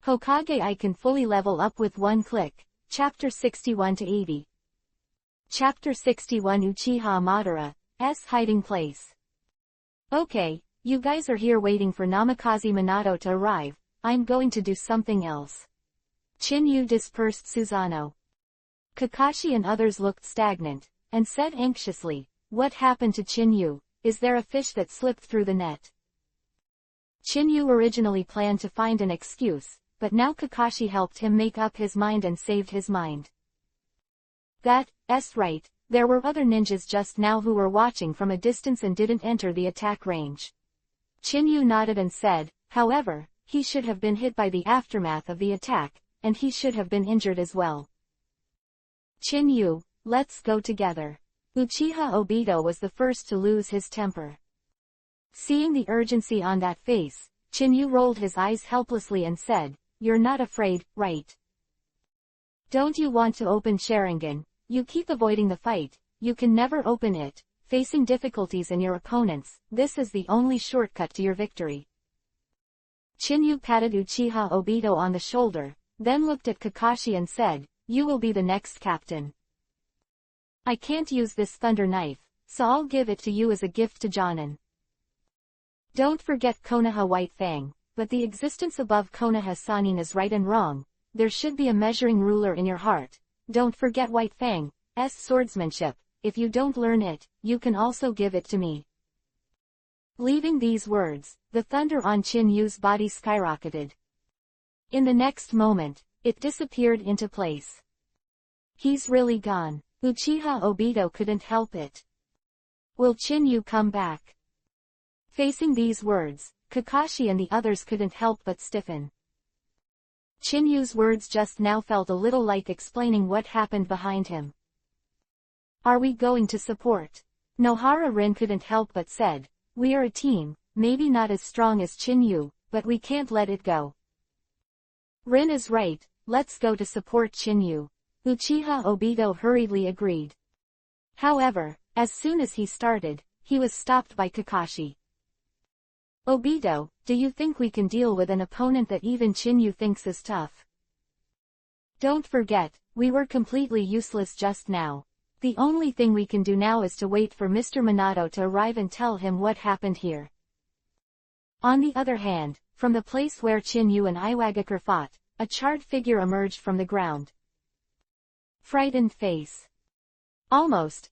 Hokage I can fully level up with one click. Chapter 61-80. Chapter 61 Uchiha Madara's Hiding Place. Okay, you guys are here waiting for Namikaze Minato to arrive. I'm going to do something else. Chinyu dispersed Susanoo. Kakashi and others looked stagnant, and said anxiously, "What happened to Chinyu? Is there a fish that slipped through the net?" Chinyu originally planned to find an excuse, but now Kakashi helped him make up his mind and saved his mind. That's right, there were other ninjas just now who were watching from a distance and didn't enter the attack range. Chinyu nodded and said, however, he should have been hit by the aftermath of the attack, and he should have been injured as well. Chinyu, let's go together. Uchiha Obito was the first to lose his temper. Seeing the urgency on that face, Chinyu rolled his eyes helplessly and said, "You're not afraid, right? Don't you want to open Sharingan? You keep avoiding the fight, you can never open it, facing difficulties in your opponents, this is the only shortcut to your victory." Chinyu patted Uchiha Obito on the shoulder, then looked at Kakashi and said, "You will be the next captain. I can't use this thunder knife, so I'll give it to you as a gift to Jonin. Don't forget Konoha White Fang, but the existence above Konoha Sannin is right and wrong, there should be a measuring ruler in your heart. Don't forget White Fang's swordsmanship, if you don't learn it, you can also give it to me." Leaving these words, the thunder on Chinyu's body skyrocketed. In the next moment, it disappeared into place. He's really gone. Uchiha Obito couldn't help it. Will Chinyu come back? Facing these words, Kakashi and the others couldn't help but stiffen. Chinyu's words just now felt a little like explaining what happened behind him. "Are we going to support?" Nohara Rin couldn't help but said, "We are a team, maybe not as strong as Chinyu, but we can't let it go." Rin is right, let's go to support Chinyu. Uchiha Obito hurriedly agreed. However, as soon as he started, he was stopped by Kakashi. "Obito, do you think we can deal with an opponent that even Chinyu thinks is tough? Don't forget, we were completely useless just now. The only thing we can do now is to wait for Mr. Minato to arrive and tell him what happened here." On the other hand, from the place where Chinyu and Iwagakure fought, a charred figure emerged from the ground. Frightened face. Almost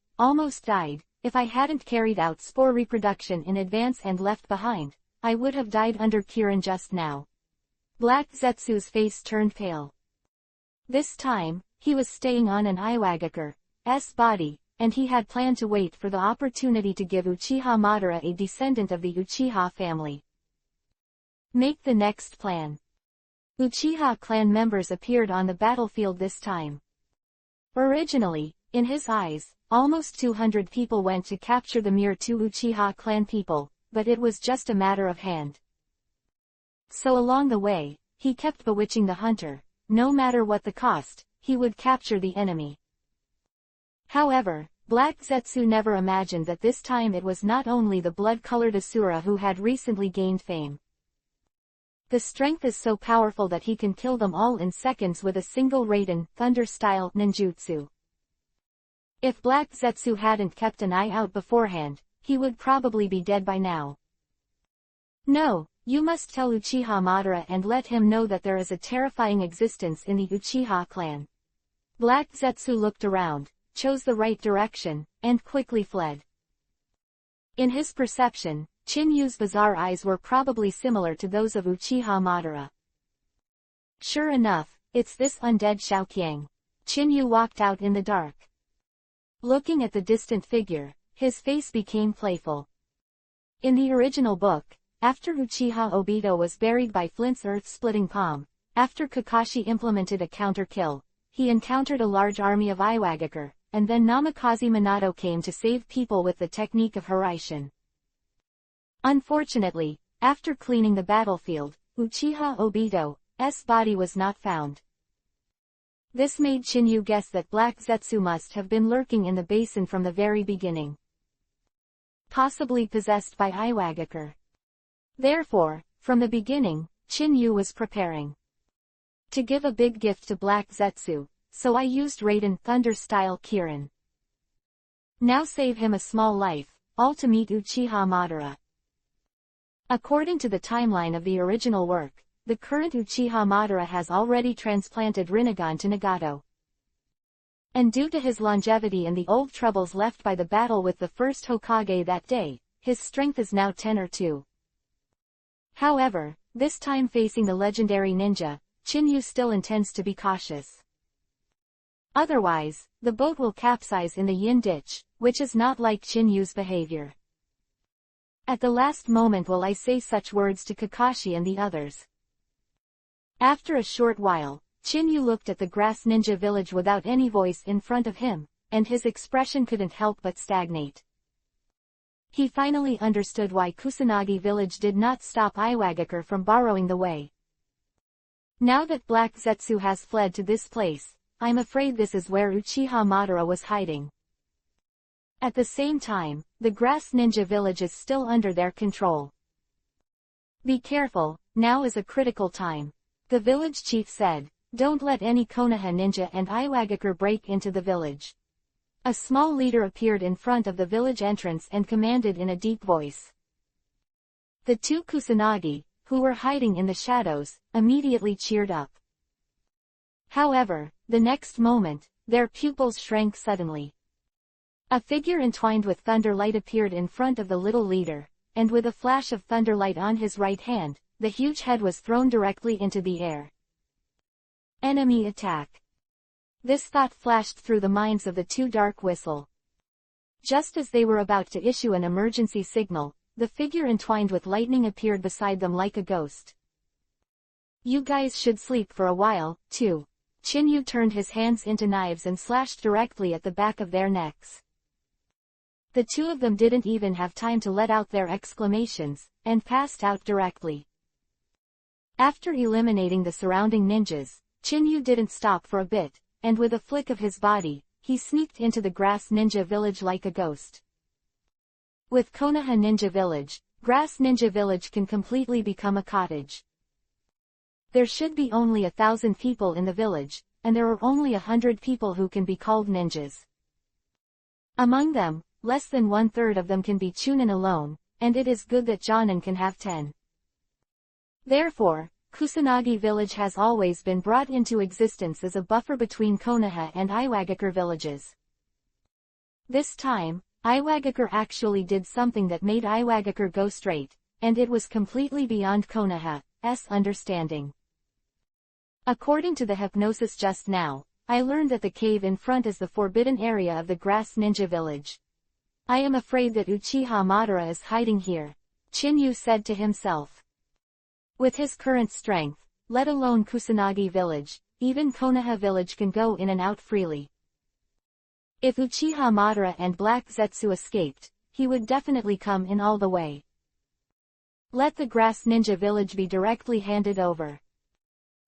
died. If I hadn't carried out spore reproduction in advance and left behind, I would have died under Kirin just now. Black Zetsu's face turned pale. This time, he was staying on an Iwagakure's body, and he had planned to wait for the opportunity to give Uchiha Madara, a descendant of the Uchiha family. Make the next plan. Uchiha clan members appeared on the battlefield this time. Originally, in his eyes, almost 200 people went to capture the mere 2 Uchiha clan people, but it was just a matter of hand. So along the way, he kept bewitching the hunter, no matter what the cost, he would capture the enemy. However, Black Zetsu never imagined that this time it was not only the blood-colored Asura who had recently gained fame. The strength is so powerful that he can kill them all in seconds with a single Raiden Thunder-style ninjutsu. If Black Zetsu hadn't kept an eye out beforehand, he would probably be dead by now. "No, you must tell Uchiha Madara and let him know that there is a terrifying existence in the Uchiha clan." Black Zetsu looked around, chose the right direction, and quickly fled. In his perception, Chinyu's bizarre eyes were probably similar to those of Uchiha Madara. Sure enough, it's this undead Xiaoqiang. Chinyu walked out in the dark. Looking at the distant figure, his face became playful. In the original book, after Uchiha Obito was buried by Flint's earth-splitting palm, after Kakashi implemented a counter-kill, he encountered a large army of Iwagakure, and then Namikaze Minato came to save people with the technique of Hiraishin. Unfortunately, after cleaning the battlefield, Uchiha Obito's body was not found. This made Chinyu guess that Black Zetsu must have been lurking in the basin from the very beginning. Possibly possessed by Iwagakure. Therefore, from the beginning, Chinyu was preparing. to give a big gift to Black Zetsu, so I used Raiden Thunder-style Kirin. Now save him a small life, all to meet Uchiha Madara. According to the timeline of the original work, the current Uchiha Madara has already transplanted Rinnegan to Nagato. And due to his longevity and the old troubles left by the battle with the first Hokage that day, his strength is now 10 or 2. However, this time facing the legendary ninja, Chinyu still intends to be cautious. Otherwise, the boat will capsize in the Yin ditch, which is not like Chinyu's behavior. At the last moment will I say such words to Kakashi and the others. After a short while, Chinyu looked at the grass ninja village without any voice in front of him, and his expression couldn't help but stagnate. He finally understood why Kusanagi village did not stop Iwagakure from borrowing the way. Now that Black Zetsu has fled to this place, I'm afraid this is where Uchiha Madara was hiding. At the same time, the grass ninja village is still under their control. Be careful, now is a critical time. The village chief said, don't let any Konoha ninja and Iwagakure break into the village. A small leader appeared in front of the village entrance and commanded in a deep voice. The 2 Kusanagi, who were hiding in the shadows, immediately cheered up. However, the next moment, their pupils shrank suddenly. A figure entwined with thunderlight appeared in front of the little leader, and with a flash of thunderlight on his right hand, the huge head was thrown directly into the air. Enemy attack. This thought flashed through the minds of the 2 Dark Whistle. Just as they were about to issue an emergency signal, the figure entwined with lightning appeared beside them like a ghost. You guys should sleep for a while, too. Chinyu turned his hands into knives and slashed directly at the back of their necks. The 2 of them didn't even have time to let out their exclamations, and passed out directly. After eliminating the surrounding ninjas, Chinyu didn't stop for a bit, and with a flick of his body, he sneaked into the grass ninja village like a ghost. With Konoha Ninja Village, Grass Ninja Village can completely become a cottage. There should be only 1,000 people in the village, and there are only 100 people who can be called ninjas. Among them, less than 1/3 of them can be Chunin alone, and it is good that Jonin can have 10. Therefore, Kusanagi village has always been brought into existence as a buffer between Konoha and Iwagakure villages. This time, Iwagakure actually did something that made Iwagakure go straight, and it was completely beyond Konoha's understanding. According to the hypnosis just now, I learned that the cave in front is the forbidden area of the Grass Ninja Village. I am afraid that Uchiha Madara is hiding here, Chinyu said to himself. With his current strength, let alone Kusanagi village, even Konoha village can go in and out freely. If Uchiha Madara and Black Zetsu escaped, he would definitely come in all the way. Let the Grass Ninja Village be directly handed over.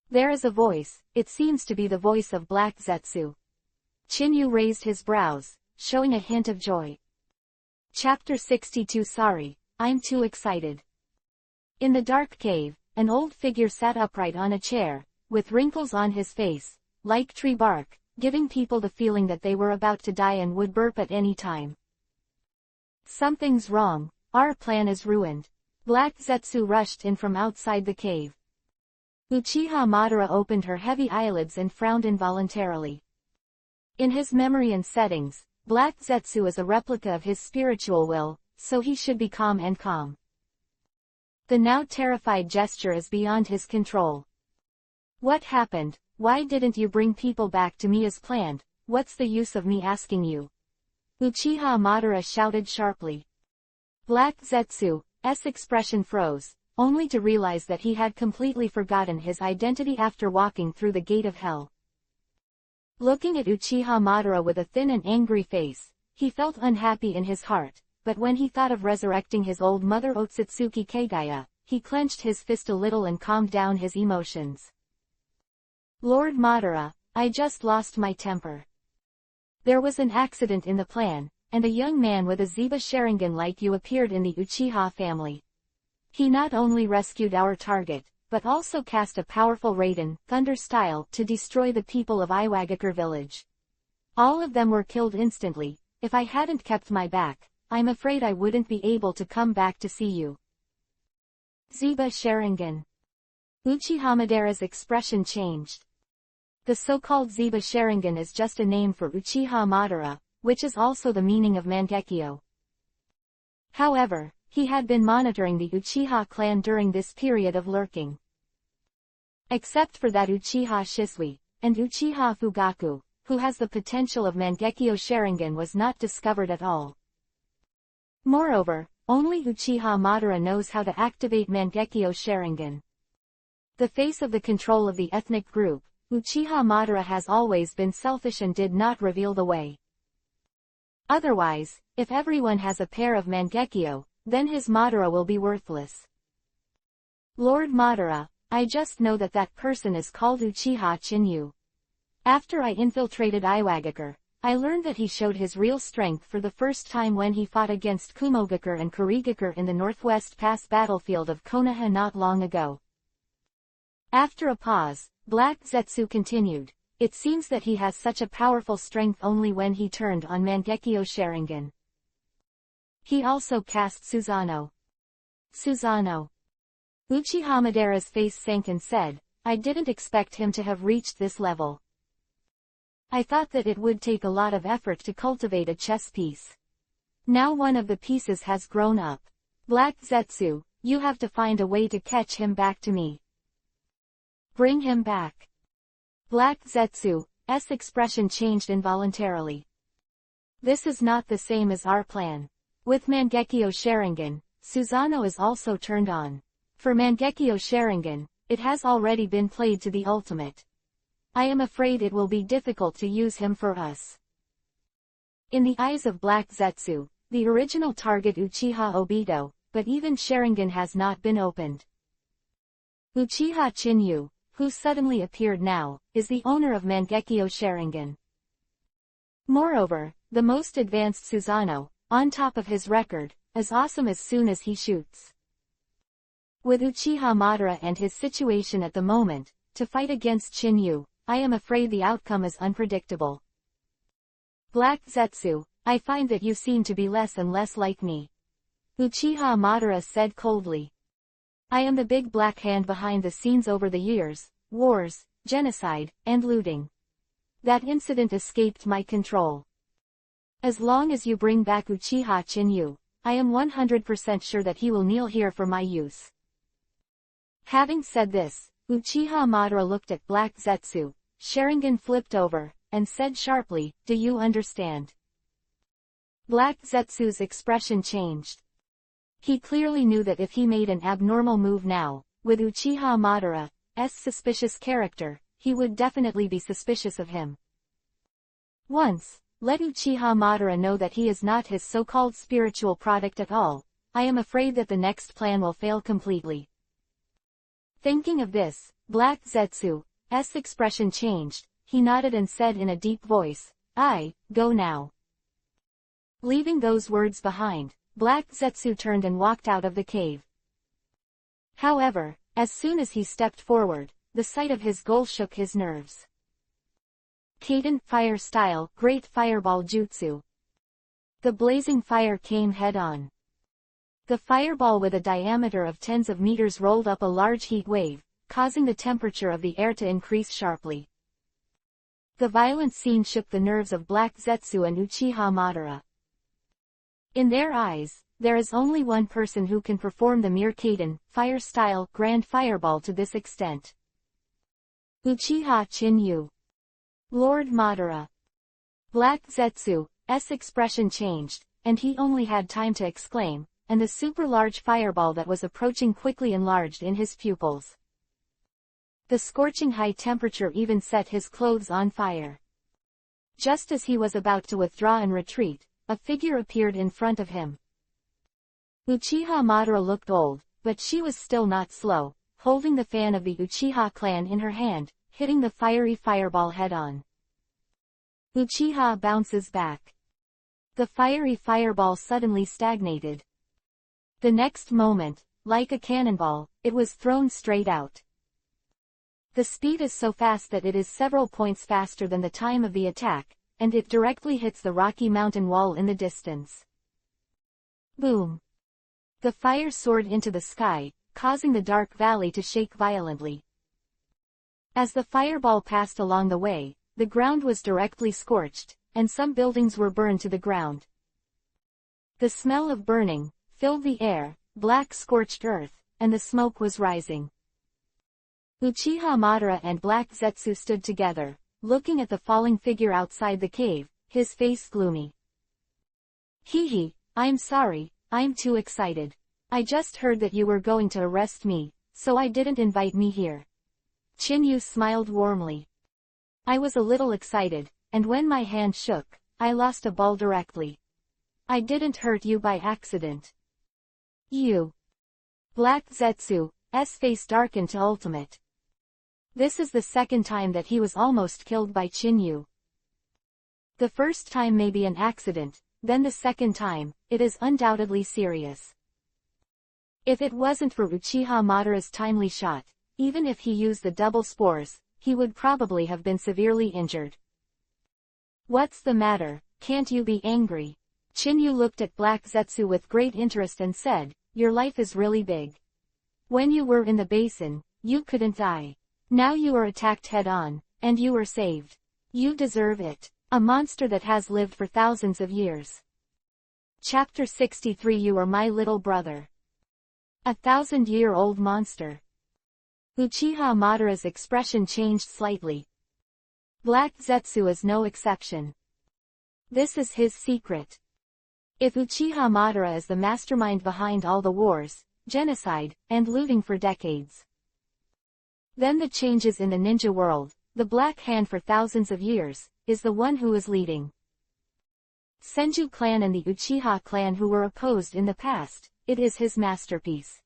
There is a voice, it seems to be the voice of Black Zetsu. Chinyu raised his brows, showing a hint of joy. Chapter 62. Sorry, I'm too excited. In the dark cave, an old figure sat upright on a chair, with wrinkles on his face, like tree bark, giving people the feeling that they were about to die and would burp at any time. Something's wrong, our plan is ruined. Black Zetsu rushed in from outside the cave. Uchiha Madara opened her heavy eyelids and frowned involuntarily. In his memory and settings, Black Zetsu is a replica of his spiritual will, so he should be calm and calm. The now terrified gesture is beyond his control. What happened? Why didn't you bring people back to me as planned? What's the use of me asking you? Uchiha Madara shouted sharply. Black Zetsu's expression froze, only to realize that he had completely forgotten his identity after walking through the gate of hell. Looking at Uchiha Madara with a thin and angry face, he felt unhappy in his heart, but when he thought of resurrecting his old mother Otsutsuki Kagaya, he clenched his fist a little and calmed down his emotions. Lord Madara, I just lost my temper. There was an accident in the plan, and a young man with a Zeba Sharingan like you appeared in the Uchiha family. He not only rescued our target, but also cast a powerful Raiden, Thunder style, to destroy the people of Iwagakure village. All of them were killed instantly. If I hadn't kept my back, I'm afraid I wouldn't be able to come back to see you. Zeba Sharingan. Uchiha Madara's expression changed. The so-called Zeba Sharingan is just a name for Uchiha Madara, which is also the meaning of Mangekyo. However, he had been monitoring the Uchiha clan during this period of lurking. Except for that Uchiha Shisui, and Uchiha Fugaku, who has the potential of Mangekyo Sharingan, was not discovered at all. Moreover, only Uchiha Madara knows how to activate Mangekyo Sharingan. The face of the control of the ethnic group, Uchiha Madara has always been selfish and did not reveal the way. Otherwise, if everyone has a pair of Mangekyo, then his Madara will be worthless. Lord Madara, I just know that that person is called Uchiha Chinyu. After I infiltrated Iwagakure, I learned that he showed his real strength for the first time when he fought against Kumogakure and Kurigakure in the Northwest Pass battlefield of Konoha not long ago. After a pause, Black Zetsu continued, it seems that he has such a powerful strength only when he turned on Mangekyo Sharingan. He also cast Susanoo. Susanoo. Uchiha Madara's face sank and said, I didn't expect him to have reached this level. I thought that it would take a lot of effort to cultivate a chess piece. Now one of the pieces has grown up. Black Zetsu, you have to find a way to catch him back to me. Bring him back. Black Zetsu's expression changed involuntarily. This is not the same as our plan. With Mangekyo Sharingan, Susanoo is also turned on. For Mangekyo Sharingan, it has already been played to the ultimate. I am afraid it will be difficult to use him for us. In the eyes of Black Zetsu, the original target Uchiha Obito, but even Sharingan has not been opened. Uchiha Chinyu, who suddenly appeared now, is the owner of Mangekyo Sharingan. Moreover, the most advanced Susanoo, on top of his record, is awesome as soon as he shoots. With Uchiha Madara and his situation at the moment, to fight against Chinyu, I am afraid the outcome is unpredictable. Black Zetsu, I find that you seem to be less and less like me. Uchiha Madara said coldly. I am the big black hand behind the scenes over the years, wars, genocide, and looting. That incident escaped my control. As long as you bring back Uchiha Chinyu, I am 100% sure that he will kneel here for my use. Having said this, Uchiha Madara looked at Black Zetsu, Sharingan flipped over, and said sharply, do you understand? Black Zetsu's expression changed. He clearly knew that if he made an abnormal move now, with Uchiha Madara's suspicious character, he would definitely be suspicious of him. Once, let Uchiha Madara know that he is not his so-called spiritual product at all, I am afraid that the next plan will fail completely. Thinking of this, Black Zetsu's expression changed, he nodded and said in a deep voice, go now. Leaving those words behind, Black Zetsu turned and walked out of the cave. However, as soon as he stepped forward, the sight of his goal shook his nerves. Kaiden Fire Style Great Fireball Jutsu. The blazing fire came head-on. The fireball with a diameter of tens of meters rolled up a large heat wave, causing the temperature of the air to increase sharply. The violent scene shook the nerves of Black Zetsu and Uchiha Madara. In their eyes, there is only one person who can perform the mere Kaiden Fire Style Grand Fireball to this extent. Uchiha Chinyu. Lord Madara. Black Zetsu's expression changed, and he only had time to exclaim, and the super-large fireball that was approaching quickly enlarged in his pupils. The scorching high temperature even set his clothes on fire. Just as he was about to withdraw and retreat, a figure appeared in front of him. Uchiha Madara looked old, but she was still not slow, holding the fan of the Uchiha clan in her hand, hitting the fiery fireball head-on. Uchiha bounces back. The fiery fireball suddenly stagnated. The next moment, like a cannonball, it was thrown straight out. The speed is so fast that it is several points faster than the time of the attack, and it directly hits the rocky mountain wall in the distance. Boom! The fire soared into the sky, causing the dark valley to shake violently. As the fireball passed along the way, the ground was directly scorched, and some buildings were burned to the ground. The smell of burning filled the air, black scorched earth, and the smoke was rising. Uchiha Madara and Black Zetsu stood together, looking at the falling figure outside the cave, his face gloomy. Hee, I'm sorry, I'm too excited. I just heard that you were going to arrest me, so I didn't invite me here. Chinyu smiled warmly. I was a little excited, and when my hand shook, I lost a ball directly. I didn't hurt you by accident. You. Black Zetsu's face darkened to ultimate. This is the second time that he was almost killed by Chinyu. The first time may be an accident, then the second time, it is undoubtedly serious. If it wasn't for Uchiha Madara's timely shot, even if he used the double spores, he would probably have been severely injured. What's the matter, can't you be angry? Chinyu looked at Black Zetsu with great interest and said, your life is really big. When you were in the basin, you couldn't die. Now you are attacked head-on, and you are saved. You deserve it. A monster that has lived for thousands of years. Chapter 63 You are my little brother. 1,000-year-old monster. Uchiha Madara's expression changed slightly. Black Zetsu is no exception. This is his secret. If Uchiha Madara is the mastermind behind all the wars, genocide, and looting for decades, then the changes in the ninja world, the Black Hand for thousands of years, is the one who is leading. Senju clan and the Uchiha clan who were opposed in the past, it is his masterpiece.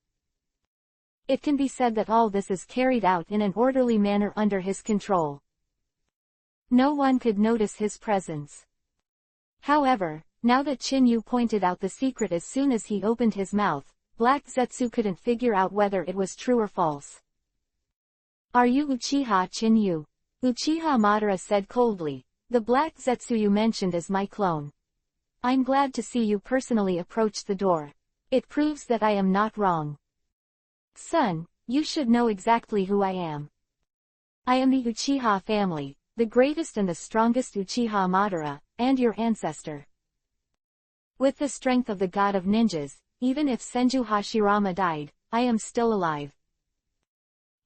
It can be said that all this is carried out in an orderly manner under his control. No one could notice his presence. However, now that Chinyu pointed out the secret as soon as he opened his mouth, Black Zetsu couldn't figure out whether it was true or false. Are you Uchiha Chinyu? Uchiha Madara said coldly. The Black Zetsu you mentioned is my clone. I'm glad to see you personally approach the door. It proves that I am not wrong. Son, you should know exactly who I am. I am the Uchiha family, the greatest and the strongest Uchiha Madara, and your ancestor. With the strength of the god of ninjas, even if Senju Hashirama died, I am still alive.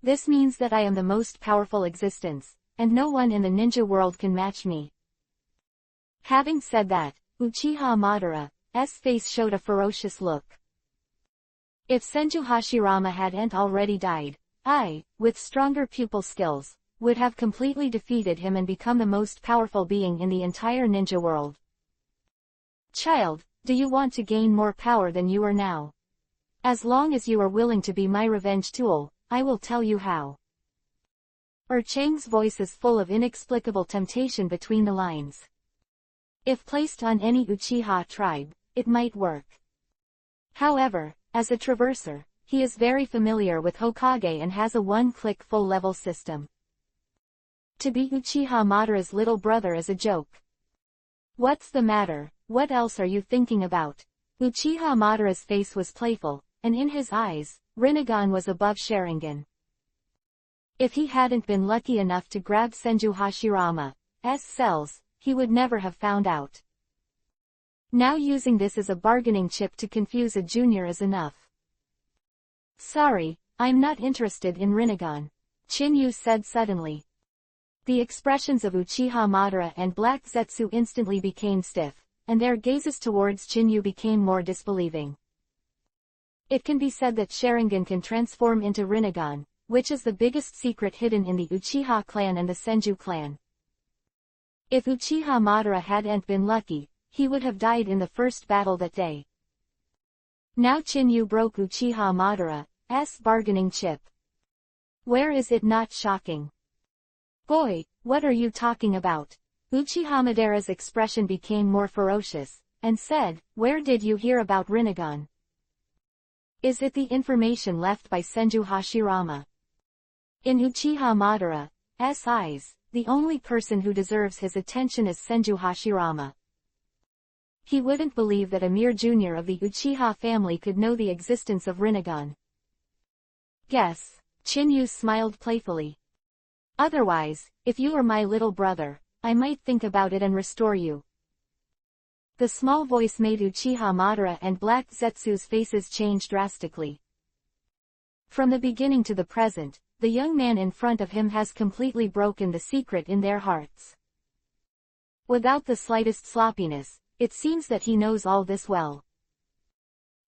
This means that I am the most powerful existence, and no one in the ninja world can match me. Having said that, Uchiha Madara's face showed a ferocious look. If Senju Hashirama hadn't already died, I, with stronger pupil skills, would have completely defeated him and become the most powerful being in the entire ninja world. Child, do you want to gain more power than you are now? As long as you are willing to be my revenge tool, I will tell you how. Chang's voice is full of inexplicable temptation between the lines. If placed on any Uchiha tribe, it might work. However, as a traverser, he is very familiar with Hokage and has a one-click full-level system. To be Uchiha Madara's little brother is a joke. What's the matter? What else are you thinking about? Uchiha Madara's face was playful, and in his eyes, Rinnegan was above Sharingan. If he hadn't been lucky enough to grab Senju Hashirama's cells, he would never have found out. Now using this as a bargaining chip to confuse a junior is enough. Sorry, I'm not interested in Rinnegan, Chinyu said suddenly. The expressions of Uchiha Madara and Black Zetsu instantly became stiff, and their gazes towards Chinyu became more disbelieving. It can be said that Sharingan can transform into Rinnegan, which is the biggest secret hidden in the Uchiha clan and the Senju clan. If Uchiha Madara hadn't been lucky, he would have died in the first battle that day. Now Chinyu broke Uchiha Madara's bargaining chip. Where is it not shocking? Boy, what are you talking about? Uchiha Madara's expression became more ferocious, and said, where did you hear about Rinnegan? Is it the information left by Senju Hashirama? In Uchiha Madara's eyes, the only person who deserves his attention is Senju Hashirama. He wouldn't believe that a mere junior of the Uchiha family could know the existence of Rinnegan. Guess. Chinyu smiled playfully. Otherwise, if you were my little brother, I might think about it and restore you. The small voice made Uchiha Madara and Black Zetsu's faces change drastically. From the beginning to the present, the young man in front of him has completely broken the secret in their hearts. Without the slightest sloppiness, it seems that he knows all this well.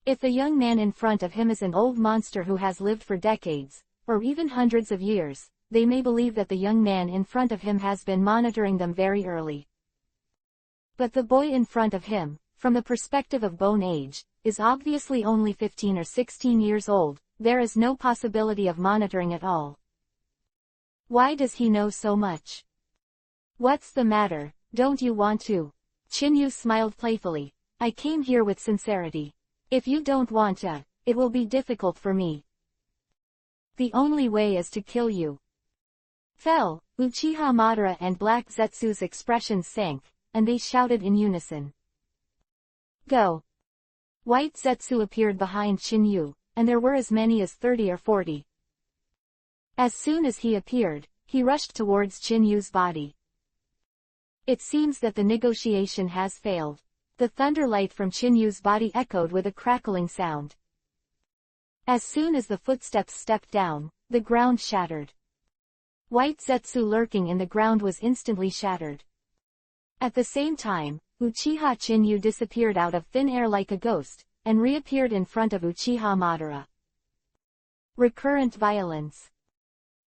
If the young man in front of him is an old monster who has lived for decades, or even hundreds of years, they may believe that the young man in front of him has been monitoring them very early. But the boy in front of him, from the perspective of bone age, is obviously only 15 or 16 years old. There is no possibility of monitoring at all. Why does he know so much? What's the matter, don't you want to? Chinyu smiled playfully. I came here with sincerity. If you don't want to, it will be difficult for me. The only way is to kill you. Fell. Uchiha Madara and Black Zetsu's expressions sank, and they shouted in unison. Go. White Zetsu appeared behind Chinyu, and there were as many as 30 or 40. As soon as he appeared, he rushed towards Chinyu's body. It seems that the negotiation has failed. The thunder light from Chinyu's body echoed with a crackling sound. As soon as the footsteps stepped down, the ground shattered. White Zetsu lurking in the ground was instantly shattered. At the same time, Uchiha Chinyu disappeared out of thin air like a ghost, and reappeared in front of Uchiha Madara. Recurrent violence.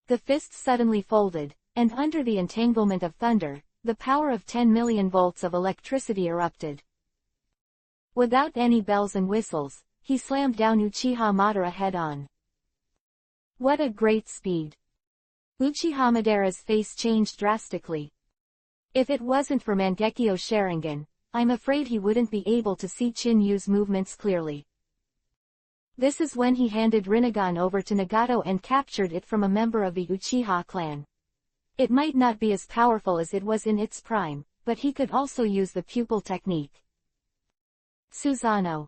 The fists suddenly folded, and under the entanglement of thunder, the power of 10 million volts of electricity erupted. Without any bells and whistles, he slammed down Uchiha Madara head-on. What a great speed! Uchiha Madara's face changed drastically. If it wasn't for Mangekyo Sharingan, I'm afraid he wouldn't be able to see Chinyu's movements clearly. This is when he handed Rinnegan over to Nagato and captured it from a member of the Uchiha clan. It might not be as powerful as it was in its prime, but he could also use the pupil technique. Susanoo.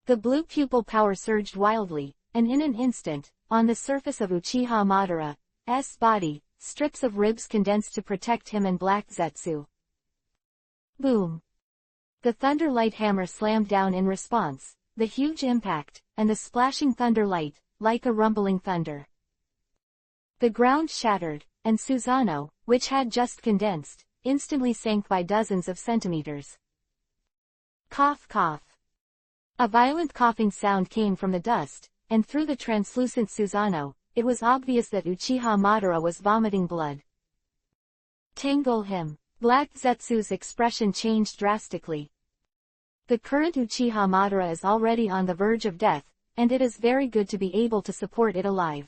The blue pupil power surged wildly, and in an instant, on the surface of Uchiha Madara's body, strips of ribs condensed to protect him and Black Zetsu. Boom! The thunder light hammer slammed down in response, the huge impact, and the splashing thunder light, like a rumbling thunder. The ground shattered, and Susanoo, which had just condensed, instantly sank by dozens of centimeters. Cough cough. A violent coughing sound came from the dust, and through the translucent Susanoo, it was obvious that Uchiha Madara was vomiting blood. Tangle him. Black Zetsu's expression changed drastically. The current Uchiha Madara is already on the verge of death, and it is very good to be able to support it alive.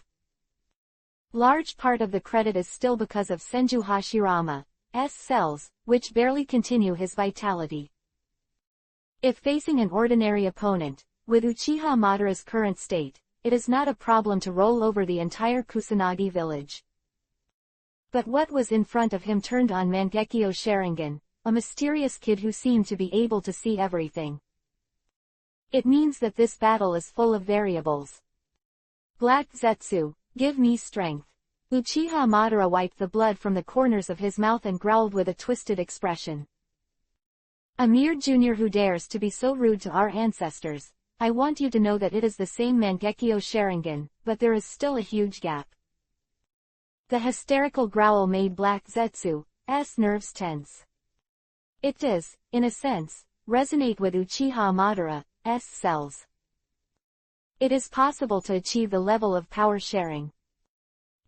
Large part of the credit is still because of Senju Hashirama's cells, which barely continue his vitality. If facing an ordinary opponent, with Uchiha Madara's current state, it is not a problem to roll over the entire Kusanagi village. But what was in front of him turned on Mangekyo Sharingan, a mysterious kid who seemed to be able to see everything. It means that this battle is full of variables. Black Zetsu, give me strength. Uchiha Madara wiped the blood from the corners of his mouth and growled with a twisted expression. A mere junior who dares to be so rude to our ancestors. I want you to know that it is the same Mangekyo Sharingan, but there is still a huge gap. The hysterical growl made Black Zetsu's nerves tense. It does, in a sense, resonate with Uchiha Madara's cells. It is possible to achieve the level of power sharing.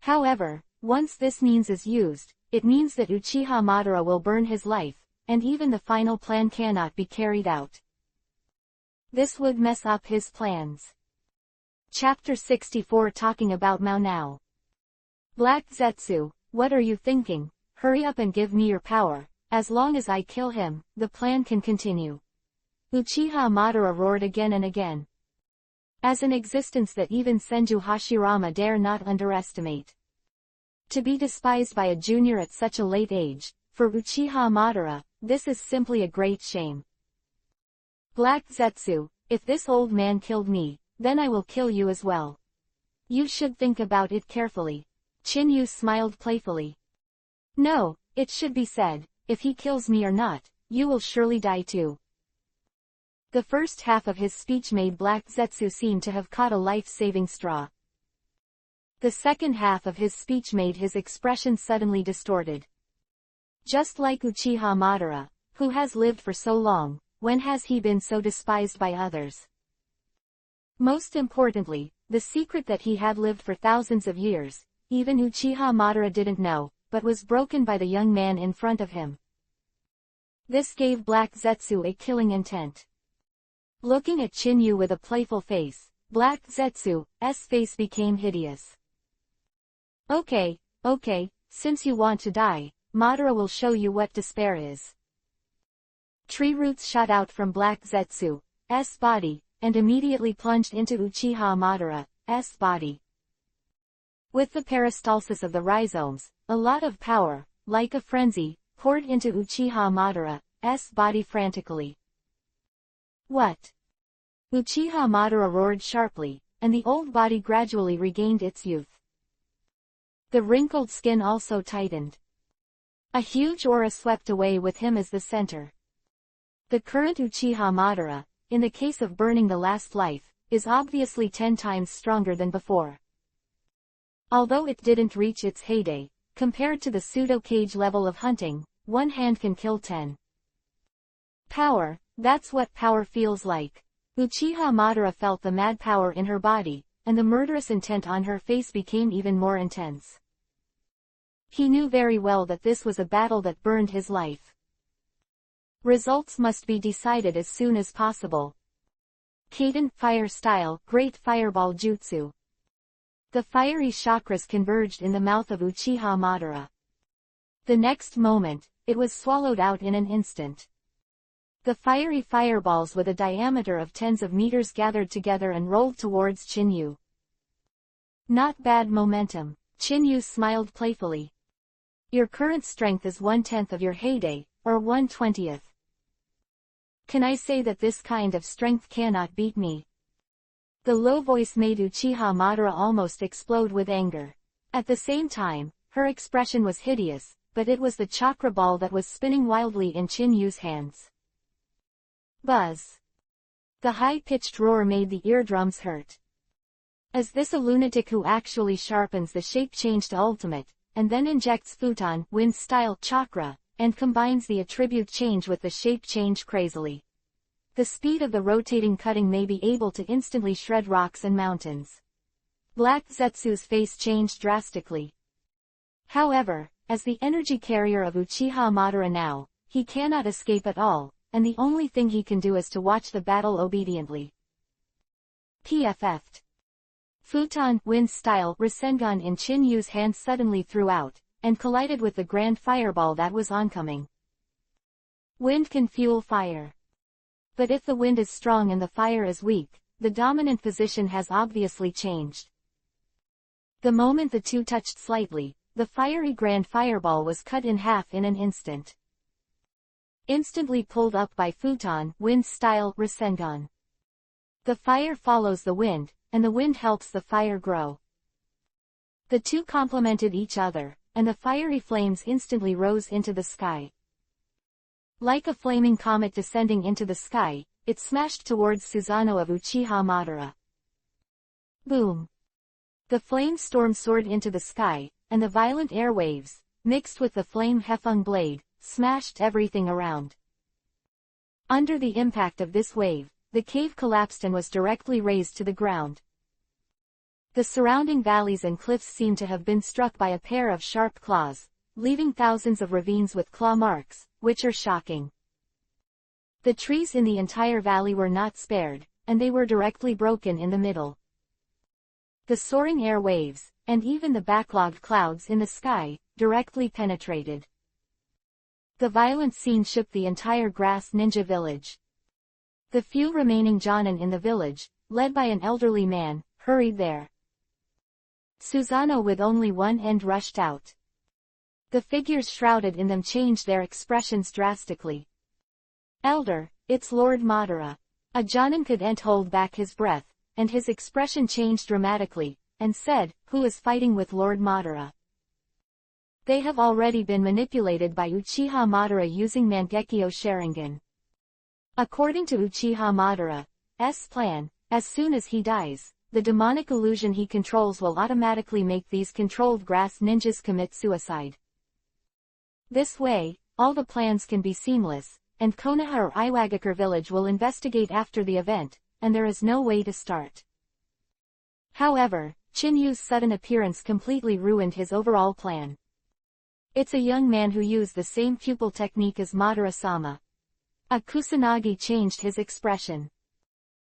However, once this means is used, it means that Uchiha Madara will burn his life, and even the final plan cannot be carried out. This would mess up his plans. Chapter 64 talking about Mao now. Black Zetsu, what are you thinking? Hurry up and give me your power. As long as I kill him, the plan can continue. Uchiha Madara roared again and again. as an existence that even Senju Hashirama dare not underestimate. To be despised by a junior at such a late age, for Uchiha Madara, this is simply a great shame. Black Zetsu, if this old man killed me, then I will kill you as well. You should think about it carefully. Chinyu smiled playfully. No, it should be said, if he kills me or not, you will surely die too. The first half of his speech made Black Zetsu seem to have caught a life-saving straw. The second half of his speech made his expression suddenly distorted. Just like Uchiha Madara, who has lived for so long, when has he been so despised by others? Most importantly, the secret that he had lived for thousands of years, even Uchiha Madara didn't know, but was broken by the young man in front of him. This gave Black Zetsu a killing intent. Looking at Chinyu with a playful face, Black Zetsu's face became hideous. Okay, since you want to die, Madara will show you what despair is. Tree roots shot out from Black Zetsu's body, and immediately plunged into Uchiha Madara's body. With the peristalsis of the rhizomes, a lot of power, like a frenzy, poured into Uchiha Madara's body frantically. What? Uchiha Madara roared sharply, and the old body gradually regained its youth. The wrinkled skin also tightened. A huge aura swept away with him as the center. The current Uchiha Madara, in the case of burning the last life, is obviously 10 times stronger than before. Although it didn't reach its heyday, compared to the pseudo-cage level of hunting, one hand can kill 10. Power, that's what power feels like. Uchiha Madara felt the mad power in her body, and the murderous intent on her face became even more intense. He knew very well that this was a battle that burned his life. Results must be decided as soon as possible. Kaden Fire Style Great Fireball Jutsu. The fiery chakras converged in the mouth of Uchiha Madara. The next moment, it was swallowed out in an instant. The fiery fireballs with a diameter of tens of meters gathered together and rolled towards Chinyu. Not bad momentum. Chinyu smiled playfully. Your current strength is 1/10 of your heyday, or 1/20th. Can I say that this kind of strength cannot beat me? The low voice made Uchiha Madara almost explode with anger. At the same time, her expression was hideous, but it was the chakra ball that was spinning wildly in Chinyu's hands. Buzz. The high-pitched roar made the eardrums hurt. Is this a lunatic who actually sharpens the shape change to ultimate, and then injects futon wind-style chakra, and combines the attribute change with the shape change crazily? The speed of the rotating cutting may be able to instantly shred rocks and mountains. Black Zetsu's face changed drastically. However, as the energy carrier of Uchiha Madara now, he cannot escape at all, and the only thing he can do is to watch the battle obediently. PFF'd. Futon wind-style Rasengan in Chinyu's hand suddenly threw out, and collided with the grand fireball that was oncoming. Wind can fuel fire. But if the wind is strong and the fire is weak, the dominant position has obviously changed. The moment the two touched slightly, the fiery grand fireball was cut in half in an instant. Instantly pulled up by futon wind-style Rasengan. The fire follows the wind, and the wind helps the fire grow. The two complemented each other, and the fiery flames instantly rose into the sky. Like a flaming comet descending into the sky, it smashed towards Susanoo of Uchiha Madara. Boom! The flame storm soared into the sky, and the violent air waves, mixed with the flame Hefeng blade, smashed everything around. Under the impact of this wave, the cave collapsed and was directly razed to the ground. The surrounding valleys and cliffs seemed to have been struck by a pair of sharp claws, leaving thousands of ravines with claw marks, which are shocking. The trees in the entire valley were not spared, and they were directly broken in the middle. The soaring air waves, and even the backlogged clouds in the sky, directly penetrated. The violent scene shook the entire grass ninja village. The few remaining Jonin in the village, led by an elderly man, hurried there. Susanoo with only one end rushed out. The figures shrouded in them changed their expressions drastically. Elder, it's Lord Madara. A Jonin couldn't hold back his breath, and his expression changed dramatically, and said, who is fighting with Lord Madara? They have already been manipulated by Uchiha Madara using Mangekyo Sharingan. According to Uchiha Madara's plan, as soon as he dies, the demonic illusion he controls will automatically make these controlled grass ninjas commit suicide. This way, all the plans can be seamless, and Konoha or Iwagakure village will investigate after the event, and there is no way to start. However, Chinyu's sudden appearance completely ruined his overall plan. It's a young man who used the same pupil technique as Madara-sama. A Kusanagi changed his expression.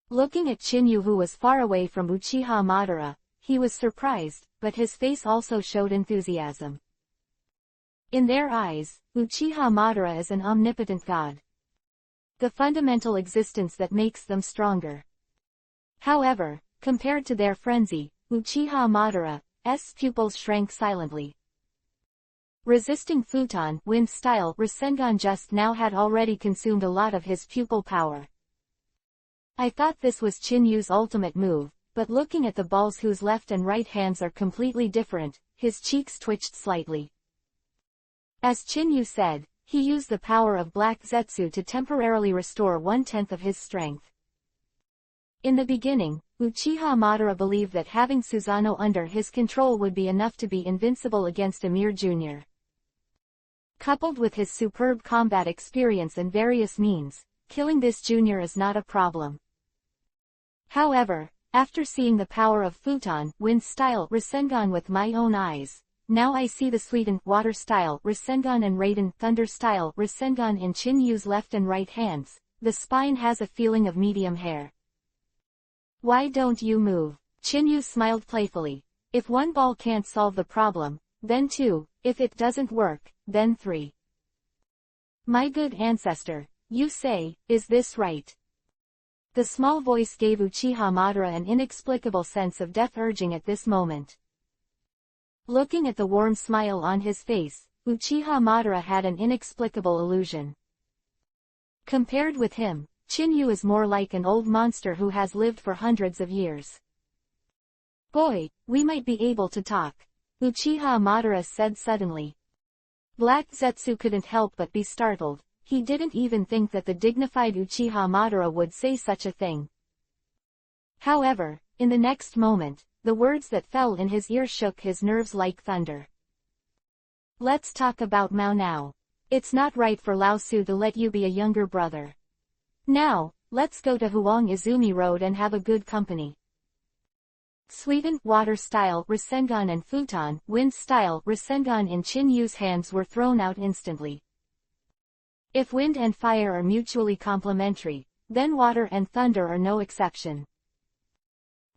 Looking at Chinyu, who was far away from Uchiha Madara, he was surprised, but his face also showed enthusiasm. In their eyes, Uchiha Madara is an omnipotent god. The fundamental existence that makes them stronger. However, compared to their frenzy, Uchiha Madara's pupils shrank silently. Resisting Futon Wind-style Rasengan just now had already consumed a lot of his pupil power. I thought this was Chinyu's ultimate move, but looking at the balls whose left and right hands are completely different, his cheeks twitched slightly. As Chinyu said, he used the power of Black Zetsu to temporarily restore 1/10 of his strength. In the beginning, Uchiha Madara believed that having Susanoo under his control would be enough to be invincible against Amir Jr. Coupled with his superb combat experience and various means, killing this junior is not a problem. However, after seeing the power of Futon Wind-style Rasengan with my own eyes, now I see the Suiton Water-style Rasengan and Raiden Thunder-style Rasengan in Chinyu's left and right hands. The spine has a feeling of medium hair. Why don't you move? Chinyu smiled playfully. If one ball can't solve the problem, then two, if it doesn't work, then three. My good ancestor, you say, is this right? The small voice gave Uchiha Madara an inexplicable sense of death urging at this moment. Looking at the warm smile on his face, Uchiha Madara had an inexplicable illusion. Compared with him, Chinyu is more like an old monster who has lived for hundreds of years. Boy, we might be able to talk, Uchiha Madara said suddenly. Black Zetsu couldn't help but be startled. He didn't even think that the dignified Uchiha Madara would say such a thing. However, in the next moment, the words that fell in his ear shook his nerves like thunder. Let's talk about Mao now. It's not right for Lao Su to let you be a younger brother. Now, let's go to Huang Izumi Road and have a good company. Suiton Water-style Rasengan and Futon Wind-style Rasengan in Chinyu's hands were thrown out instantly. If wind and fire are mutually complementary, then water and thunder are no exception.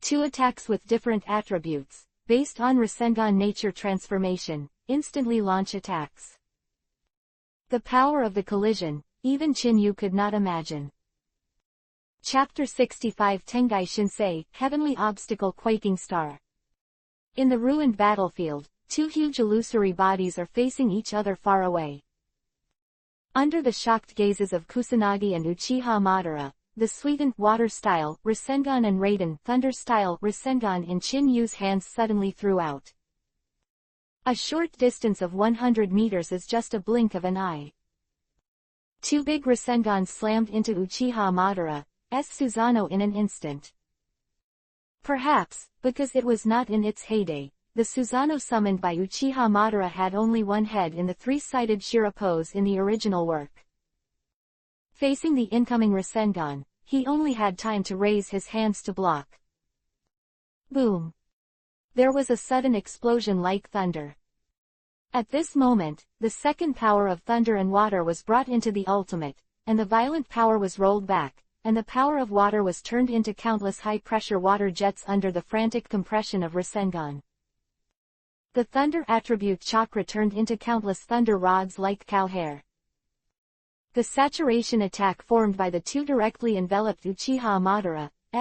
Two attacks with different attributes, based on Rasengan nature transformation, instantly launch attacks. The power of the collision, even Chinyu could not imagine. Chapter 65 Tengai Shinsei, Heavenly Obstacle Quaking Star. In the ruined battlefield, two huge illusory bodies are facing each other far away. Under the shocked gazes of Kusanagi and Uchiha Madara, the Suiton Water-style Rasengan and Raiden Thunder-style Rasengan in Chinyu's hands suddenly threw out. A short distance of 100 meters is just a blink of an eye. Two big Rasengans slammed into Uchiha Madara's Susanoo in an instant. Perhaps, because it was not in its heyday, the Susanoo summoned by Uchiha Madara had only one head in the three-sided Shira pose in the original work. Facing the incoming Rasengan, he only had time to raise his hands to block. Boom! There was a sudden explosion like thunder. At this moment, the second power of thunder and water was brought into the ultimate, and the violent power was rolled back, and the power of water was turned into countless high-pressure water jets under the frantic compression of Rasengan. The thunder attribute chakra turned into countless thunder rods like cow hair. The saturation attack formed by the two directly enveloped Uchiha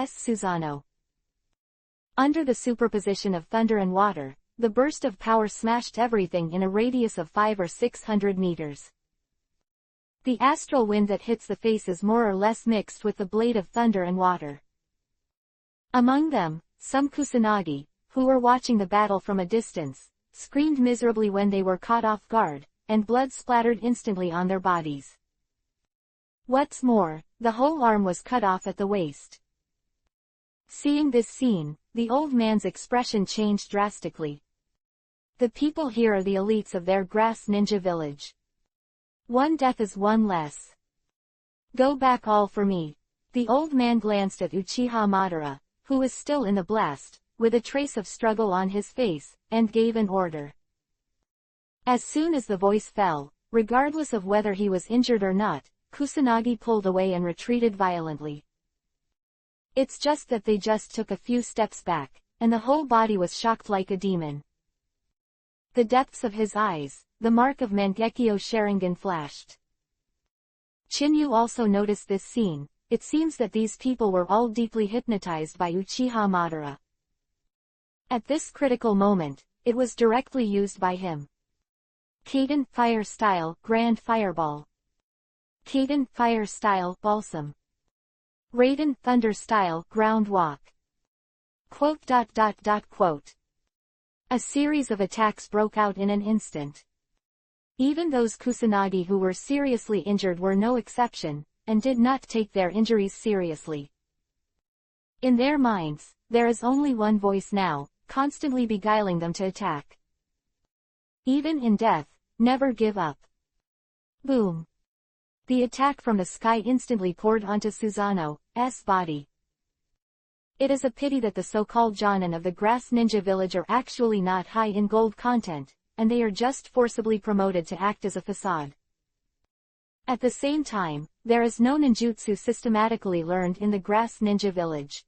Susanoo. Under the superposition of thunder and water, the burst of power smashed everything in a radius of 500 or 600 meters. The astral wind that hits the face is more or less mixed with the blade of thunder and water. Among them, some Kusanagi, who were watching the battle from a distance, screamed miserably when they were caught off guard, and blood splattered instantly on their bodies. What's more, the whole arm was cut off at the waist. Seeing this scene, the old man's expression changed drastically. The people here are the elites of their grass ninja village. One death is one less. Go back all for me. The old man glanced at Uchiha Madara, who was still in the blast, with a trace of struggle on his face, and gave an order. As soon as the voice fell, regardless of whether he was injured or not, Kusanagi pulled away and retreated violently. It's just that they just took a few steps back, and the whole body was shocked like a demon. The depths of his eyes, the mark of Mangekyo Sharingan flashed. Chinyu also noticed this scene. It seems that these people were all deeply hypnotized by Uchiha Madara. At this critical moment, it was directly used by him. Kaden, Fire Style, Grand Fireball. Kaden, Fire Style, Balsam. Raiden, Thunder Style, Ground Walk. Quote. A series of attacks broke out in an instant. Even those Kusanagi who were seriously injured were no exception, and did not take their injuries seriously. In their minds, there is only one voice now, constantly beguiling them to attack. Even in death, never give up. Boom. The attack from the sky instantly poured onto Susanoo's body. It is a pity that the so-called Jonin of the Grass Ninja Village are actually not high in gold content, and they are just forcibly promoted to act as a facade. At the same time, there is no ninjutsu systematically learned in the Grass Ninja Village.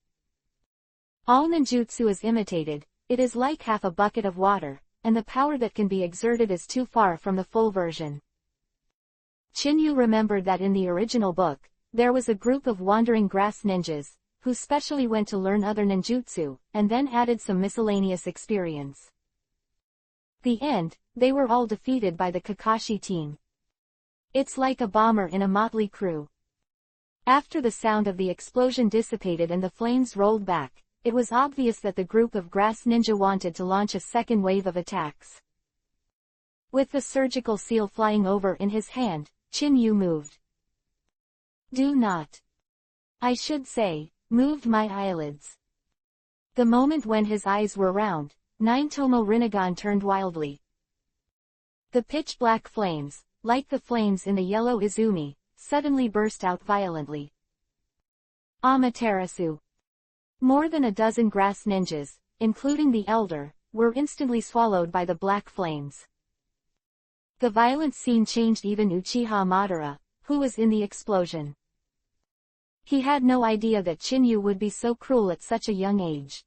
All ninjutsu is imitated. It is like half a bucket of water, and the power that can be exerted is too far from the full version. Chinyu remembered that in the original book, there was a group of wandering grass ninjas, who specially went to learn other ninjutsu, and then added some miscellaneous experience. The end, they were all defeated by the Kakashi team. It's like a bomber in a motley crew. After the sound of the explosion dissipated and the flames rolled back, it was obvious that the group of grass ninja wanted to launch a second wave of attacks. With the surgical seal flying over in his hand, Chinyu moved. Do not. I should say, moved my eyelids. The moment when his eyes were round, Nine-Tomo Rinnegan turned wildly. The pitch-black flames, like the flames in the yellow Izumi, suddenly burst out violently. Amaterasu. More than a dozen grass ninjas, including the elder, were instantly swallowed by the black flames. The violent scene changed even Uchiha Madara, who was in the explosion. He had no idea that Chinyu would be so cruel at such a young age.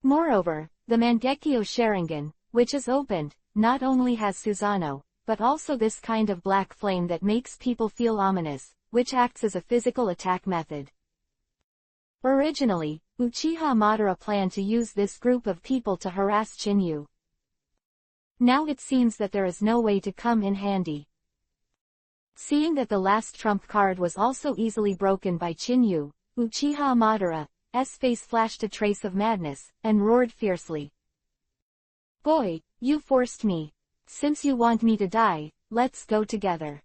Moreover, the Mangekyo Sharingan, which is opened, not only has Susanoo, but also this kind of black flame that makes people feel ominous, which acts as a physical attack method. Originally, Uchiha Madara planned to use this group of people to harass Chinyu. Now it seems that there is no way to come in handy. Seeing that the last trump card was also easily broken by Chinyu, Uchiha Madara's face flashed a trace of madness, and roared fiercely. Boy, you forced me. Since you want me to die, let's go together.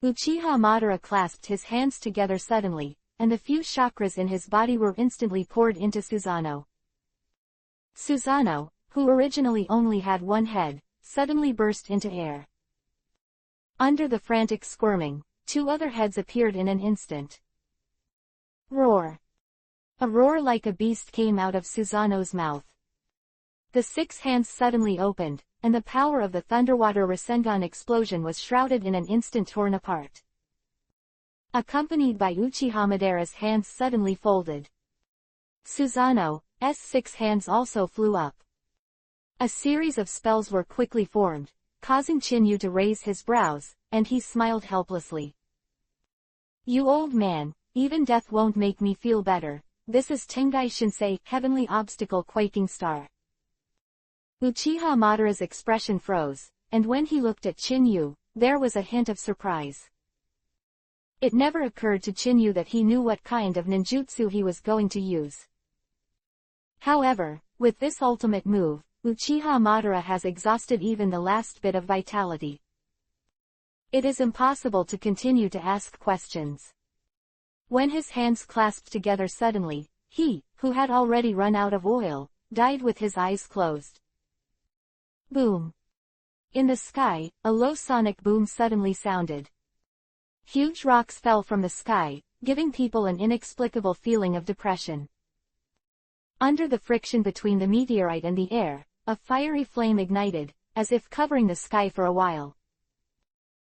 Uchiha Madara clasped his hands together suddenly, and the few chakras in his body were instantly poured into Susanoo. Susanoo, who originally only had one head, suddenly burst into air. Under the frantic squirming, two other heads appeared in an instant. Roar. A roar like a beast came out of Susanoo's mouth. The six hands suddenly opened, and the power of the Thunderwater Rasengan explosion was shrouded in an instant torn apart. Accompanied by Uchiha Madara's hands suddenly folded. Susanoo's six hands also flew up. A series of spells were quickly formed, causing Chinyu to raise his brows, and he smiled helplessly. You old man, even death won't make me feel better. This is Tengai Shinsei, Heavenly Obstacle Quaking Star. Uchiha Madara's expression froze, and when he looked at Chinyu, there was a hint of surprise. It never occurred to Chinyu that he knew what kind of ninjutsu he was going to use. However, with this ultimate move, Uchiha Madara has exhausted even the last bit of vitality. It is impossible to continue to ask questions. When his hands clasped together suddenly, he, who had already run out of oil, died with his eyes closed. Boom. In the sky, a low sonic boom suddenly sounded. Huge rocks fell from the sky, giving people an inexplicable feeling of depression. Under the friction between the meteorite and the air, a fiery flame ignited, as if covering the sky for a while.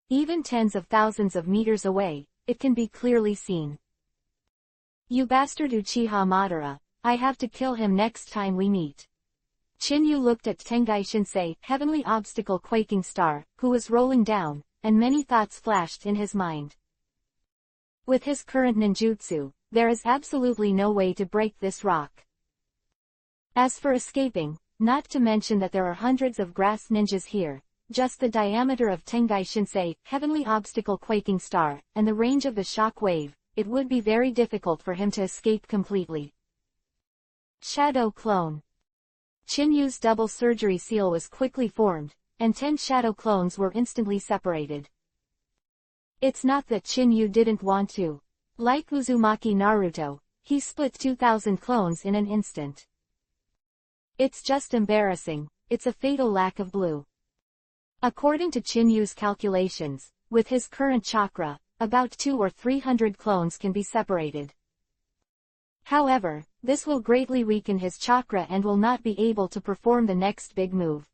Even tens of thousands of meters away, it can be clearly seen. You bastard Uchiha Madara, I have to kill him next time we meet. Chinyu looked at Tengai Shinsei, Heavenly Obstacle Quaking Star, who was rolling down, and many thoughts flashed in his mind. With his current ninjutsu, there is absolutely no way to break this rock. As for escaping, not to mention that there are hundreds of grass ninjas here, just the diameter of Tengai Shinsei, Heavenly Obstacle Quaking Star, and the range of the shock wave, it would be very difficult for him to escape completely. Shadow Clone. Chinyu's double surgery seal was quickly formed, and 10 shadow clones were instantly separated. It's not that Chinyu didn't want to. Like Uzumaki Naruto, he split 2,000 clones in an instant. It's just embarrassing, it's a fatal lack of blue. According to Chinyu's calculations, with his current chakra, about 200 or 300 clones can be separated. However, this will greatly weaken his chakra and will not be able to perform the next big move.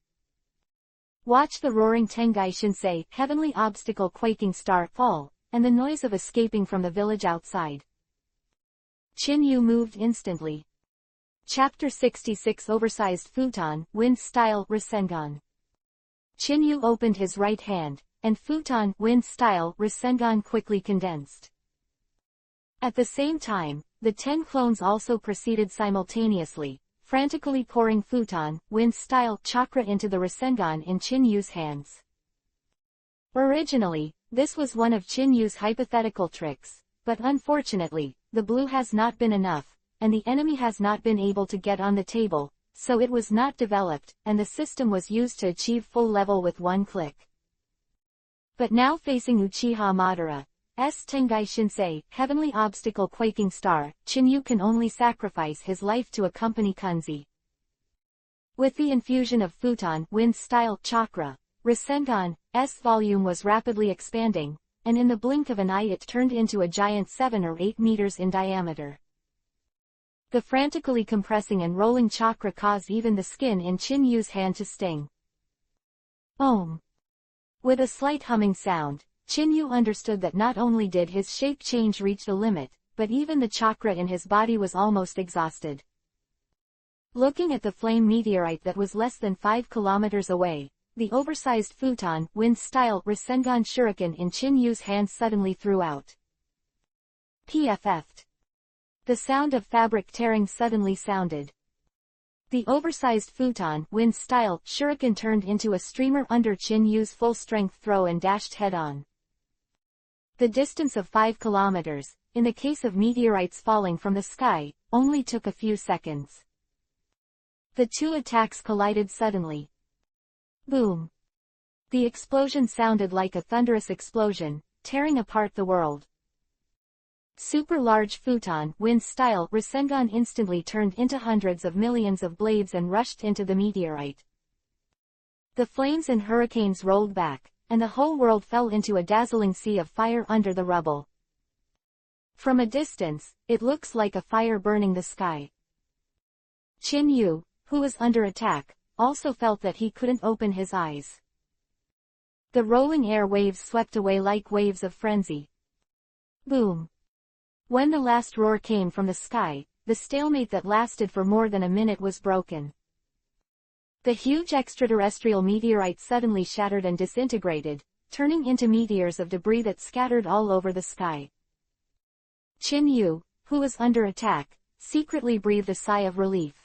Watch the roaring Tengai Shinsei, Heavenly Obstacle Quaking Star, fall, and the noise of escaping from the village outside. Chinyu moved instantly. Chapter 66 Oversized Futon, Wind Style, Rasengan. Chinyu opened his right hand, and Futon, Wind Style, Rasengan quickly condensed. At the same time, the 10 clones also proceeded simultaneously, frantically pouring Futon, Wind Style, chakra into the Rasengan in Chinyu's hands. Originally, this was one of Chinyu's hypothetical tricks, but unfortunately, the blue has not been enough, and the enemy has not been able to get on the table, so it was not developed, and the system was used to achieve full level with one click. But now facing Uchiha Madara, Tengai Shinsei, Heavenly Obstacle Quaking Star, Chinyu can only sacrifice his life to accompany Kunzi. With the infusion of Futon, Wind Style, chakra, Rasengan's volume was rapidly expanding, and in the blink of an eye it turned into a giant 7 or 8 meters in diameter. The frantically compressing and rolling chakra caused even the skin in Chinyu's hand to sting. Om. With a slight humming sound, Chinyu understood that not only did his shape change reach the limit, but even the chakra in his body was almost exhausted. Looking at the flame meteorite that was less than 5 kilometers away, the oversized Futon, Wind Style, Rasengan shuriken in Chinyu's hand suddenly threw out. PFF'd. The sound of fabric tearing suddenly sounded. The oversized Futon, Wind Style, shuriken turned into a streamer under Chinyu's full-strength throw and dashed head-on. The distance of 5 kilometers, in the case of meteorites falling from the sky, only took a few seconds. The two attacks collided suddenly. Boom. The explosion sounded like a thunderous explosion, tearing apart the world. Super large Futon, Wind Style, Rasengan instantly turned into hundreds of millions of blades and rushed into the meteorite. The flames and hurricanes rolled back, and the whole world fell into a dazzling sea of fire under the rubble. From a distance, it looks like a fire burning the sky. Chinyu, who was under attack, also felt that he couldn't open his eyes. The rolling air waves swept away like waves of frenzy. Boom. When the last roar came from the sky, the stalemate that lasted for more than a minute was broken. The huge extraterrestrial meteorite suddenly shattered and disintegrated, turning into meteors of debris that scattered all over the sky. Chin-yu, who was under attack, secretly breathed a sigh of relief.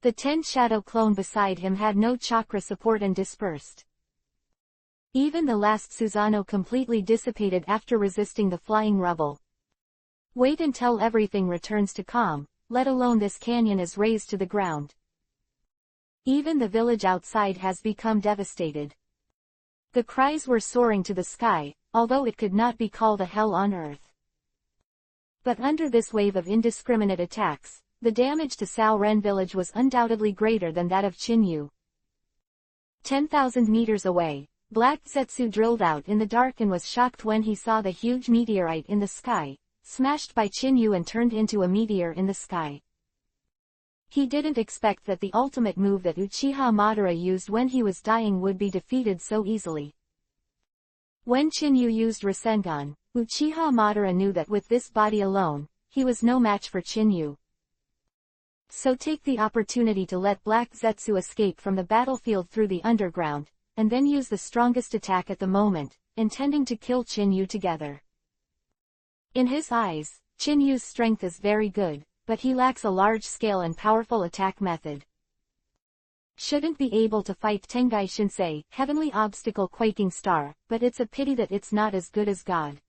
The 10 shadow clone beside him had no chakra support and dispersed. Even the last Susanoo completely dissipated after resisting the flying rubble. Wait until everything returns to calm, let alone this canyon is razed to the ground. Even the village outside has become devastated. The cries were soaring to the sky, although it could not be called a hell on earth. But under this wave of indiscriminate attacks, the damage to Sao Ren village was undoubtedly greater than that of Chin-yu. 10,000 meters away, Black Zetsu drilled out in the dark and was shocked when he saw the huge meteorite in the sky, smashed by Chin-yu and turned into a meteor in the sky. He didn't expect that the ultimate move that Uchiha Madara used when he was dying would be defeated so easily. When Chin-yu used Rasengan, Uchiha Madara knew that with this body alone, he was no match for Chin-yu. So take the opportunity to let Black Zetsu escape from the battlefield through the underground, and then use the strongest attack at the moment, intending to kill Chin-yu together. In his eyes, Chin-yu's strength is very good, but he lacks a large-scale and powerful attack method. Shouldn't be able to fight Tengai Shinsei, Heavenly Obstacle Quaking Star, but it's a pity that it's not as good as God.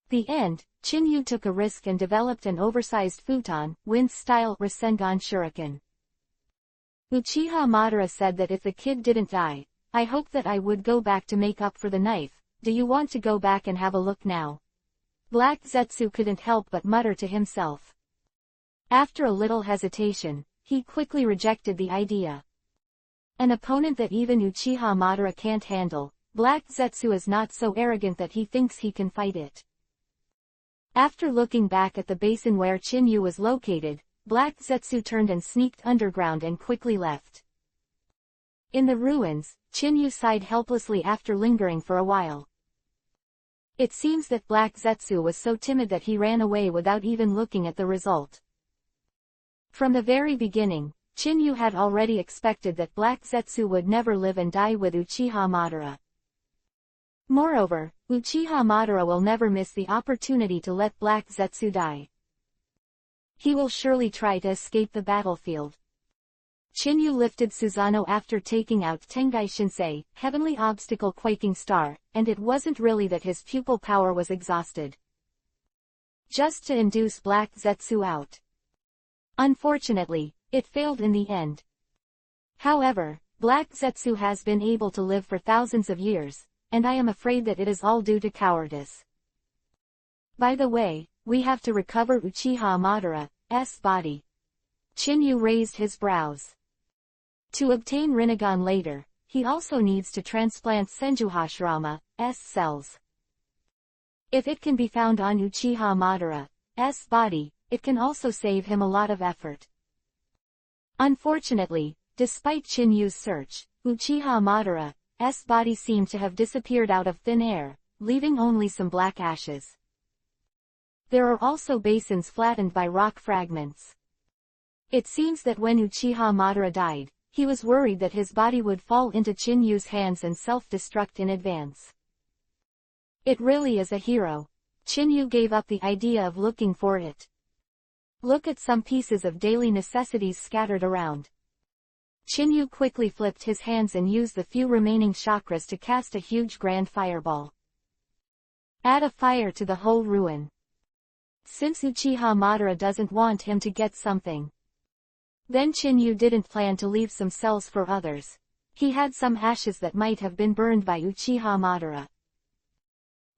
The end, Chin-yu took a risk and developed an oversized futon, Wind-style Rasengan Shuriken. Uchiha Madara said that if the kid didn't die, I hoped that I would go back to make up for the knife. Do you want to go back and have a look now? Black Zetsu couldn't help but mutter to himself. After a little hesitation, he quickly rejected the idea. An opponent that even Uchiha Madara can't handle, Black Zetsu is not so arrogant that he thinks he can fight it. After looking back at the basin where Chin-yu was located, Black Zetsu turned and sneaked underground and quickly left. In the ruins, Chin-yu sighed helplessly after lingering for a while. It seems that Black Zetsu was so timid that he ran away without even looking at the result. From the very beginning, Chin-yu had already expected that Black Zetsu would never live and die with Uchiha Madara. Moreover, Uchiha Madara will never miss the opportunity to let Black Zetsu die. He will surely try to escape the battlefield. Chin-yu lifted Susanoo after taking out Tengai Shinsei, Heavenly Obstacle Quaking Star, and it wasn't really that his pupil power was exhausted. Just to induce Black Zetsu out. Unfortunately, it failed in the end. However, Black Zetsu has been able to live for thousands of years, and I am afraid that it is all due to cowardice. By the way, we have to recover Uchiha Madara's body. Chin-yu raised his brows. To obtain Rinnegan later, he also needs to transplant Senjuhashirama's cells. If it can be found on Uchiha Madara's body, it can also save him a lot of effort. Unfortunately, despite Chin-yu's search, Uchiha Madara's body seemed to have disappeared out of thin air, leaving only some black ashes. There are also basins flattened by rock fragments. It seems that when Uchiha Madara died, he was worried that his body would fall into Chin-yu's hands and self-destruct in advance. It really is a hero. Chin-yu gave up the idea of looking for it. Look at some pieces of daily necessities scattered around. Chin-yu quickly flipped his hands and used the few remaining chakras to cast a huge grand fireball. Add a fire to the whole ruin. Since Uchiha Madara doesn't want him to get something. Then Chin-yu didn't plan to leave some cells for others. He had some ashes that might have been burned by Uchiha Madara.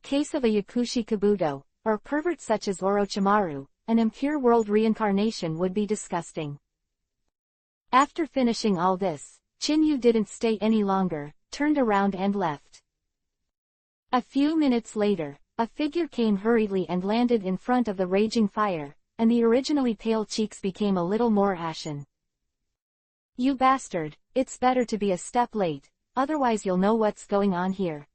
Case of a Yakushi Kabuto, or pervert such as Orochimaru, an impure world reincarnation would be disgusting. After finishing all this, Chin-yu didn't stay any longer, turned around and left. A few minutes later, a figure came hurriedly and landed in front of the raging fire, and the originally pale cheeks became a little more ashen. You bastard, it's better to be a step late, otherwise you'll know what's going on here.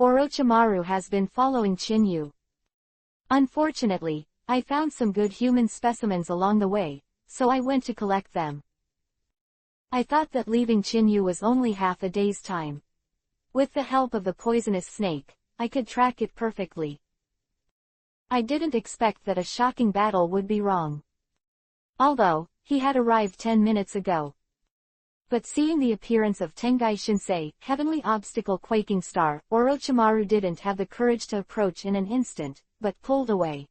Orochimaru has been following Chin-yu. Unfortunately, I found some good human specimens along the way, so I went to collect them. I thought that leaving Chin-yu was only half a day's time. With the help of the poisonous snake, I could track it perfectly. I didn't expect that a shocking battle would be wrong. Although, he had arrived 10 minutes ago. But seeing the appearance of Tengai Shinsei, heavenly obstacle quaking star, Orochimaru didn't have the courage to approach in an instant, but pulled away.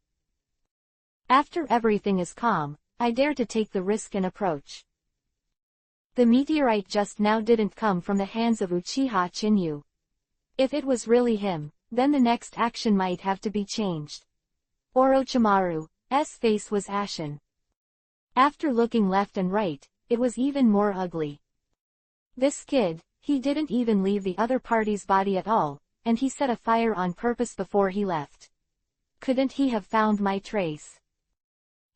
After everything is calm, I dare to take the risk and approach. The meteorite just now didn't come from the hands of Uchiha Chinyu. If it was really him, then the next action might have to be changed. Orochimaru's face was ashen. After looking left and right, it was even more ugly. This kid, he didn't even leave the other party's body at all, and he set a fire on purpose before he left. Couldn't he have found my trace?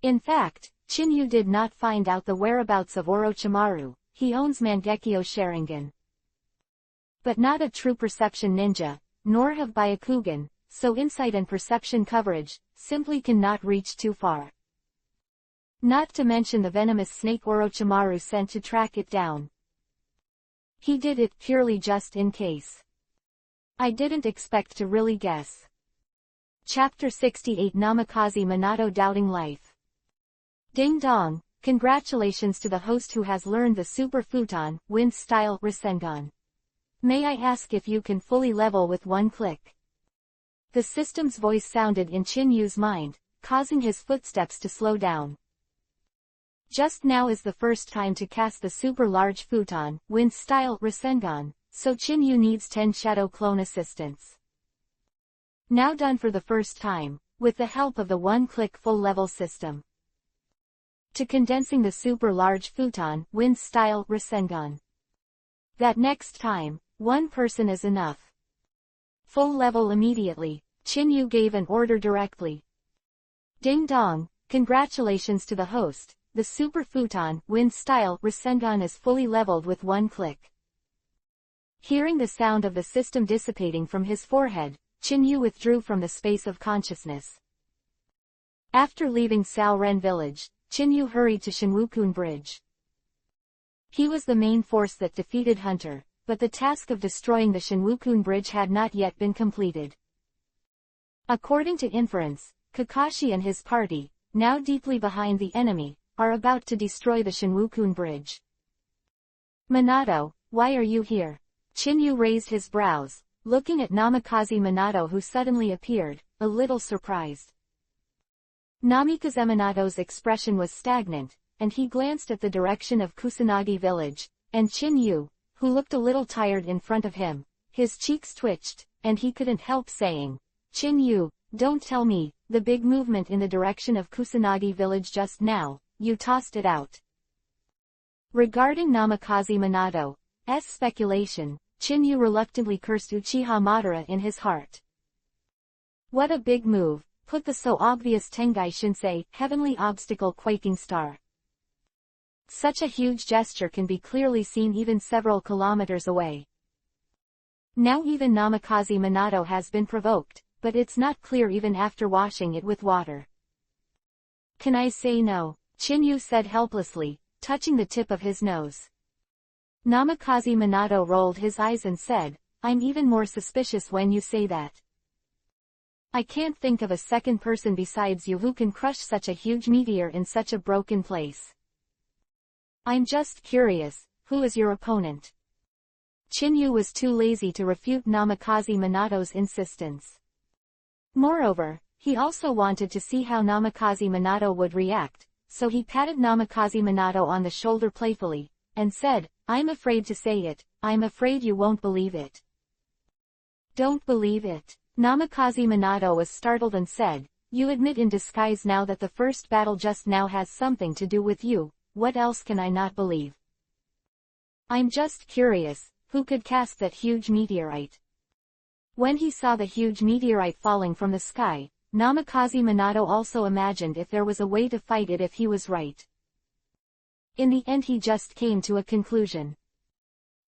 In fact, Chinyu did not find out the whereabouts of Orochimaru. He owns Mangekyo Sharingan. But not a true perception ninja, nor have Byakugan, so insight and perception coverage simply cannot reach too far. Not to mention the venomous snake Orochimaru sent to track it down. He did it purely just in case. I didn't expect to really guess. Chapter 68 Namikaze Minato Doubting Life. Ding dong, congratulations to the host who has learned the Super Futon Wind-style Rasengan. May I ask if you can fully level with one click? The system's voice sounded in Chinyu's mind, causing his footsteps to slow down. Just now is the first time to cast the super large futon Wind-style Rasengan, so Chinyu needs 10 shadow clone assistants. Now done for the first time, with the help of the one-click full-level system. To condensing the super large futon Wind-style Rasengan. That next time, one person is enough. Full level immediately, Chinyu gave an order directly. Ding dong, congratulations to the host, the Super Futon Wind-style Rasengan is fully leveled with one click. Hearing the sound of the system dissipating from his forehead, Chinyu withdrew from the space of consciousness. After leaving Saoren village, Chinyu hurried to Shinwukun Bridge. He was the main force that defeated Hunter, but the task of destroying the Shinwukun Bridge had not yet been completed. According to inference, Kakashi and his party, now deeply behind the enemy, are about to destroy the Shinwukun Bridge. Minato, why are you here? Chinyu raised his brows, looking at Namikaze Minato who suddenly appeared, a little surprised. Namikaze Minato's expression was stagnant, and he glanced at the direction of Kusanagi village, and Chinyu, who looked a little tired in front of him, his cheeks twitched, and he couldn't help saying, Chinyu, don't tell me, the big movement in the direction of Kusanagi village just now, you tossed it out. Regarding Namikaze Minato's speculation, Chinyu reluctantly cursed Uchiha Madara in his heart. What a big move, put the so obvious Tengai Shinsei, heavenly obstacle quaking star. Such a huge gesture can be clearly seen even several kilometers away. Now even Namikaze Minato has been provoked, but it's not clear even after washing it with water. Can I say no? Chinyu said helplessly, touching the tip of his nose. Namikaze Minato rolled his eyes and said, I'm even more suspicious when you say that. I can't think of a second person besides you who can crush such a huge meteor in such a broken place. I'm just curious, who is your opponent? Chinyu was too lazy to refute Namikaze Minato's insistence. Moreover, he also wanted to see how Namikaze Minato would react, so he patted Namikaze Minato on the shoulder playfully, and said, I'm afraid to say it, I'm afraid you won't believe it. Don't believe it. Namikaze Minato was startled and said, you admit in disguise now that the first battle just now has something to do with you, what else can I not believe? I'm just curious, who could cast that huge meteorite? When he saw the huge meteorite falling from the sky, Namikaze Minato also imagined if there was a way to fight it if he was right. In the end he just came to a conclusion.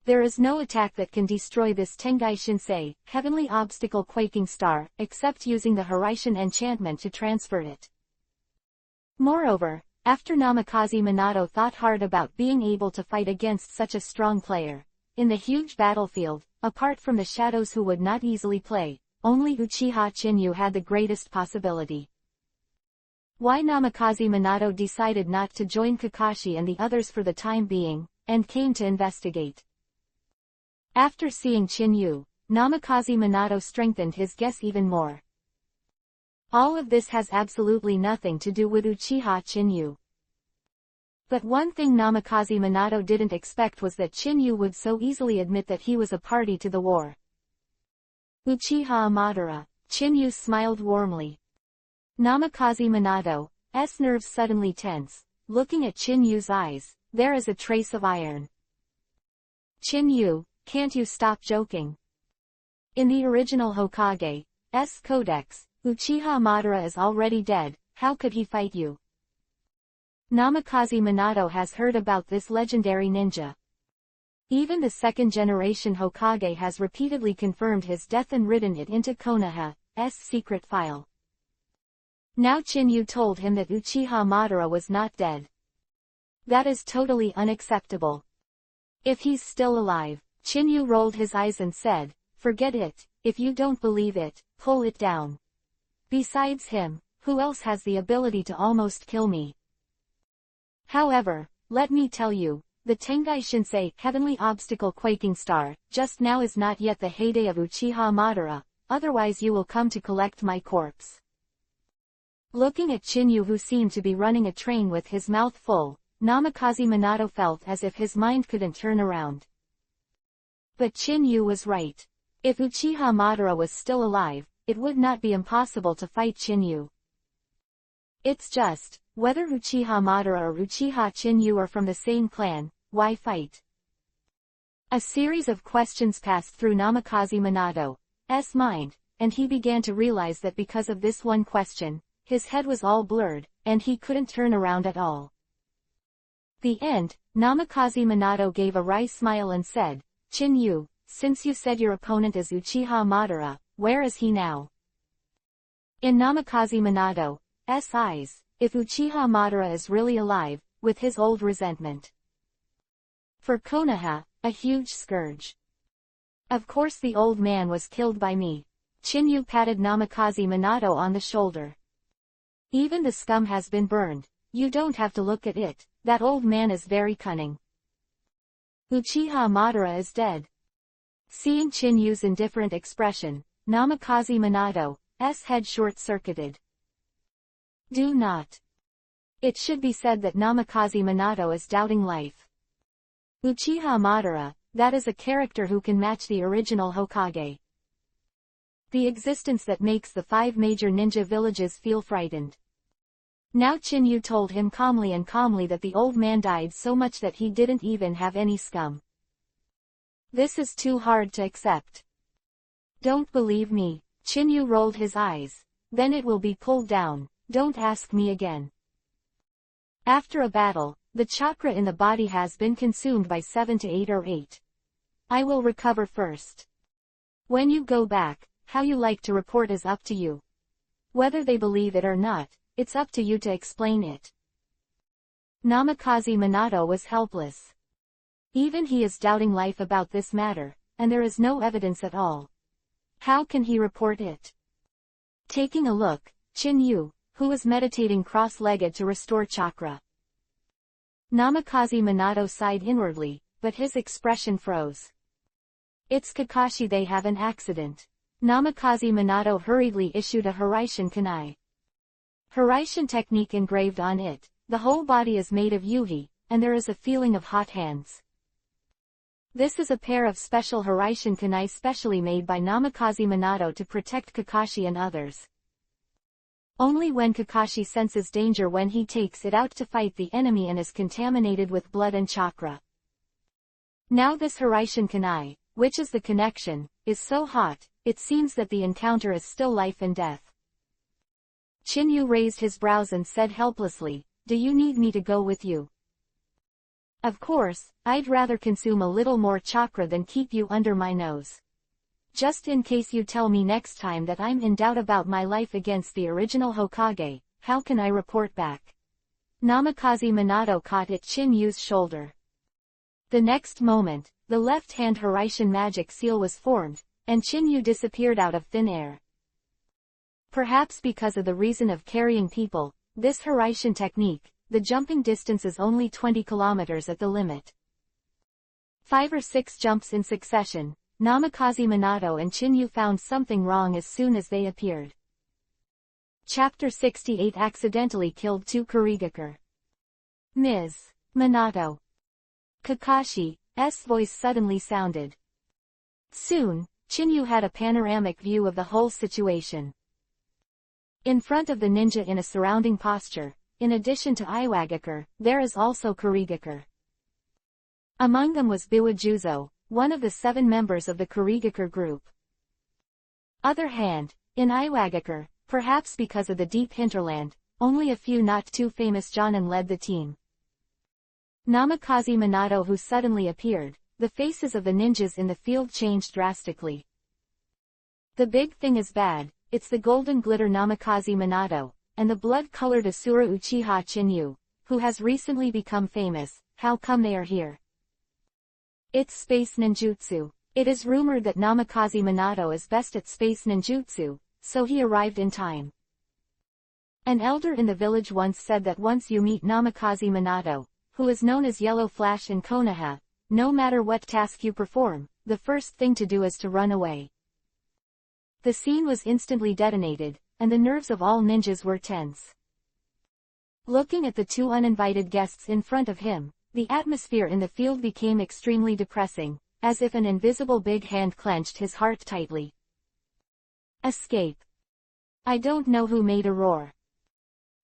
There is no attack that can destroy this Tengai Shinsei, heavenly obstacle quaking star, except using the Hiraishin enchantment to transfer it. Moreover, after Namikaze Minato thought hard about being able to fight against such a strong player, in the huge battlefield, apart from the shadows who would not easily play, only Uchiha Chinyu had the greatest possibility. Why Namikaze Minato decided not to join Kakashi and the others for the time being, and came to investigate. After seeing Chinyu, Namikaze Minato strengthened his guess even more. All of this has absolutely nothing to do with Uchiha Chinyu. But one thing Namikaze Minato didn't expect was that Chinyu would so easily admit that he was a party to the war. Uchiha Madara, Chinyu smiled warmly. Namikaze Minato's nerves suddenly tense. Looking at Chinyu's eyes, there is a trace of iron. Chinyu, can't you stop joking? In the original Hokage's codex, Uchiha Madara is already dead, how could he fight you? Namikaze Minato has heard about this legendary ninja. Even the second-generation Hokage has repeatedly confirmed his death and written it into Konoha's secret file. Now Chinyu told him that Uchiha Madara was not dead. That is totally unacceptable. If he's still alive, Chinyu rolled his eyes and said, forget it, if you don't believe it, pull it down. Besides him, who else has the ability to almost kill me? However, let me tell you, the Tengai Shinsei Heavenly Obstacle Quaking Star just now is not yet the heyday of Uchiha Madara, otherwise you will come to collect my corpse. Looking at Chinyu, who seemed to be running a train with his mouth full, Namikaze Minato felt as if his mind couldn't turn around. But Chinyu was right. If Uchiha Madara was still alive, it would not be impossible to fight Chinyu. It's just, whether Uchiha Madara or Uchiha Chinyu are from the same clan, why fight? A series of questions passed through Namikaze Minato's mind, and he began to realize that because of this one question, his head was all blurred, and he couldn't turn around at all. The end, Namikaze Minato gave a wry smile and said, Chinyu, since you said your opponent is Uchiha Madara, where is he now? In Namikaze Minato's eyes, if Uchiha Madara is really alive, with his old resentment for Konoha, a huge scourge. Of course the old man was killed by me. Chinyu patted Namikaze Minato on the shoulder. Even the scum has been burned. You don't have to look at it, that old man is very cunning. Uchiha Madara is dead. Seeing Chinyu's indifferent expression, Namikaze Minato's head short-circuited. Do not. It should be said that Namikaze Minato is doubting life. Uchiha Madara, that is a character who can match the original Hokage. The existence that makes the 5 major ninja villages feel frightened. Now Chinyu told him calmly that the old man died so much that he didn't even have any scum. This is too hard to accept. Don't believe me, Chinyu rolled his eyes. Then it will be pulled down, don't ask me again. After a battle, the chakra in the body has been consumed by 7 to 8 or 8. I will recover first. When you go back, how you like to report is up to you. Whether they believe it or not, it's up to you to explain it. Namikaze Minato was helpless. Even he is doubting life about this matter, and there is no evidence at all. How can he report it? Taking a look, Chinyu, who was meditating cross-legged to restore chakra. Namikaze Minato sighed inwardly, but his expression froze. It's Kakashi, they have an accident. Namikaze Minato hurriedly issued a Hiraishin Kunai. Hiraishin technique engraved on it, the whole body is made of yuhi, and there is a feeling of hot hands. This is a pair of special Hiraishin Kunai specially made by Namikaze Minato to protect Kakashi and others. Only when Kakashi senses danger when he takes it out to fight the enemy and is contaminated with blood and chakra. Now this Hiraishin Kunai, which is the connection, is so hot, it seems that the encounter is still life and death. Chinyu raised his brows and said helplessly, do you need me to go with you? Of course, I'd rather consume a little more chakra than keep you under my nose. Just in case you tell me next time that I'm in doubt about my life against the original Hokage, how can I report back? Namikaze Minato caught at Chinyu's shoulder. The next moment, the left-hand Hiraishin magic seal was formed, and Chinyu disappeared out of thin air. Perhaps because of the reason of carrying people, this Hiraishin technique, the jumping distance is only 20 kilometers at the limit. 5 or 6 jumps in succession, Namikaze Minato and Chinyu found something wrong as soon as they appeared. Chapter 68 accidentally killed 2 Kurigakure. Ms. Minato. Kakashi's voice suddenly sounded. Soon, Chinyu had a panoramic view of the whole situation. In front of the ninja in a surrounding posture, in addition to Iwagakure, there is also Kurigakure. Among them was Biwajuzo, one of the 7 members of the Kurigakure group. Other hand, in Iwagakure, perhaps because of the deep hinterland, only a few not too famous Jonin led the team. Namikaze Minato who suddenly appeared, the faces of the ninjas in the field changed drastically. The big thing is bad, it's the golden glitter Namikaze Minato, and the blood-colored Asura Uchiha Chinyu, who has recently become famous. How come they are here? It's space ninjutsu. It is rumored that Namikaze Minato is best at space ninjutsu, so he arrived in time. An elder in the village once said that once you meet Namikaze Minato, who is known as Yellow Flash in Konoha, no matter what task you perform, the first thing to do is to run away. The scene was instantly detonated, and the nerves of all ninjas were tense. Looking at the 2 uninvited guests in front of him, the atmosphere in the field became extremely depressing, as if an invisible big hand clenched his heart tightly. Escape. I don't know who made a roar.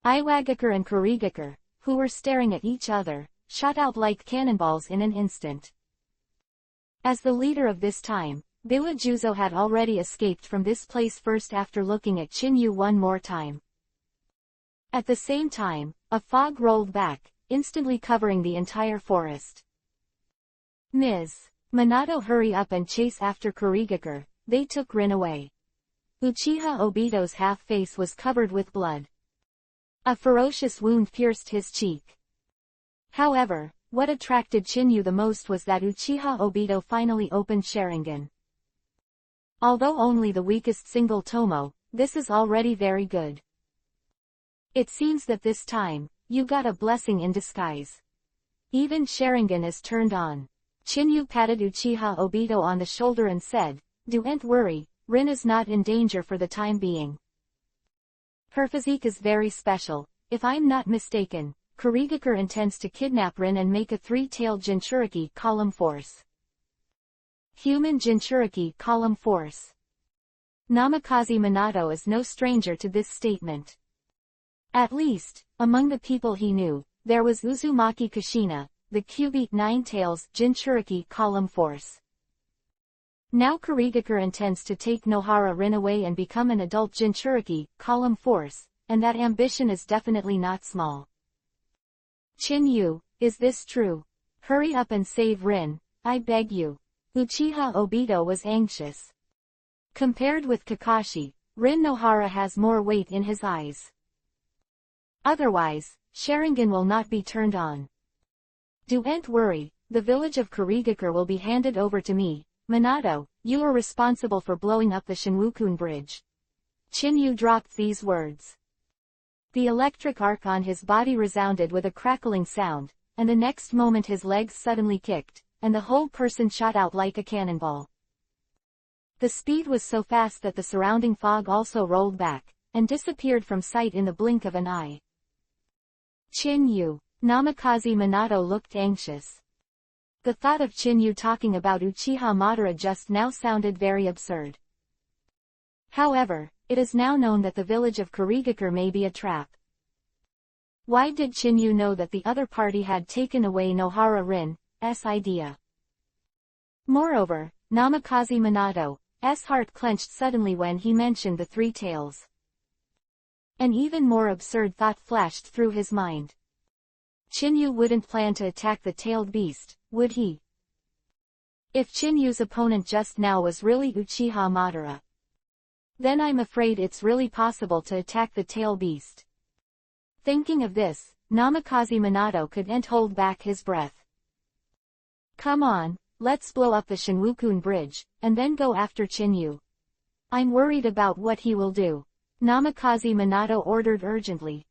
Iwagakure and Kurigakure, who were staring at each other, shot out like cannonballs in an instant. As the leader of this time, Biwajuzo had already escaped from this place first after looking at Chinyu one more time. At the same time, a fog rolled back, instantly covering the entire forest. Ms. Minato hurry up and chase after Kurigakure, they took Rin away. Uchiha Obito's half-face was covered with blood. A ferocious wound pierced his cheek. However, what attracted Chinyu the most was that Uchiha Obito finally opened Sharingan. Although only the weakest single tomo, this is already very good. It seems that this time, you got a blessing in disguise. Even Sharingan is turned on. Chinyu patted Uchiha Obito on the shoulder and said, "Don't worry, Rin is not in danger for the time being. Her physique is very special. If I'm not mistaken, Kurigakure intends to kidnap Rin and make a 3-tailed Jinchuriki column force." Human Jinchuriki column force. Namikaze Minato is no stranger to this statement. At least, among the people he knew, there was Uzumaki Kushina, the Cubite 9 tails Jinchuriki column force. Now Kurigakure intends to take Nohara Rin away and become an adult Jinchuriki column force, and that ambition is definitely not small. Chinyu, is this true? Hurry up and save Rin, I beg you. Uchiha Obito was anxious. Compared with Kakashi, Rin Nohara has more weight in his eyes. Otherwise, Sharingan will not be turned on. Don't worry, the village of Kurigakure will be handed over to me. Minato, you are responsible for blowing up the Shinwukun bridge. Chinyu dropped these words. The electric arc on his body resounded with a crackling sound, and the next moment his legs suddenly kicked, and the whole person shot out like a cannonball. The speed was so fast that the surrounding fog also rolled back, and disappeared from sight in the blink of an eye. Chinyu. Namikaze Minato looked anxious. The thought of Chinyu talking about Uchiha Madara just now sounded very absurd. However, it is now known that the village of Kurigakure may be a trap. Why did Chinyu know that the other party had taken away Nohara Rin's idea? Moreover, Namikaze Minato's heart clenched suddenly when he mentioned the 3 tails. An even more absurd thought flashed through his mind. Chinyu wouldn't plan to attack the tailed beast, would he? If Chinyu's opponent just now was really Uchiha Madara, then I'm afraid it's really possible to attack the tail beast. Thinking of this, Namikaze Minato couldn't hold back his breath. Come on, let's blow up the Shinwukun Bridge, and then go after Chinyu. I'm worried about what he will do. Namikaze Minato ordered urgently.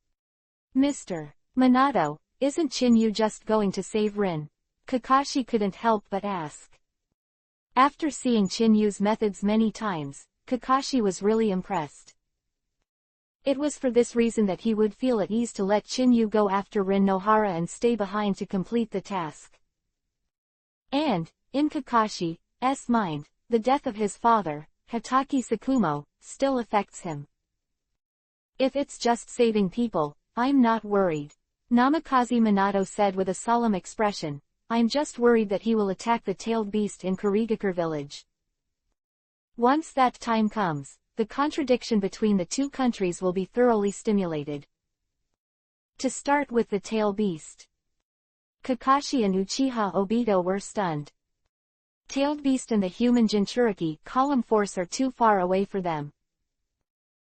Mr. Minato, isn't Chinyu just going to save Rin? Kakashi couldn't help but ask. After seeing Chinyu's methods many times, Kakashi was really impressed. It was for this reason that he would feel at ease to let Chinyu go after Rin Nohara and stay behind to complete the task. And, in Kakashi's mind, the death of his father, Hatake Tsukumo, still affects him. If it's just saving people, I'm not worried. Namikaze Minato said with a solemn expression, I'm just worried that he will attack the tailed beast in Kurigakure village. Once that time comes, the contradiction between the two countries will be thoroughly stimulated. To start with the tail beast. Kakashi and Uchiha Obito were stunned. Tailed beast and the human Jinchuriki column force are too far away for them.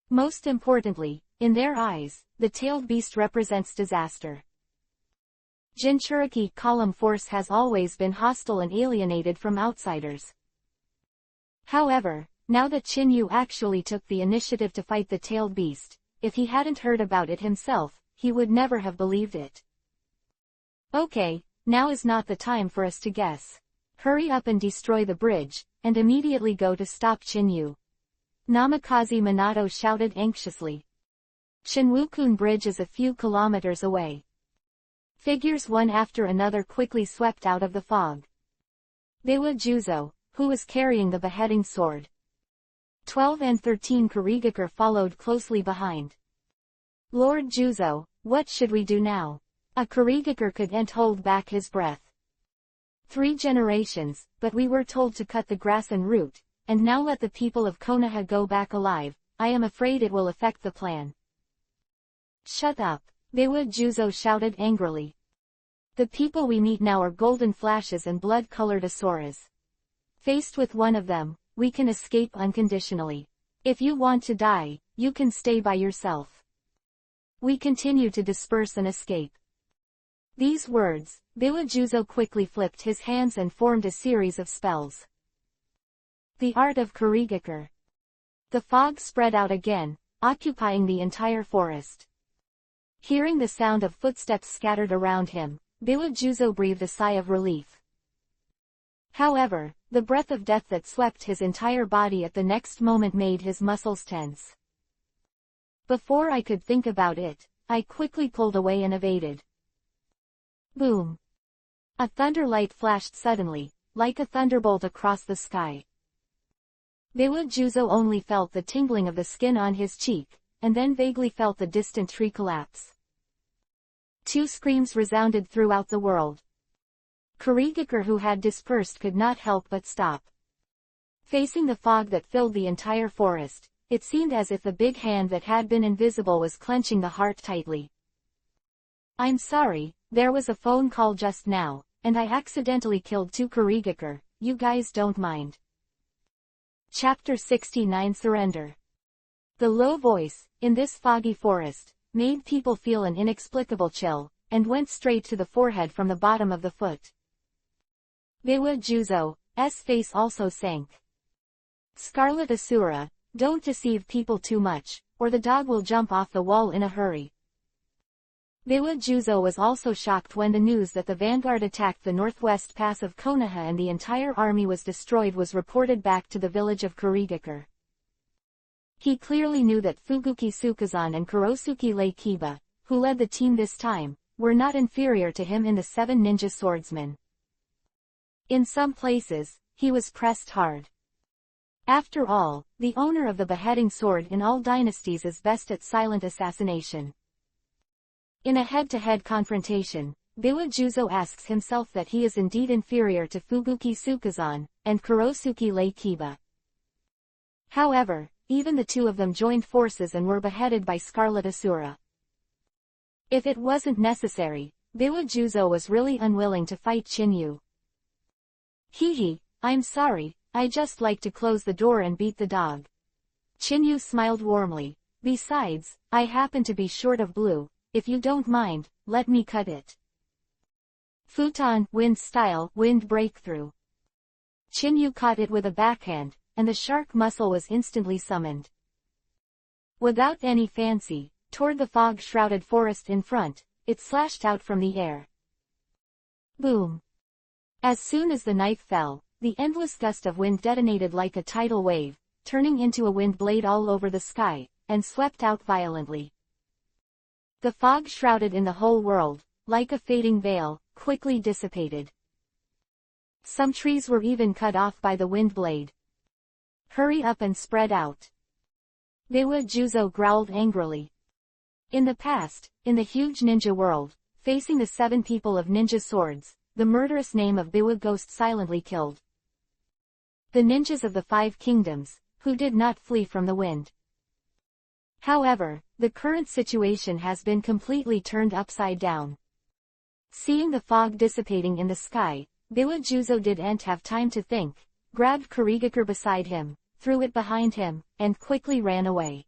Most importantly, in their eyes, the tailed beast represents disaster. Jinchuriki column force has always been hostile and alienated from outsiders. However, now that Chinyu actually took the initiative to fight the tailed beast, if he hadn't heard about it himself, he would never have believed it. Okay, now is not the time for us to guess. Hurry up and destroy the bridge, and immediately go to stop Chinyu. Namikaze Minato shouted anxiously. Shinwukun Bridge is a few kilometers away. Figures one after another quickly swept out of the fog. Dewa Juzo, who was carrying the beheading sword. 12 and 13 Kurigakure followed closely behind. Lord Juzo, what should we do now? A Kurigakure couldn't hold back his breath. 3 generations, but we were told to cut the grass and root, and now let the people of Konoha go back alive. I am afraid it will affect the plan. Shut up, Dewa Juzo shouted angrily. The people we meet now are golden flashes and blood-colored Asuras. Faced with one of them, we can escape unconditionally. If you want to die, you can stay by yourself. We continue to disperse and escape. These words, Dewa Juzo quickly flipped his hands and formed a series of spells. The art of Kurigakure. The fog spread out again, occupying the entire forest. Hearing the sound of footsteps scattered around him, Dewa Juzo breathed a sigh of relief. However, the breath of death that swept his entire body at the next moment made his muscles tense. Before I could think about it, I quickly pulled away and evaded. Boom! A thunder light flashed suddenly, like a thunderbolt across the sky. Dewa Juzo only felt the tingling of the skin on his cheek, and then vaguely felt the distant tree collapse. 2 screams resounded throughout the world. Kurigakure who had dispersed could not help but stop. Facing the fog that filled the entire forest, it seemed as if the big hand that had been invisible was clenching the heart tightly. I'm sorry, there was a phone call just now, and I accidentally killed 2 Kurigakure, you guys don't mind. Chapter 69 Surrender. The low voice, in this foggy forest, made people feel an inexplicable chill, and went straight to the forehead from the bottom of the foot. Dewa Juzo's face also sank. Scarlet Asura, don't deceive people too much, or the dog will jump off the wall in a hurry. Dewa Juzo was also shocked when the news that the vanguard attacked the northwest pass of Konoha and the entire army was destroyed was reported back to the village of Kurigakure. He clearly knew that Fuguki Tsukazan and Kurosuke Kiba, who led the team this time, were not inferior to him in the 7 ninja swordsmen. In some places, he was pressed hard. After all, the owner of the beheading sword in all dynasties is best at silent assassination. In a head-to-head confrontation, Dewa Juzo asks himself that he is indeed inferior to Fuguki Tsukazan and Kurosuke Kiba. However, even the 2 of them joined forces and were beheaded by Scarlet Asura. If it wasn't necessary, Dewa Juzo was really unwilling to fight Chinyu. Hee, I'm sorry, I just like to close the door and beat the dog. Chinyu smiled warmly. Besides, I happen to be short of blue. If you don't mind, let me cut it. Futon, wind style, wind breakthrough. Chinyu caught it with a backhand, and the shark muscle was instantly summoned. Without any fancy, toward the fog-shrouded forest in front, it slashed out from the air. Boom! As soon as the knife fell, the endless gust of wind detonated like a tidal wave, turning into a wind blade all over the sky, and swept out violently. The fog shrouded in the whole world, like a fading veil, quickly dissipated. Some trees were even cut off by the wind blade. Hurry up and spread out. Biwa Juzo growled angrily. In the past, in the huge ninja world, facing the 7 people of ninja swords, the murderous name of Biwa Ghost silently killed the ninjas of the 5 kingdoms, who did not flee from the wind. However, the current situation has been completely turned upside down. Seeing the fog dissipating in the sky, Biwa Juzo didn't have time to think, grabbed Kurigakure beside him, threw it behind him, and quickly ran away.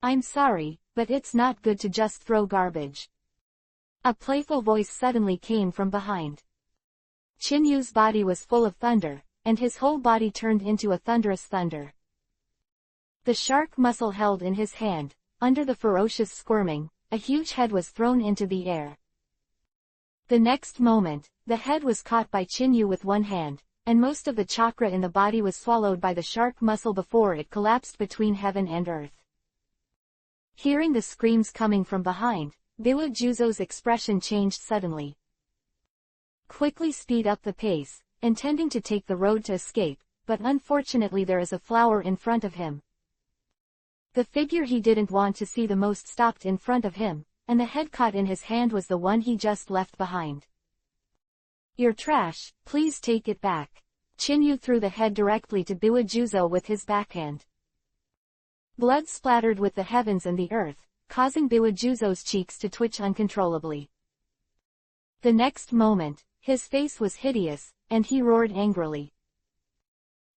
I'm sorry, but it's not good to just throw garbage. A playful voice suddenly came from behind. Chinyu's body was full of thunder, and his whole body turned into a thunderous thunder. The shark muscle held in his hand, under the ferocious squirming, a huge head was thrown into the air. The next moment, the head was caught by Chinyu with one hand, and most of the chakra in the body was swallowed by the shark muscle before it collapsed between heaven and earth. Hearing the screams coming from behind, Biwa Juzo's expression changed suddenly. Quickly speed up the pace, intending to take the road to escape, but unfortunately there is a flower in front of him. The figure he didn't want to see the most stopped in front of him, and the head caught in his hand was the one he just left behind. You're trash, please take it back. Chinyu threw the head directly to Biwa Juzo with his backhand. Blood splattered with the heavens and the earth, causing Biwa Juzo's cheeks to twitch uncontrollably. The next moment, his face was hideous, and he roared angrily.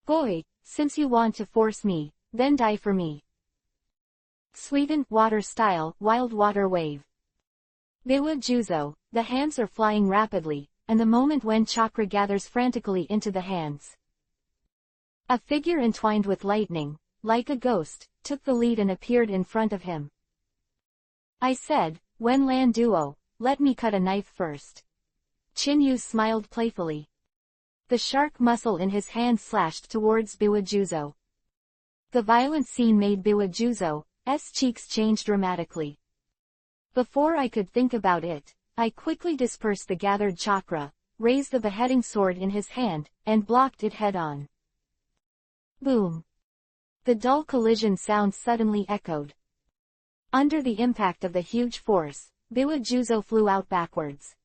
Boy, since you want to force me, then die for me. Sweden, water style, wild water wave. Biwa Juzo, the hands are flying rapidly, and the moment when chakra gathers frantically into the hands. A figure entwined with lightning, like a ghost, took the lead and appeared in front of him. I said, when Lan Duo, let me cut a knife first. Chinyu smiled playfully. The shark muscle in his hand slashed towards Biwa Juzo. The violent scene made Biwa Juzo's cheeks change dramatically. Before I could think about it, I quickly dispersed the gathered chakra, raised the beheading sword in his hand, and blocked it head-on. Boom! The dull collision sound suddenly echoed. Under the impact of the huge force, Biwa Juzo flew out backwards.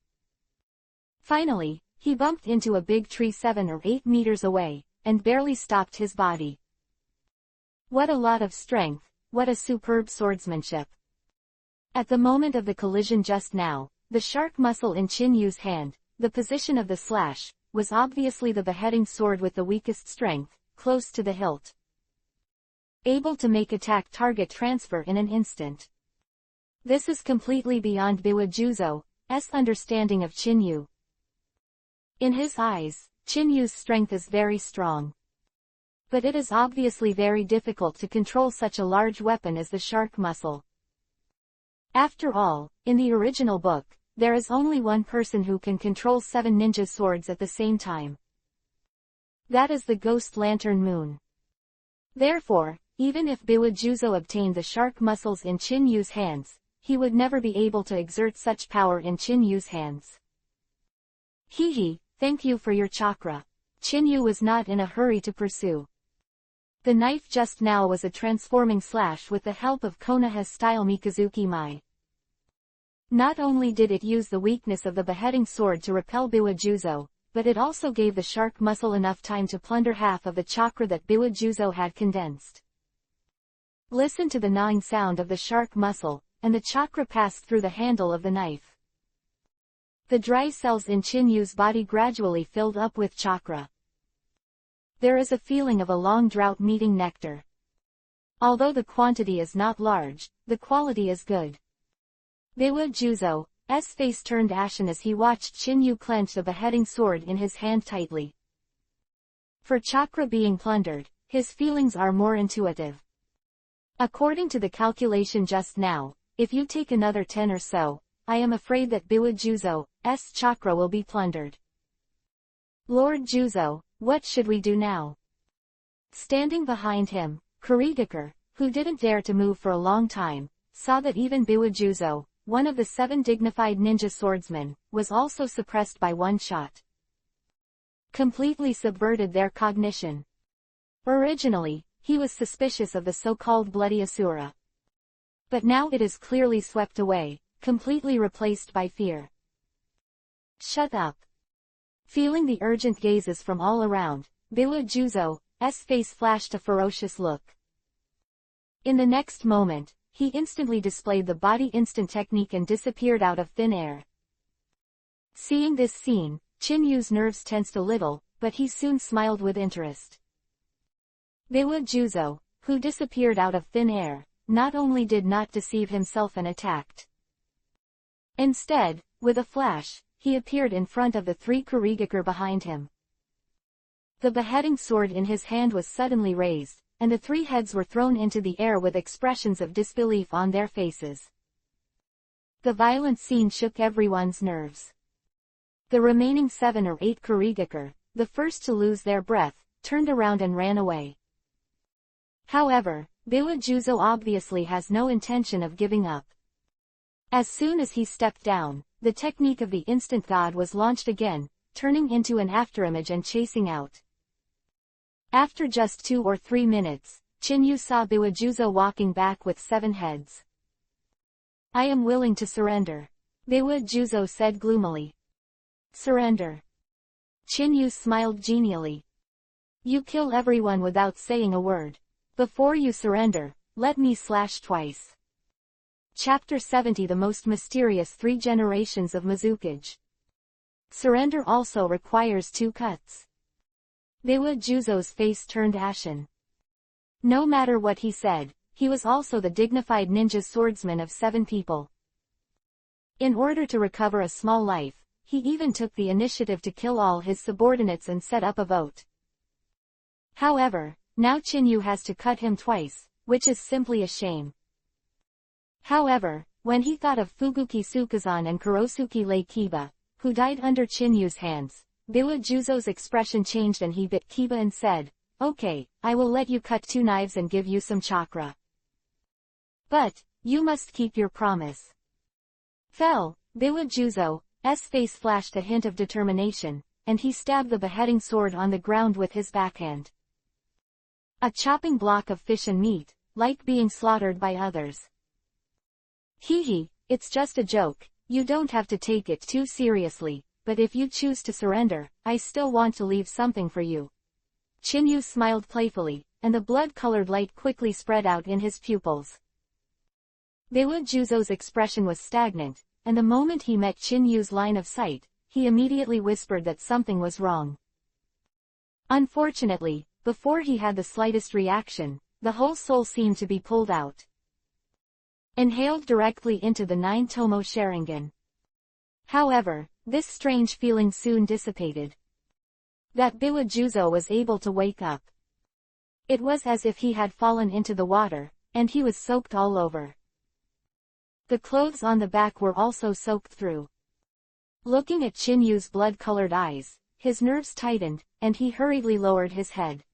Finally, he bumped into a big tree 7 or 8 meters away, and barely stopped his body. What a lot of strength, what a superb swordsmanship. At the moment of the collision just now, the shark muscle in Chinyu's hand, the position of the slash, was obviously the beheading sword with the weakest strength, close to the hilt. Able to make attack target transfer in an instant. This is completely beyond Biwa Juzo's understanding of Chinyu. In his eyes, Chinyu's strength is very strong. But it is obviously very difficult to control such a large weapon as the shark muscle. After all, in the original book, there is only one person who can control 7 ninja swords at the same time. That is the Ghost Lantern Moon. Therefore, even if Biwa Juzo obtained the shark muscles in Chinyu's hands, he would never be able to exert such power in Chinyu's hands. Hehe, thank you for your chakra. Chinyu was not in a hurry to pursue. The knife just now was a transforming slash with the help of Konoha-style Mikazuki Mai. Not only did it use the weakness of the beheading sword to repel Biwa Juzo, but it also gave the shark muscle enough time to plunder half of the chakra that Biwa Juzo had condensed. Listen to the gnawing sound of the shark muscle, and the chakra passed through the handle of the knife. The dry cells in Chinyu's body gradually filled up with chakra. There is a feeling of a long drought meeting nectar. Although the quantity is not large, the quality is good. Biwa Juzo's face turned ashen as he watched Chinyu clench the beheading sword in his hand tightly. For chakra being plundered, his feelings are more intuitive. According to the calculation just now, if you take another 10 or so, I am afraid that Biwa Juzo's chakra will be plundered. Lord Juzo, what should we do now? Standing behind him, Kurigakure, who didn't dare to move for a long time, saw that even Biwa Juzo, one of the 7 dignified ninja swordsmen, was also suppressed by one shot. Completely subverted their cognition. Originally, he was suspicious of the so-called Bloody Asura. But now it is clearly swept away, completely replaced by fear. Shut up. Feeling the urgent gazes from all around, Biwa Juzo's face flashed a ferocious look. In the next moment, he instantly displayed the body instant technique and disappeared out of thin air. Seeing this scene, Chinyu's nerves tensed a little, but he soon smiled with interest. Biwa Juzo, who disappeared out of thin air, not only did not deceive himself and attacked. Instead, with a flash, he appeared in front of the 3 Kurigakure behind him. The beheading sword in his hand was suddenly raised, and the 3 heads were thrown into the air with expressions of disbelief on their faces. The violent scene shook everyone's nerves. The remaining 7 or 8 Kurigakure, the first to lose their breath, turned around and ran away. However, Biwa Juzo obviously has no intention of giving up. As soon as he stepped down, the technique of the instant god was launched again, turning into an afterimage and chasing out. After just 2 or 3 minutes, Chinyu saw Biwa Juzo walking back with 7 heads. I am willing to surrender, Biwa Juzo said gloomily. Surrender. Chinyu smiled genially. You kill everyone without saying a word. Before you surrender, let me slash twice. Chapter 70 The Most Mysterious 3 Generations of Mizukage. Surrender also requires 2 cuts. Biwa Juzo's face turned ashen. No matter what he said, he was also the dignified ninja swordsman of 7 people. In order to recover a small life, he even took the initiative to kill all his subordinates and set up a vote. However, now Chinyu has to cut him twice, which is simply a shame. However, when he thought of Fuguki Tsukazan and Kurosuke Lei Kiba, who died under Chinyu's hands, Biwa Juzo's expression changed and he bit Kiba and said, Okay, I will let you cut 2 knives and give you some chakra. But, you must keep your promise. Fell, Biwa Juzo's face flashed a hint of determination, and he stabbed the beheading sword on the ground with his backhand. A chopping block of fish and meat, like being slaughtered by others. Hee, it's just a joke, you don't have to take it too seriously, but if you choose to surrender, I still want to leave something for you. Chinyu smiled playfully, and the blood-colored light quickly spread out in his pupils. Biwa Juzo's expression was stagnant, and the moment he met Chinyu's line of sight, he immediately whispered that something was wrong. Unfortunately, before he had the slightest reaction, the whole soul seemed to be pulled out. Inhaled directly into the 9-tomo Sharingan. However, this strange feeling soon dissipated. That Biwa Juzo was able to wake up. It was as if he had fallen into the water, and he was soaked all over. The clothes on the back were also soaked through. Looking at Chinyu's blood-colored eyes, his nerves tightened, and he hurriedly lowered his head.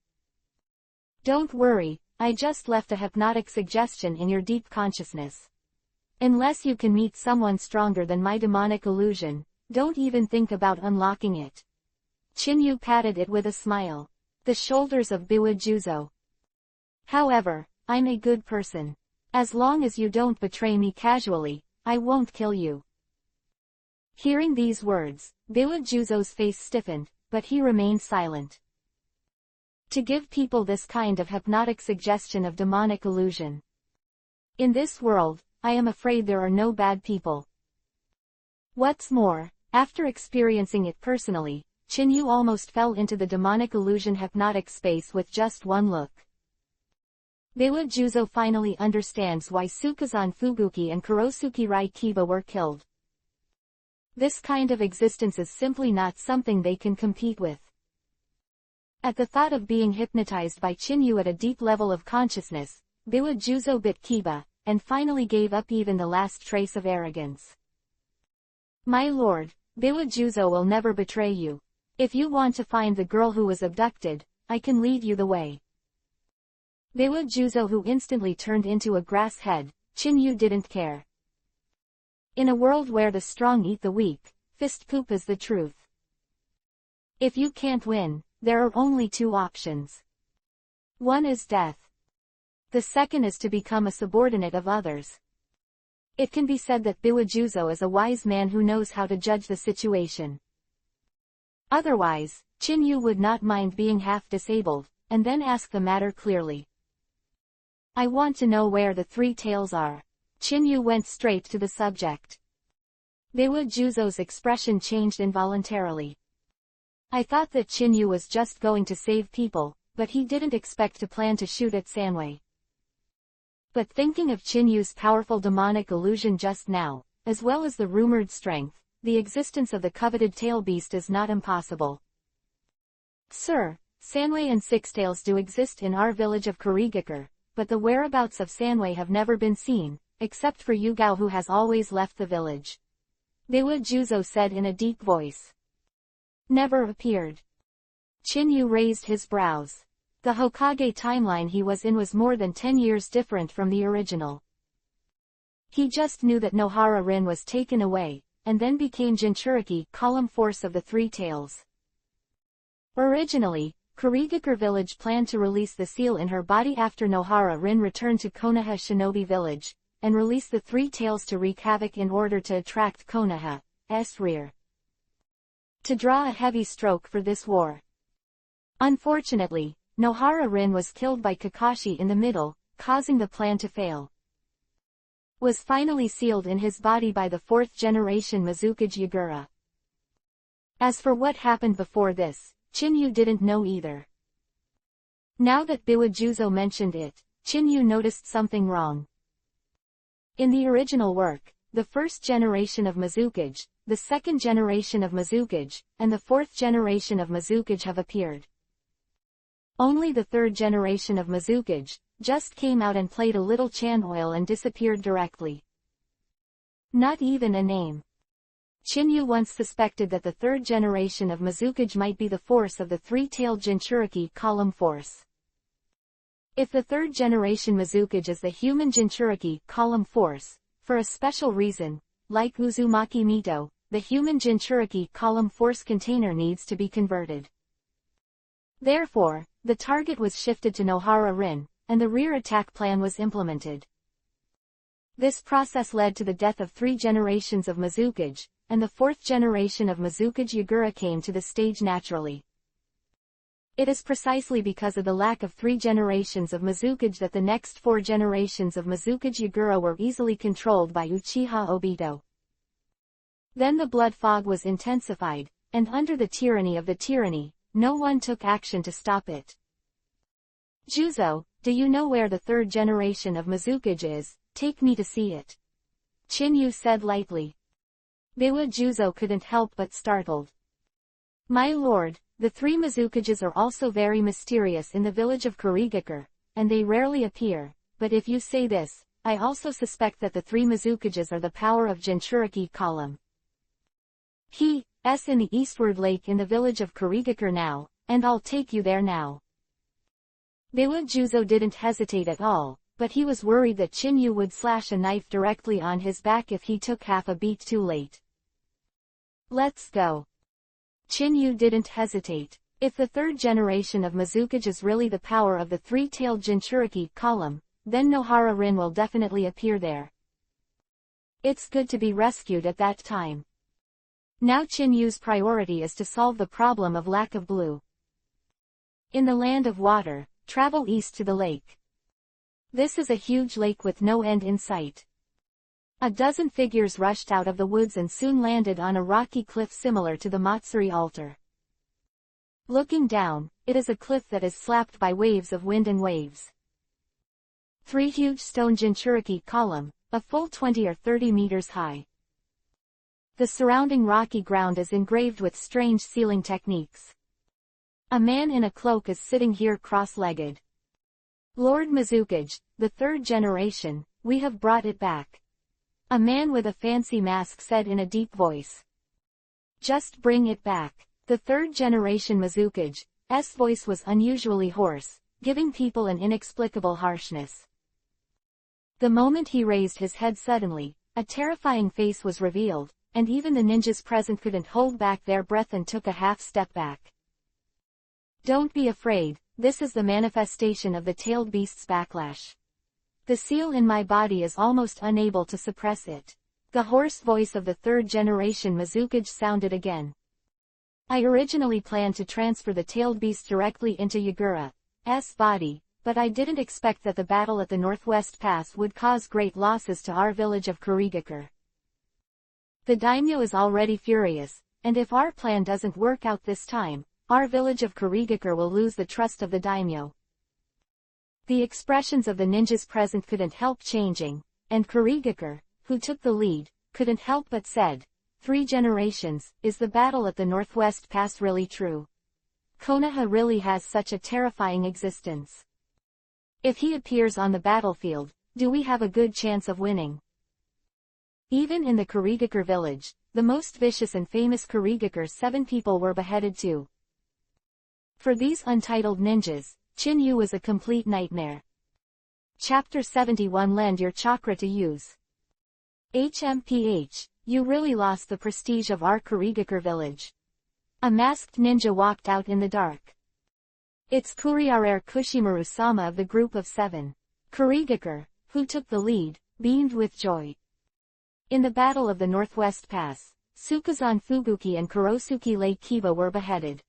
Don't worry, I just left a hypnotic suggestion in your deep consciousness. Unless you can meet someone stronger than my demonic illusion, don't even think about unlocking it. Chinyu patted it with a smile. The shoulders of Biwa Juzo. However, I'm a good person. As long as you don't betray me casually, I won't kill you. Hearing these words, Biwa Juzo's face stiffened, but he remained silent. To give people this kind of hypnotic suggestion of demonic illusion. In this world, I am afraid there are no bad people. What's more, after experiencing it personally, Chinyu almost fell into the demonic illusion hypnotic space with just one look. Biwa Juzo finally understands why Tsukazan Fuguki and Kurosuke Rai Kiba were killed. This kind of existence is simply not something they can compete with. At the thought of being hypnotized by Chinyu at a deep level of consciousness, Biwa Juzo bit Kiba, and finally gave up even the last trace of arrogance. My lord, Biwa Juzo will never betray you. If you want to find the girl who was abducted, I can lead you the way. Biwa Juzo, who instantly turned into a grass head, Chinyu didn't care. In a world where the strong eat the weak, fist poop is the truth. If you can't win, there are only two options. One is death. The second is to become a subordinate of others. It can be said that Biwa Juzo is a wise man who knows how to judge the situation. Otherwise, Chinyu would not mind being half disabled, and then ask the matter clearly. I want to know where the three tails are. Chinyu went straight to the subject. Biwa Juzo's expression changed involuntarily. I thought that Chinyu was just going to save people, but he didn't expect to plan to shoot at Sanwei. But thinking of Chinyu's powerful demonic illusion just now, as well as the rumored strength, the existence of the coveted tail beast is not impossible. Sir, Sanwei and Sixtails do exist in our village of Kurigakure, but the whereabouts of Sanwei have never been seen, except for Yugao, who has always left the village. Biwa Juzo said in a deep voice. Never appeared. Chinyu raised his brows. The Hokage timeline he was in was more than 10 years different from the original. He just knew that Nohara Rin was taken away, and then became Jinchuriki, column force of the Three Tails. Originally, Kurigakure village planned to release the seal in her body after Nohara Rin returned to Konoha Shinobi village, and release the Three Tails to wreak havoc in order to attract Konoha's rear. To draw a heavy stroke for this war. Unfortunately, Nohara Rin was killed by Kakashi in the middle, causing the plan to fail. Was finally sealed in his body by the fourth generation Mizukage Yagura. As for what happened before this, Chinyu didn't know either. Now that Biwa Juzo mentioned it, Chinyu noticed something wrong. In the original work, the first generation of Mizukage, the second generation of Mizukage, and the fourth generation of Mizukage have appeared. Only the third generation of Mizukage just came out and played a little Chan oil and disappeared directly. Not even a name. Chinyu once suspected that the third generation of Mizukage might be the force of the three-tailed Jinchuriki column force. If the third generation Mizukage is the human Jinchuriki column force, for a special reason, like Uzumaki Mito, the human Jinchuriki column force container needs to be converted. Therefore, the target was shifted to Nohara Rin, and the rear attack plan was implemented. This process led to the death of 3 generations of Mizukage, and the 4th generation of Mizukage Yagura came to the stage naturally. It is precisely because of the lack of 3 generations of Mizukage that the next 4 generations of Mizukage Yagura were easily controlled by Uchiha Obito. Then the blood fog was intensified, and under the tyranny of the tyranny, no one took action to stop it. Juzo, do you know where the 3rd generation of Mizukage is? Take me to see it. Chinyu said lightly. Biwa Juzo couldn't help but startled. My lord, the 3 Mizukages are also very mysterious in the village of Kurigakure, and they rarely appear, but if you say this, I also suspect that the 3 Mizukages are the power of Jinchuriki column. He's in the eastward lake in the village of Kurigakure now, and I'll take you there now. Biwa Juzo didn't hesitate at all, but he was worried that Chinyu would slash a knife directly on his back if he took half a beat too late. Let's go. Chinyu didn't hesitate. If the 3rd generation of Mizukage is really the power of the 3-tailed Jinchuriki column, then Nohara Rin will definitely appear there. It's good to be rescued at that time. Now Chinyu's priority is to solve the problem of lack of blue. In the land of water, travel east to the lake. This is a huge lake with no end in sight. A dozen figures rushed out of the woods and soon landed on a rocky cliff similar to the Matsuri altar. Looking down, it is a cliff that is slapped by waves of wind and waves. 3 huge stone Jinchuriki column, a full 20 or 30 meters high. The surrounding rocky ground is engraved with strange sealing techniques. A man in a cloak is sitting here cross-legged. Lord Mizukage, the third generation, we have brought it back. A man with a fancy mask said in a deep voice. Just bring it back. The third generation Mizukage's voice was unusually hoarse, giving people an inexplicable harshness. The moment he raised his head suddenly, a terrifying face was revealed, and even the ninjas present couldn't hold back their breath and took a half step back. Don't be afraid, this is the manifestation of the tailed beast's backlash. The seal in my body is almost unable to suppress it. The hoarse voice of the third generation Mizukage sounded again. I originally planned to transfer the tailed beast directly into Yagura's body, but I didn't expect that the battle at the Northwest Pass would cause great losses to our village of Kurigakure. The daimyo is already furious, and if our plan doesn't work out this time, our village of Kurigakure will lose the trust of the daimyo. The expressions of the ninjas present couldn't help changing, and Kurigakure, who took the lead, couldn't help but said, 3 generations, is the battle at the Northwest Pass really true? Konoha really has such a terrifying existence. If he appears on the battlefield, do we have a good chance of winning? Even in the Kurigakure village, the most vicious and famous Kurigakure 7 people were beheaded too. For these untitled ninjas, Chinyu was a complete nightmare. Chapter 71 Lend your chakra to use. HMPH, you really lost the prestige of our Kurigakure village. A masked ninja walked out in the dark. It's Kuriarere Kushimaru-sama of the group of 7. Kurigakure, who took the lead, beamed with joy. In the Battle of the Northwest Pass, Tsukazan Fuguki and Kurosuke Lake Kiba were beheaded.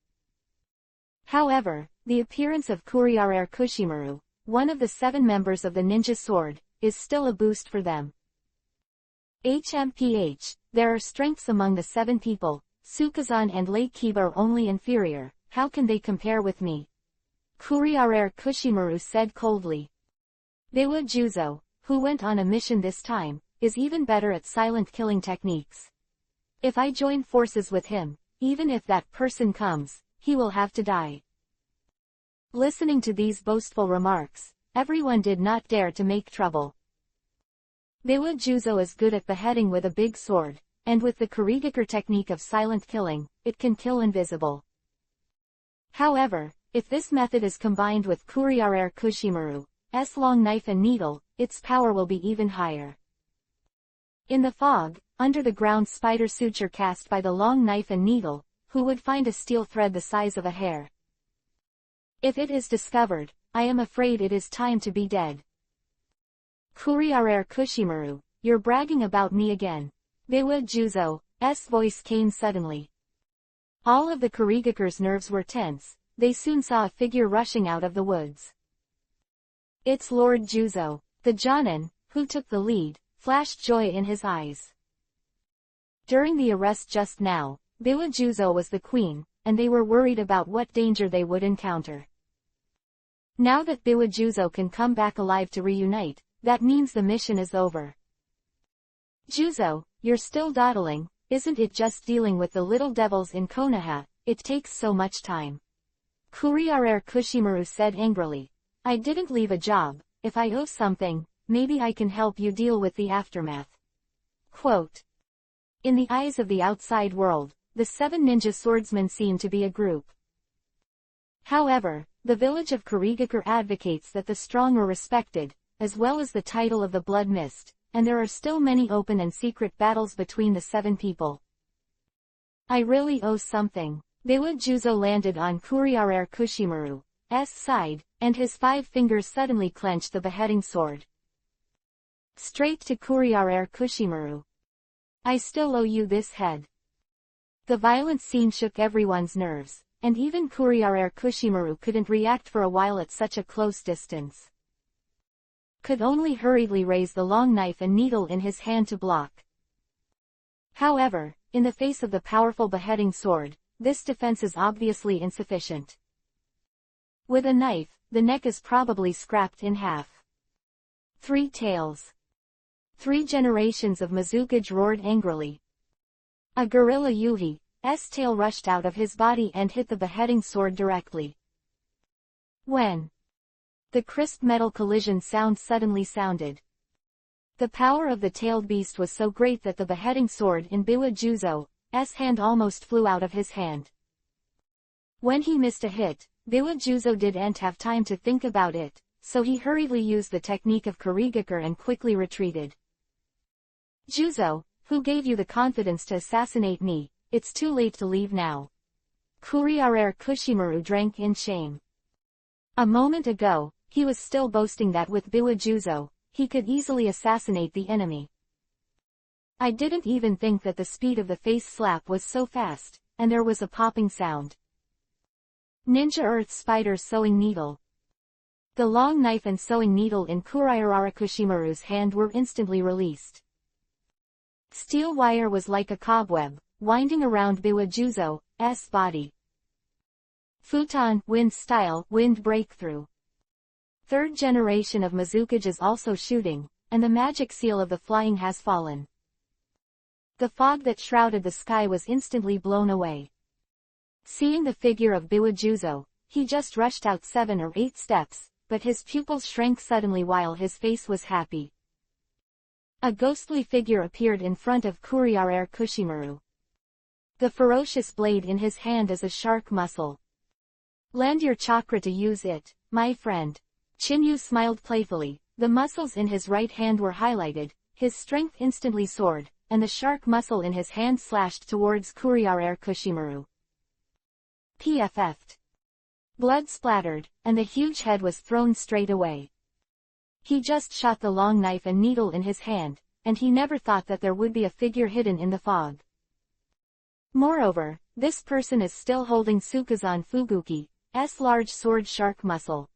However, the appearance of Kuriarere Kushimaru, one of the 7 members of the Ninja Sword, is still a boost for them. HMPH, there are strengths among the 7 people, Tsukazan and Lake Kiba are only inferior, how can they compare with me? Kuriarere Kushimaru said coldly. Biwa Juzo, who went on a mission this time, is even better at silent killing techniques. If I join forces with him, even if that person comes, he will have to die. Listening to these boastful remarks, everyone did not dare to make trouble. Biwa Juzo is good at beheading with a big sword, and with the Kurigakure technique of silent killing, it can kill invisible. However, if this method is combined with Kuriarere Kushimaru's long knife and needle, its power will be even higher. In the fog, under the ground spider suture cast by the long knife and needle, who would find a steel thread the size of a hair? If it is discovered, I am afraid it is time to be dead. Kuriarere Kushimaru, you're bragging about me again. Biwa Juzo's voice came suddenly. All of the Kurigakure's nerves were tense, they soon saw a figure rushing out of the woods. It's Lord Juzo, the Jonin, who took the lead, flashed joy in his eyes. During the arrest just now, Biwa Juzo was the queen, and they were worried about what danger they would encounter. Now that Biwa Juzo can come back alive to reunite, that means the mission is over. Juzo, you're still dawdling, isn't it just dealing with the little devils in Konoha? It takes so much time. Kuriarere Kushimaru said angrily. I didn't leave a job, if I owe something, maybe I can help you deal with the aftermath. Quote. In the eyes of the outside world, the 7 ninja swordsmen seem to be a group. However, the village of Kurigakure advocates that the strong are respected, as well as the title of the Blood Mist, and there are still many open and secret battles between the 7 people. I really owe something. Biwa Juzo landed on Kuriarere Kushimaru's side, and his 5 fingers suddenly clenched the beheading sword. Straight to Kuriarere Kushimaru. I still owe you this head. The violent scene shook everyone's nerves, and even Kuriarere Kushimaru couldn't react for a while at such a close distance. Could only hurriedly raise the long knife and needle in his hand to block. However, in the face of the powerful beheading sword, this defense is obviously insufficient. With a knife, the neck is probably scrapped in half. 3 tails. 3 generations of Mizukage roared angrily. A gorilla Yuhi, Juzo's tail rushed out of his body and hit the beheading sword directly. When the crisp metal collision sound suddenly sounded, the power of the tailed beast was so great that the beheading sword in Juzo's hand almost flew out of his hand. When he missed a hit, Juzo didn't have time to think about it, so he hurriedly used the technique of Kurigakure and quickly retreated. Juzo, who gave you the confidence to assassinate me? It's too late to leave now. Kurihara Kushimaru drank in shame. A moment ago, he was still boasting that with Juzo, he could easily assassinate the enemy. I didn't even think that the speed of the face slap was so fast, and there was a popping sound. Ninja Earth Spider Sewing Needle. The long knife and sewing needle in Kurihara Kushimaru's hand were instantly released. Steel wire was like a cobweb, winding around Juzo's body. Futon, wind style, wind breakthrough. Third generation of Mizukage is also shooting, and the magic seal of the flying has fallen. The fog that shrouded the sky was instantly blown away. Seeing the figure of Juzo, he just rushed out 7 or 8 steps, but his pupils shrank suddenly while his face was happy. A ghostly figure appeared in front of Kurihara Kushimaru. The ferocious blade in his hand is a shark muscle. Lend your chakra to use it, my friend. Chinyu smiled playfully. The muscles in his right hand were highlighted, his strength instantly soared, and the shark muscle in his hand slashed towards Kurihara Kushimaru. PFF'd. Blood splattered, and the huge head was thrown straight away. He just shot the long knife and needle in his hand, and he never thought that there would be a figure hidden in the fog. Moreover, this person is still holding Tsukazan Fuguki's large sword shark muscle.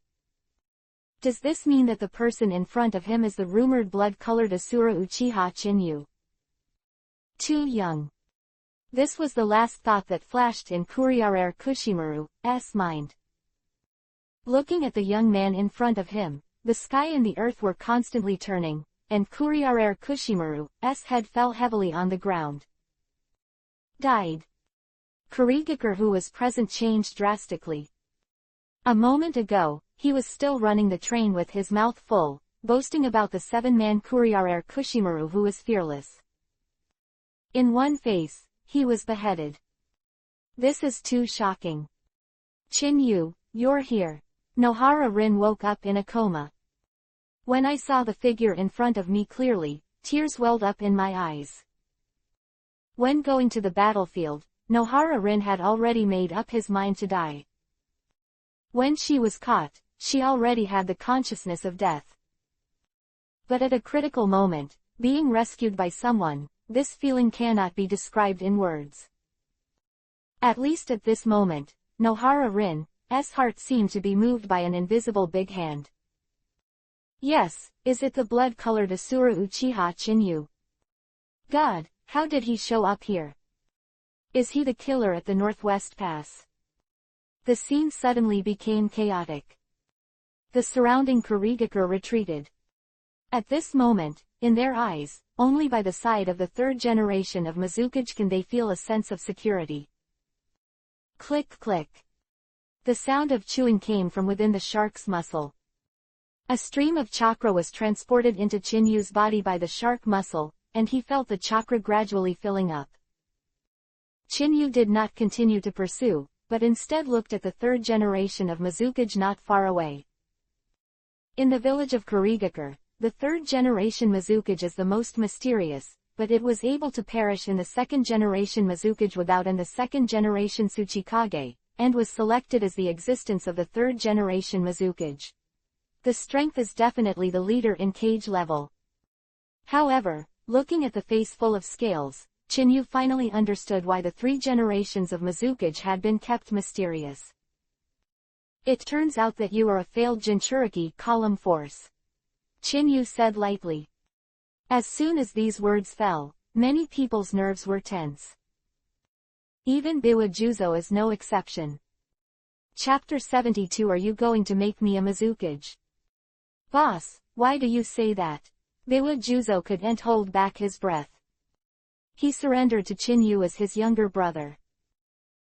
Does this mean that the person in front of him is the rumored blood-colored Asura Uchiha Chinyu? Too young. This was the last thought that flashed in Kurihara Kushimaru's mind. Looking at the young man in front of him, the sky and the earth were constantly turning, and Kurihara Kushimaru's head fell heavily on the ground. Died. Kurigakure, who was present, changed drastically. A moment ago, he was still running the train with his mouth full, boasting about the 7-man Kurihara Kushimaru who was fearless. In one face, he was beheaded. This is too shocking. Chinyu, you're here. Nohara Rin woke up in a coma. When I saw the figure in front of me clearly, tears welled up in my eyes. When going to the battlefield, Nohara Rin had already made up his mind to die. When she was caught, she already had the consciousness of death. But at a critical moment, being rescued by someone, this feeling cannot be described in words. At least at this moment, Nohara Rin's heart seemed to be moved by an invisible big hand. Yes, is it the blood-colored Asura Uchiha Chinyu? God, how did he show up here? Is he the killer at the Northwest Pass? The scene suddenly became chaotic. The surrounding Kurigakure retreated. At this moment, in their eyes, only by the side of the third generation of Mizukage can they feel a sense of security. Click click. The sound of chewing came from within the shark's muscle. A stream of chakra was transported into Chinyu's body by the shark muscle, and he felt the chakra gradually filling up. Chinyu did not continue to pursue, but instead looked at the third generation of Mizukage not far away. In the village of Kurigakure, the third generation Mizukage is the most mysterious, but it was able to perish in the second generation Mizukage without and the second generation Tsuchikage, and was selected as the existence of the third generation Mizukage. The strength is definitely the leader in cage level. However, looking at the face full of scales, Chinyu finally understood why the 3 generations of Mizukage had been kept mysterious. It turns out that you are a failed Jinchuriki column force. Chinyu said lightly. As soon as these words fell, many people's nerves were tense. Even Juzo is no exception. Chapter 72. Are you going to make me a Mizukage? Boss, why do you say that? Juzo couldn't hold back his breath. He surrendered to Chinyu as his younger brother.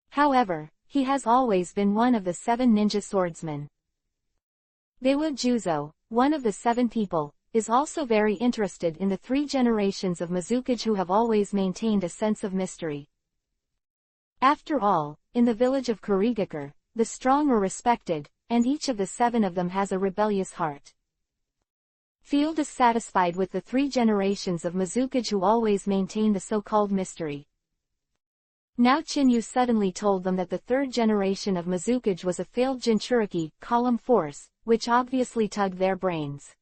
However, he has always been one of the 7 ninja swordsmen. Biwa Juzo, one of the 7 people, is also very interested in the 3 generations of Mizukage who have always maintained a sense of mystery. After all, in the village of Kurigakure, the strong are respected, and each of the 7 of them has a rebellious heart. Feel dissatisfied with the 3 generations of Mizukage who always maintain the so-called mystery. Now Chinyu suddenly told them that the 3rd generation of Mizukage was a failed Jinchuriki, column force, which obviously tugged their brains.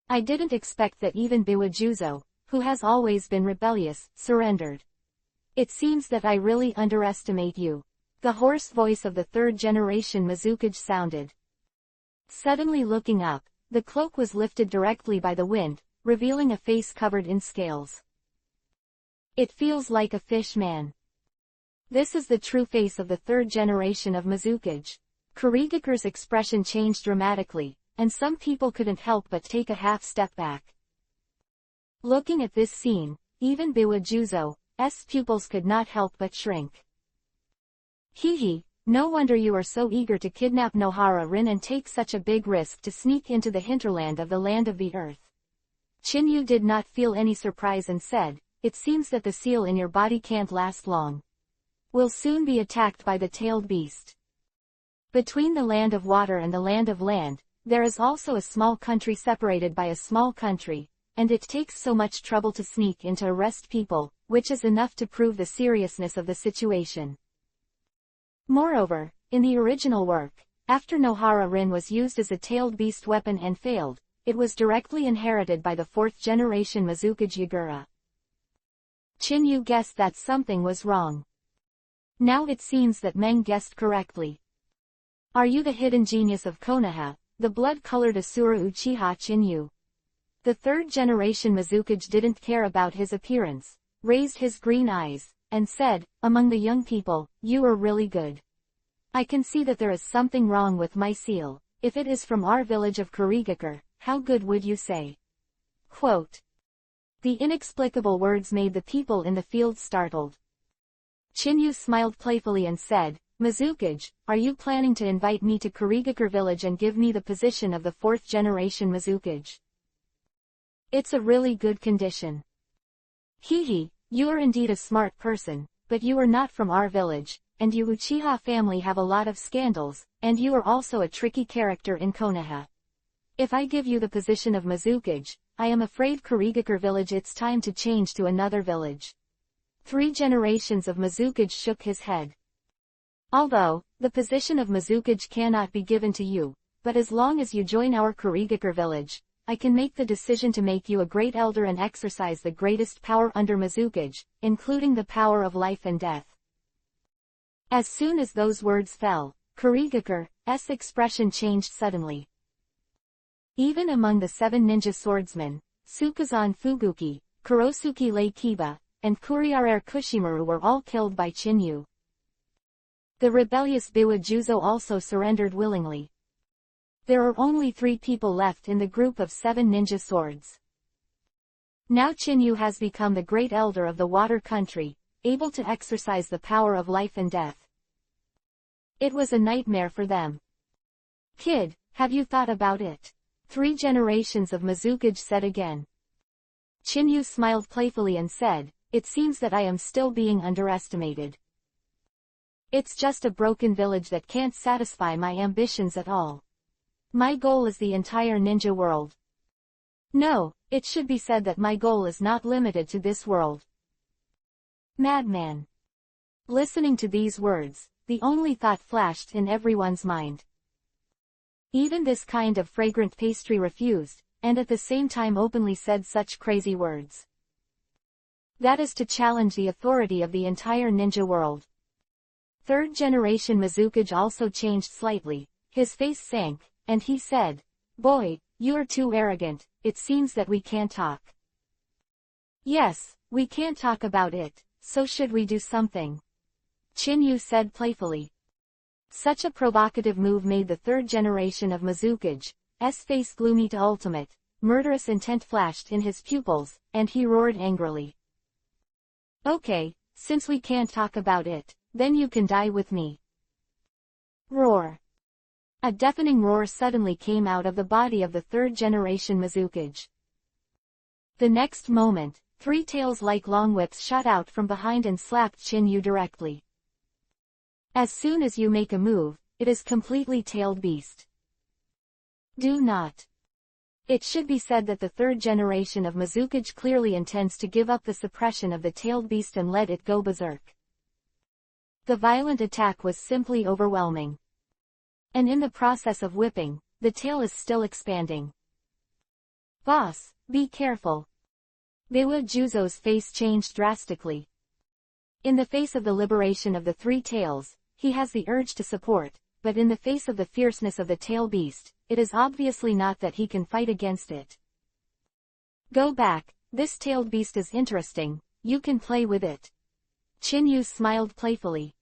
I didn't expect that even Biwa Juzo, who has always been rebellious, surrendered. It seems that I really underestimate you. The hoarse voice of the 3rd generation Mizukage sounded. Suddenly looking up, the cloak was lifted directly by the wind, revealing a face covered in scales. It feels like a fish man. This is the true face of the 3rd generation of Mizukage. Kurigakure's expression changed dramatically, and some people couldn't help but take a half step back. Looking at this scene, even Biwa Juzo's pupils could not help but shrink. Hee, no wonder you are so eager to kidnap Nohara-rin and take such a big risk to sneak into the hinterland of the land of the earth. Chinyu did not feel any surprise and said, it seems that the seal in your body can't last long. We'll soon be attacked by the tailed beast. Between the land of water and the land of land, there is also a small country separated by a small country, and it takes so much trouble to sneak in to arrest people, which is enough to prove the seriousness of the situation. Moreover, in the original work, after Nohara-rin was used as a tailed beast weapon and failed, it was directly inherited by the 4th generation Mizukage Yagura. Chinyu guessed that something was wrong. Now it seems that Meng guessed correctly. Are you the hidden genius of Konoha, the blood-colored Asura Uchiha Chinyu? The 3rd generation Mizukage didn't care about his appearance, raised his green eyes, and said, among the young people, you are really good. I can see that there is something wrong with my seal. If it is from our village of Kurigakure, how good would you say? Quote. The inexplicable words made the people in the field startled. Chinyu smiled playfully and said, Mizukage, are you planning to invite me to Kurigakure village and give me the position of the 4th generation Mizukage? It's a really good condition. Hee, you are indeed a smart person, but you are not from our village, and you Uchiha family have a lot of scandals, and you are also a tricky character in Konoha. If I give you the position of Mizukage, I am afraid Kurigakure village it's time to change to another village. 3 generations of Mizukage shook his head. Although, the position of Mizukage cannot be given to you, but as long as you join our Kurigakure village, I can make the decision to make you a great elder and exercise the greatest power under Mizukage, including the power of life and death. As soon as those words fell, Kurigakure's expression changed suddenly. Even among the 7 ninja swordsmen, Tsukazan Fuguki, Kurosuke Lei Kiba, and Kuriarer Kushimaru were all killed by Chinyu. The rebellious Biwa Juzo also surrendered willingly. There are only 3 people left in the group of 7 ninja swords. Now Chinyu has become the great elder of the water country, able to exercise the power of life and death. It was a nightmare for them. Kid, have you thought about it? 3 generations of Mizukage said again. Chinyu smiled playfully and said, it seems that I am still being underestimated. It's just a broken village that can't satisfy my ambitions at all. My goal is the entire ninja world. No, it should be said that my goal is not limited to this world. Madman. Listening to these words, the only thought flashed in everyone's mind. Even this kind of fragrant pastry refused, and at the same time openly said such crazy words. That is to challenge the authority of the entire ninja world. 3rd generation Mizukage also changed slightly, his face sank, and he said, Boy, you are too arrogant, it seems that we can't talk. Yes, we can't talk about it, so should we do something? Chinyu said playfully. Such a provocative move made the 3rd generation of Mizukage's face gloomy to ultimate. Murderous intent flashed in his pupils, and he roared angrily. Okay, since we can't talk about it, then you can die with me. Roar. A deafening roar suddenly came out of the body of the third-generation Mizukage. The next moment, 3 tails like long whips shot out from behind and slapped Chinyu directly. As soon as you make a move, it is completely tailed beast. Do not. It should be said that the third generation of Mizukage clearly intends to give up the suppression of the tailed beast and let it go berserk. The violent attack was simply overwhelming. And in the process of whipping, the tail is still expanding. Boss, be careful. Biwa Juzo's face changed drastically. In the face of the liberation of the 3 tails, he has the urge to support, but in the face of the fierceness of the tail beast, it is obviously not that he can fight against it. Go back, this tailed beast is interesting, you can play with it. Chinyu smiled playfully.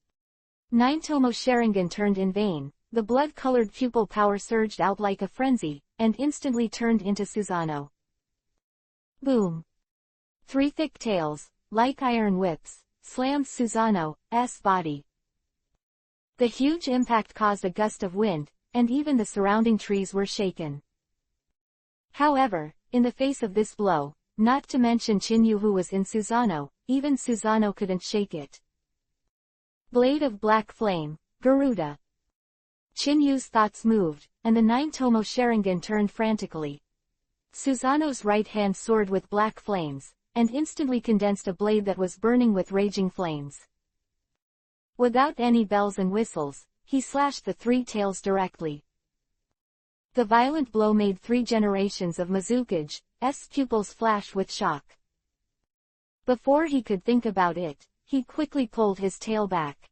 9 Tomo Sharingan turned in vain, the blood-colored pupil power surged out like a frenzy, and instantly turned into Susanoo. Boom. 3 thick tails, like iron whips, slammed Susanoo's body. The huge impact caused a gust of wind, and even the surrounding trees were shaken. However, in the face of this blow, not to mention Chinyu who was in Susanoo, even Susanoo couldn't shake it. Blade of Black Flame, Garuda. Chinyu's thoughts moved, and the 9 Tomo Sharingan turned frantically. Susanoo's right hand soared with black flames, and instantly condensed a blade that was burning with raging flames. Without any bells and whistles, he slashed the 3 tails directly. The violent blow made 3 generations of Mizukage's pupils flash with shock. Before he could think about it, he quickly pulled his tail back.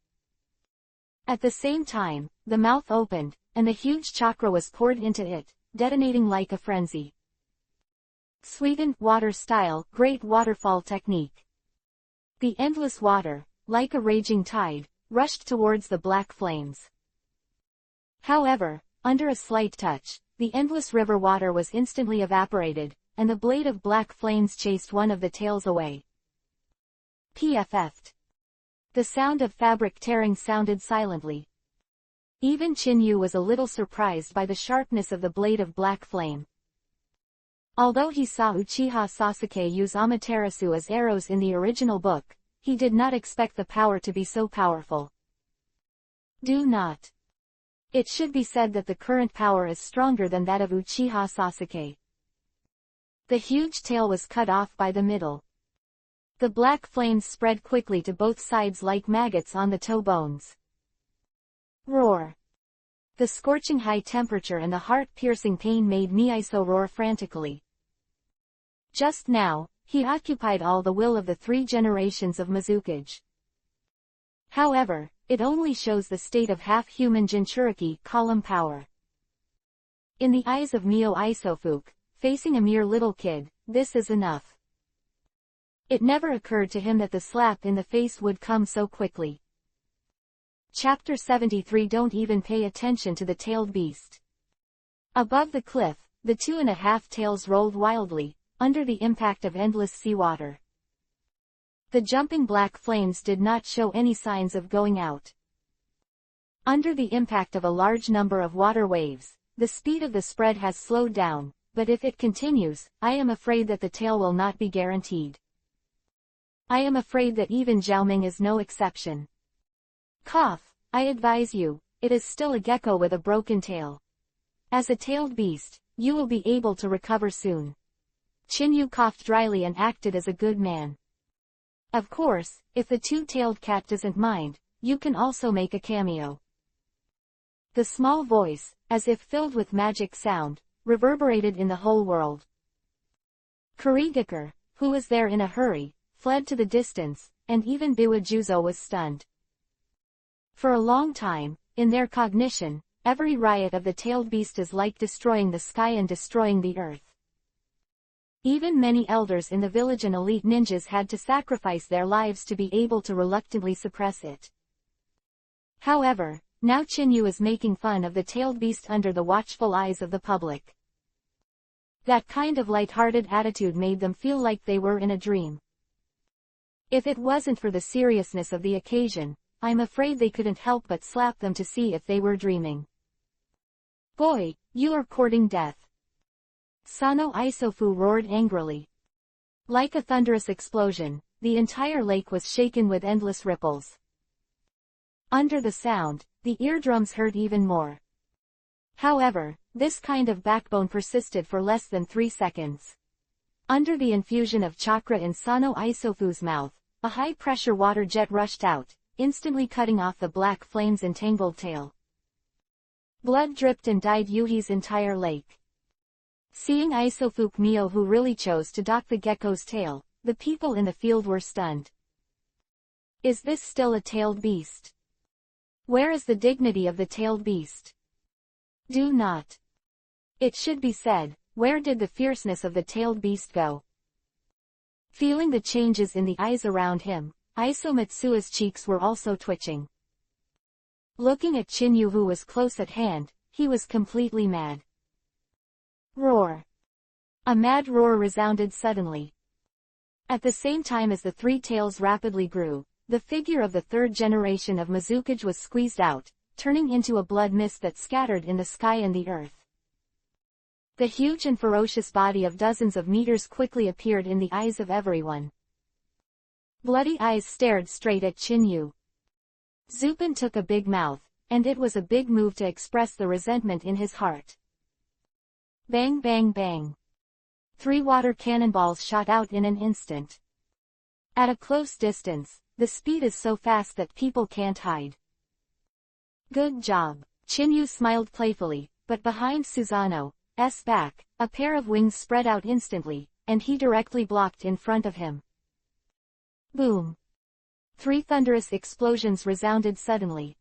At the same time, the mouth opened, and the huge chakra was poured into it, detonating like a frenzy. Sweetened water style, great waterfall technique. The endless water, like a raging tide, rushed towards the black flames. However, under a slight touch, the endless river water was instantly evaporated, and the blade of black flames chased one of the tails away. PFF'd. The sound of fabric tearing sounded silently. Even Chinyu was a little surprised by the sharpness of the blade of black flame. Although he saw Uchiha Sasuke use Amaterasu as arrows in the original book, he did not expect the power to be so powerful. Do not. It should be said that the current power is stronger than that of Uchiha Sasuke. The huge tail was cut off by the middle. The black flames spread quickly to both sides like maggots on the toe bones. Roar. The scorching high temperature and the heart-piercing pain made Miiso roar frantically. Just now, he occupied all the will of the 3 generations of Mizukage. However, it only shows the state of half-human Jinchuriki column power. In the eyes of Mio Isofuke, facing a mere little kid, this is enough. It never occurred to him that the slap in the face would come so quickly. Chapter 73. Don't even pay attention to the tailed beast. Above the cliff, the 2.5 tails rolled wildly, under the impact of endless seawater. The jumping black flames did not show any signs of going out. Under the impact of a large number of water waves, the speed of the spread has slowed down, but if it continues, I am afraid that the tail will not be guaranteed. I am afraid that even Xiaoming is no exception. Cough, I advise you, it is still a gecko with a broken tail. As a tailed beast, you will be able to recover soon. Chinyu coughed dryly and acted as a good man. Of course, if the 2-tailed cat doesn't mind, you can also make a cameo. The small voice, as if filled with magic sound, reverberated in the whole world. Kurigakure, who was there in a hurry, fled to the distance, and even Biwa Juzo was stunned. For a long time, in their cognition, every riot of the tailed beast is like destroying the sky and destroying the earth. Even many elders in the village and elite ninjas had to sacrifice their lives to be able to reluctantly suppress it. However, now Chinyu is making fun of the tailed beast under the watchful eyes of the public. That kind of light-hearted attitude made them feel like they were in a dream. If it wasn't for the seriousness of the occasion, I'm afraid they couldn't help but slap them to see if they were dreaming. Boy, you are courting death. Sano Isofu roared angrily. Like a thunderous explosion, the entire lake was shaken with endless ripples. Under the sound, the eardrums hurt even more. However, this kind of backbone persisted for less than 3 seconds. Under the infusion of chakra in Sano Isofu's mouth, a high-pressure water jet rushed out, instantly cutting off the black flame's entangled tail. Blood dripped and dyed Yuhi's entire lake. Seeing Isofu Mio, who really chose to dock the gecko's tail, the people in the field were stunned. Is this still a tailed beast? Where is the dignity of the tailed beast? Do not. It should be said, where did the fierceness of the tailed beast go? Feeling the changes in the eyes around him, Iso Mitsua's cheeks were also twitching. Looking at Chinyu, who was close at hand, he was completely mad. Roar. A mad roar resounded suddenly. At the same time as the three tails rapidly grew, the figure of the third generation of Mizukage was squeezed out, turning into a blood mist that scattered in the sky and the earth. The huge and ferocious body of dozens of meters quickly appeared in the eyes of everyone. Bloody eyes stared straight at Chinyu. Zupin took a big mouth, and it was a big move to express the resentment in his heart. Bang bang bang. 3 water cannonballs shot out in an instant. At a close distance, the speed is so fast that people can't hide. Good job. Chinyu smiled playfully, but behind Susanoo's back, a pair of wings spread out instantly, and he directly blocked in front of him. Boom. 3 thunderous explosions resounded suddenly.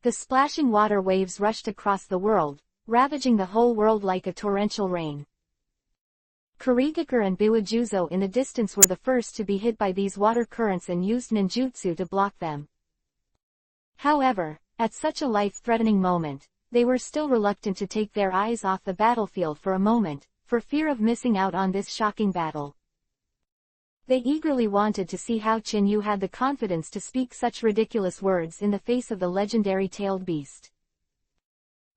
The splashing water waves rushed across the world, ravaging the whole world like a torrential rain. Kurigakure and Biwajuzo in the distance were the first to be hit by these water currents and used ninjutsu to block them. However, at such a life-threatening moment, they were still reluctant to take their eyes off the battlefield for a moment, for fear of missing out on this shocking battle. They eagerly wanted to see how Chinyu had the confidence to speak such ridiculous words in the face of the legendary tailed beast.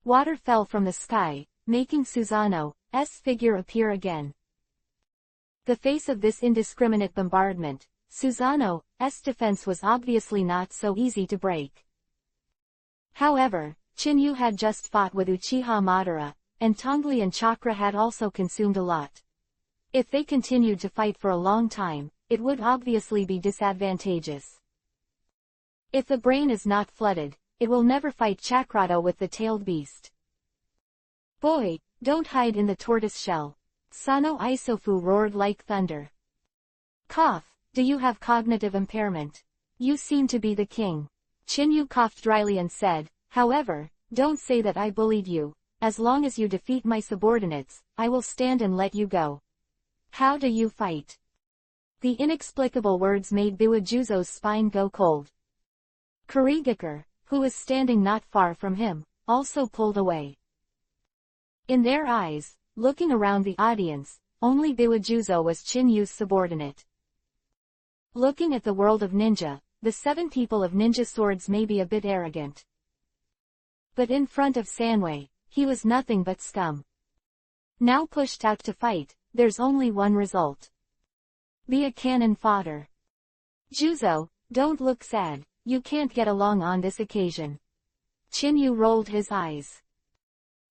Water fell from the sky, making Susanoo's figure appear again. The face of this indiscriminate bombardment, Susanoo's defense was obviously not so easy to break. However, Chinyu had just fought with Uchiha Madara, and Tongli and Chakra had also consumed a lot. If they continued to fight for a long time, it would obviously be disadvantageous. If the brain is not flooded, it will never fight Chakrado with the tailed beast. Boy, don't hide in the tortoise shell. Sano Isofu roared like thunder. Cough, do you have cognitive impairment? You seem to be the king. Chinyu coughed dryly and said, however, don't say that I bullied you. As long as you defeat my subordinates, I will stand and let you go. How do you fight? The inexplicable words made Biwajuzo's spine go cold. Kurigakure, who was standing not far from him, also pulled away. In their eyes, looking around the audience, only Biwajuzo was Chinyu's subordinate. Looking at the world of ninja, the 7 people of ninja swords may be a bit arrogant. But in front of Sanwei, he was nothing but scum. Now pushed out to fight, there's only one result. Be a cannon fodder. Juzo, don't look sad, you can't get along on this occasion. Chinyu rolled his eyes.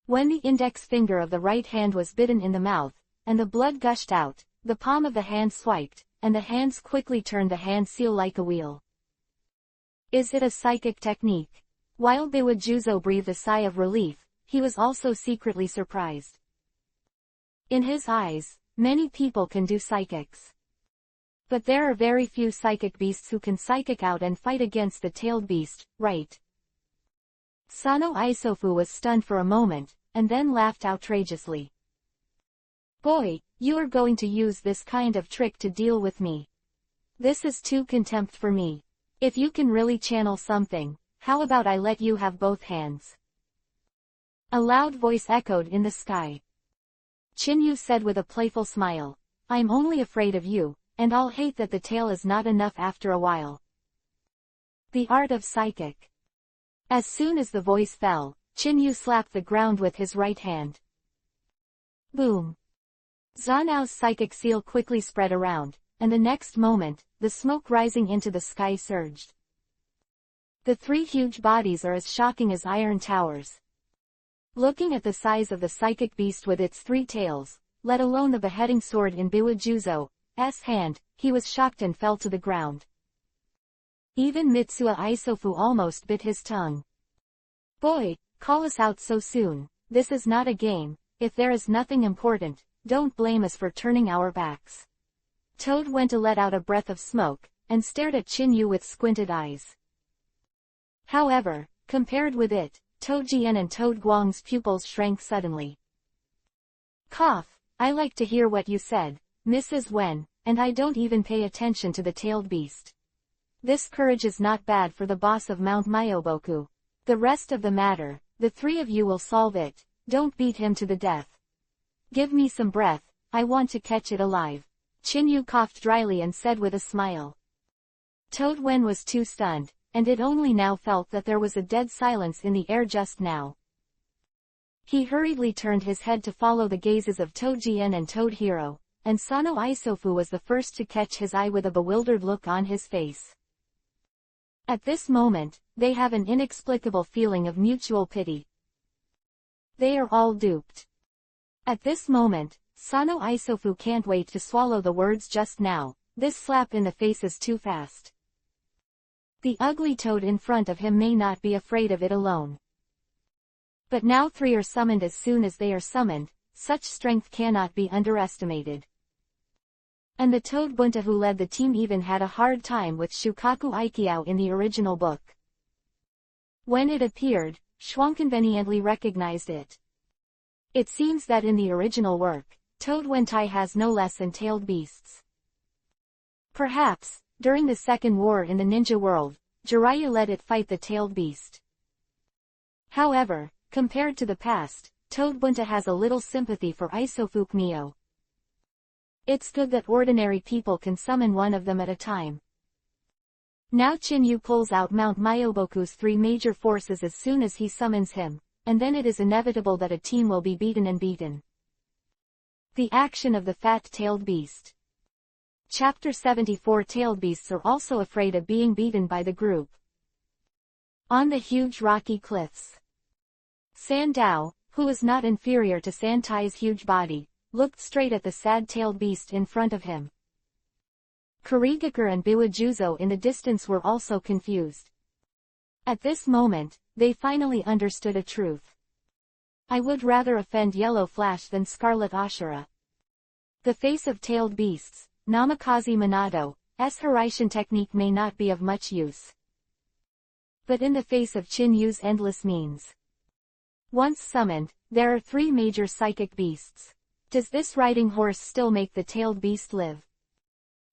When the index finger of the right hand was bitten in the mouth, and the blood gushed out, the palm of the hand swiped, and the hands quickly turned the hand seal like a wheel. Is it a psychic technique? While Biwajuzo breathed a sigh of relief, he was also secretly surprised. In his eyes, many people can do psychics. But there are very few psychic beasts who can psychic out and fight against the tailed beast, right? Sano Isofu was stunned for a moment, and then laughed outrageously. Boy, you are going to use this kind of trick to deal with me. This is too contempt for me. If you can really channel something, how about I let you have both hands? A loud voice echoed in the sky. Chinyu said with a playful smile, I'm only afraid of you, and I'll hate that the tail is not enough after a while. The art of psychic. As soon as the voice fell, Chinyu slapped the ground with his right hand. Boom. Zhanao's psychic seal quickly spread around, and the next moment, the smoke rising into the sky surged. The three huge bodies are as shocking as iron towers. Looking at the size of the psychic beast with its three tails, let alone the beheading sword in Biwajuzo's hand, he was shocked and fell to the ground. Even Mitsuo Isofu almost bit his tongue. Boy, call us out so soon, this is not a game, if there is nothing important, don't blame us for turning our backs. Toad went to let out a breath of smoke, and stared at Chinyu with squinted eyes. However, compared with it, Toad Jian and Toad Guang's pupils shrank suddenly. Cough, I like to hear what you said, Mrs. Wen, and I don't even pay attention to the tailed beast. This courage is not bad for the boss of Mount Myoboku. The rest of the matter, the three of you will solve it, don't beat him to the death. Give me some breath, I want to catch it alive. Chinyu coughed dryly and said with a smile. Toad Wen was too stunned, and it only now felt that there was a dead silence in the air just now. He hurriedly turned his head to follow the gazes of Toad Jian and Toad Hero, and Sano Isofu was the first to catch his eye with a bewildered look on his face. At this moment, they have an inexplicable feeling of mutual pity. They are all duped. At this moment, Sano Isofu can't wait to swallow the words just now, this slap in the face is too fast. The ugly toad in front of him may not be afraid of it alone. But now three are summoned as soon as they are summoned, such strength cannot be underestimated. And the Toad Bunta who led the team even had a hard time with Shukaku Aikiao in the original book. When it appeared, Shuang conveniently recognized it. It seems that in the original work, Toad Wentai has no less than tailed beasts. Perhaps, during the Second War in the ninja world, Jiraiya let it fight the tailed beast. However, compared to the past, Toad Bunta has a little sympathy for Isofuk Mio. It's good that ordinary people can summon one of them at a time. Now Chinyu pulls out Mount Myoboku's three major forces as soon as he summons him, and then it is inevitable that a team will be beaten and beaten. The action of the fat-tailed beast. Chapter 74 Tailed beasts are also afraid of being beaten by the group. On the huge rocky cliffs. Sandao, who is not inferior to Santai's huge body, looked straight at the sad-tailed beast in front of him. Kurigakure and Biwajuzo in the distance were also confused. At this moment, they finally understood a truth. I would rather offend Yellow Flash than Scarlet Ashura. The face of tailed beasts, Namikaze Minado's Hiraishin technique may not be of much use. But in the face of Chinyu's endless means. Once summoned, there are three major psychic beasts. Does this riding horse still make the tailed beast live?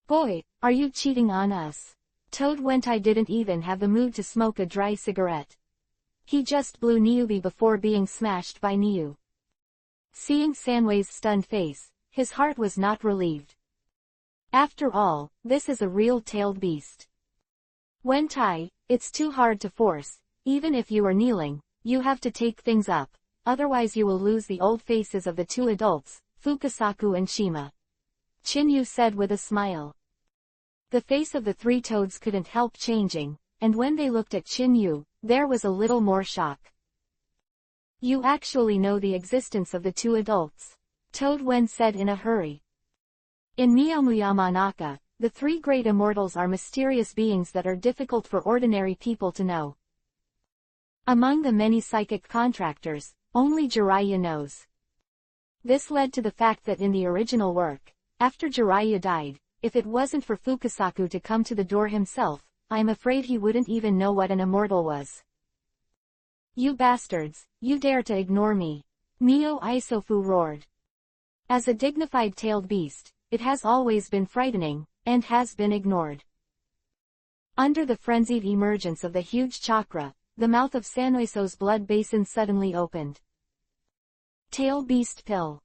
Boy, are you cheating on us? Toad Wentai didn't even have the mood to smoke a dry cigarette. He just blew Niyubi before being smashed by Niyu. Seeing Sanwei's stunned face, his heart was not relieved. After all, this is a real tailed beast. Wentai, it's too hard to force, even if you are kneeling, you have to take things up, otherwise you will lose the old faces of the two adults, Fukasaku and Shima. Chinyu said with a smile. The face of the three toads couldn't help changing, and when they looked at Chinyu, there was a little more shock. You actually know the existence of the two adults, Toad Wen said in a hurry. In Miyamoyamanaka, the three great immortals are mysterious beings that are difficult for ordinary people to know. Among the many psychic contractors, only Jiraiya knows. This led to the fact that in the original work, after Jiraiya died, if it wasn't for Fukasaku to come to the door himself, I'm afraid he wouldn't even know what an immortal was. You bastards, you dare to ignore me! Mio Isofu roared. As a dignified tailed beast, it has always been frightening, and has been ignored. Under the frenzied emergence of the huge chakra, the mouth of Sanoiso's blood basin suddenly opened. Tail beast pill.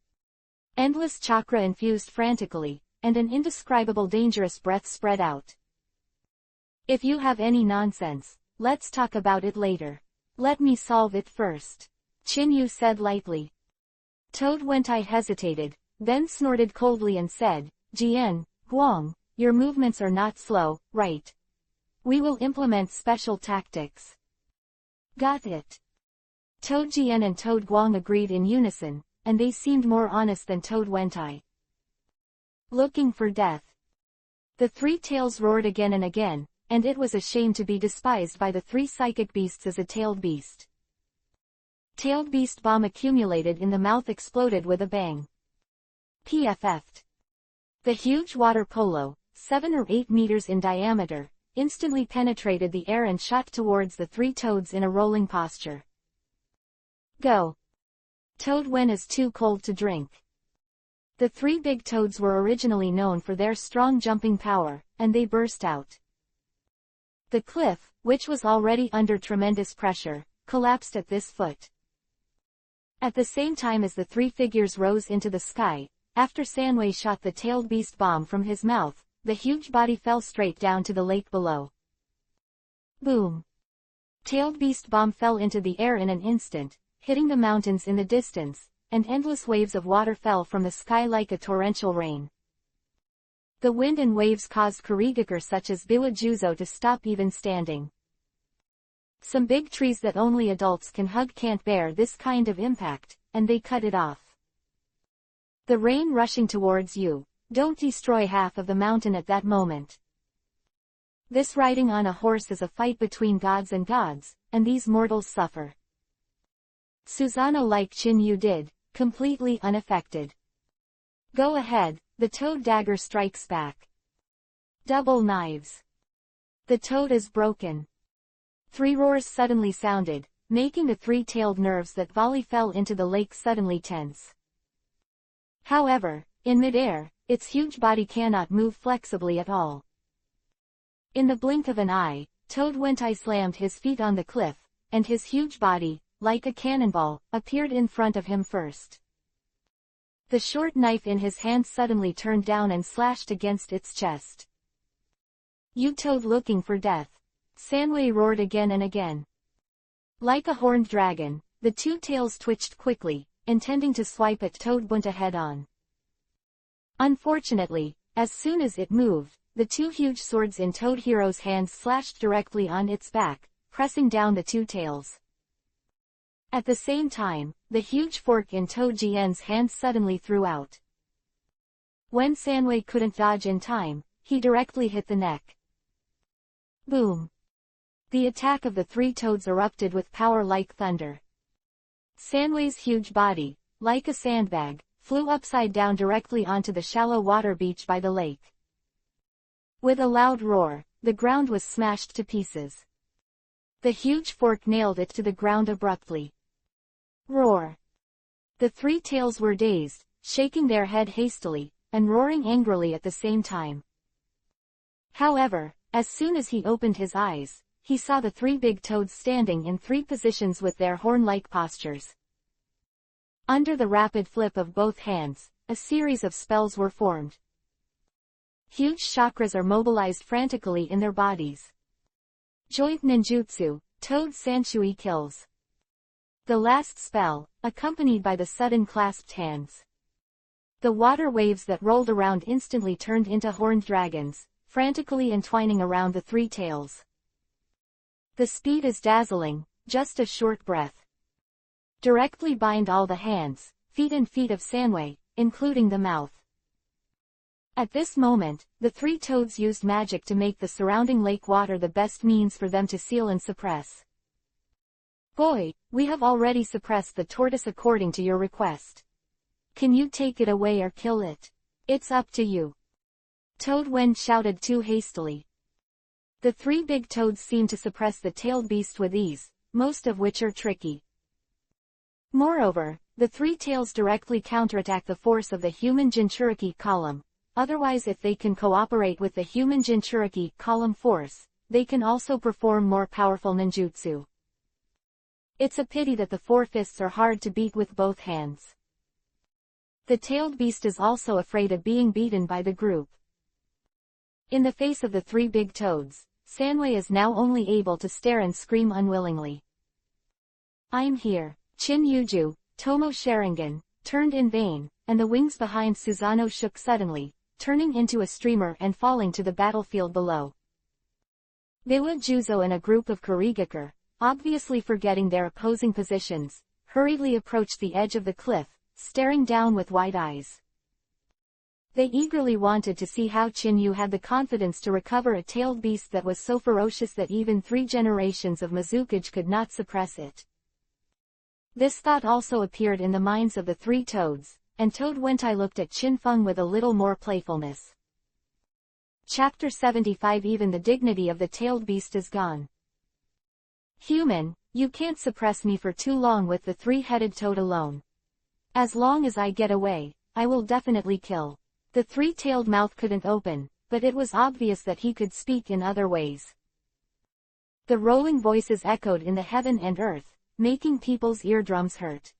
Endless chakra infused frantically, and an indescribable dangerous breath spread out. If you have any nonsense, let's talk about it later. Let me solve it first. Chinyu said lightly. Toad Wentai hesitated, then snorted coldly and said, Jian, Guang, your movements are not slow, right? We will implement special tactics. Got it. Toad Jian and Toad Guang agreed in unison, and they seemed more honest than Toad Wentai. Looking for death. The three tails roared again and again, and it was a shame to be despised by the three psychic beasts as a tailed beast. Tailed beast bomb accumulated in the mouth exploded with a bang. PFF'd. The huge water polo, 7 or 8 meters in diameter, instantly penetrated the air and shot towards the three toads in a rolling posture. Go. Toad Wen is too cold to drink. The three big toads were originally known for their strong jumping power, and they burst out. The cliff, which was already under tremendous pressure, collapsed at this foot. At the same time as the three figures rose into the sky, after Sanwei shot the tailed beast bomb from his mouth, the huge body fell straight down to the lake below. Boom! Tailed beast bomb fell into the air in an instant, hitting the mountains in the distance, and endless waves of water fell from the sky like a torrential rain. The wind and waves caused Kurigakure such as Biwa Juzo to stop even standing. Some big trees that only adults can hug can't bear this kind of impact, and they cut it off. The rain rushing towards you, don't destroy half of the mountain at that moment. This riding on a horse is a fight between gods, and these mortals suffer. Susano like Chinyu did, completely unaffected. Go ahead, the toad dagger strikes back. Double knives. The toad is broken. Three roars suddenly sounded, making the three-tailed nerves that volley fell into the lake suddenly tense. However, in midair, its huge body cannot move flexibly at all. In the blink of an eye, Toad Wentai slammed his feet on the cliff, and his huge body, like a cannonball, appeared in front of him first. The short knife in his hand suddenly turned down and slashed against its chest. You toad looking for death. Sanwei roared again and again. Like a horned dragon, the two tails twitched quickly, intending to swipe at Toad Bunta head-on. Unfortunately, as soon as it moved, the two huge swords in Toad Hero's hands slashed directly on its back, pressing down the two tails. At the same time, the huge fork in Toad Jian's hand suddenly threw out. When Sanwei couldn't dodge in time, he directly hit the neck. Boom! The attack of the three toads erupted with power like thunder. Sanwei's huge body, like a sandbag, flew upside down directly onto the shallow water beach by the lake. With a loud roar, the ground was smashed to pieces. The huge fork nailed it to the ground abruptly. Roar! The three tails were dazed, shaking their head hastily, and roaring angrily at the same time. However, as soon as he opened his eyes, he saw the three big toads standing in three positions with their horn-like postures. Under the rapid flip of both hands, a series of spells were formed. Huge chakras are mobilized frantically in their bodies. Joint ninjutsu, Toad Sanshui kills. The last spell, accompanied by the sudden clasped hands. The water waves that rolled around instantly turned into horned dragons, frantically entwining around the three tails. The speed is dazzling, just a short breath. Directly bind all the hands, feet and feet of Sanwei, including the mouth. At this moment, the three toads used magic to make the surrounding lake water the best means for them to seal and suppress. Boy, we have already suppressed the tortoise according to your request. Can you take it away or kill it? It's up to you. Toad Wen shouted too hastily. The three big toads seem to suppress the tailed beast with ease, most of which are tricky. Moreover, the three tails directly counterattack the force of the human Jinchuriki column. Otherwise, if they can cooperate with the human Jinchuriki column force, they can also perform more powerful ninjutsu. It's a pity that the four fists are hard to beat with both hands. The tailed beast is also afraid of being beaten by the group. In the face of the three big toads, Sanwei is now only able to stare and scream unwillingly. I'm here. Chin Yuju, Tomo Sharingan, turned in vain, and the wings behind Susanoo shook suddenly, turning into a streamer and falling to the battlefield below. Biwa Juzo and a group of Kurigaker, obviously forgetting their opposing positions, hurriedly approached the edge of the cliff, staring down with wide eyes. They eagerly wanted to see how Chinyu had the confidence to recover a tailed beast that was so ferocious that even 3 generations of Mizukage could not suppress it. This thought also appeared in the minds of the 3 toads, and Toad Wentai looked at Chin Feng with a little more playfulness. Chapter 75. Even the dignity of the tailed beast is gone. Human, you can't suppress me for too long with the 3-headed toad alone. As long as I get away, I will definitely kill. The 3-tailed mouth couldn't open, but it was obvious that he could speak in other ways. The rolling voices echoed in the heaven and earth, making people's eardrums hurt.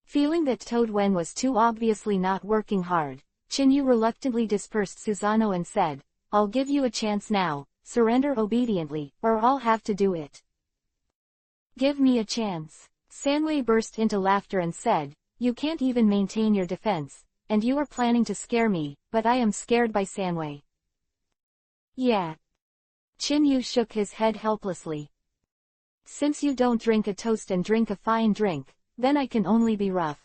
Feeling that Toad Wen was too obviously not working hard, Chinyu reluctantly dispersed Susanoo and said, I'll give you a chance now, surrender obediently, or I'll have to do it. Give me a chance. Sanwei burst into laughter and said, you can't even maintain your defense, and you are planning to scare me, but I am scared by Sanwei. Yeah. Chinyu shook his head helplessly. Since you don't drink a toast and drink a fine drink, then I can only be rough.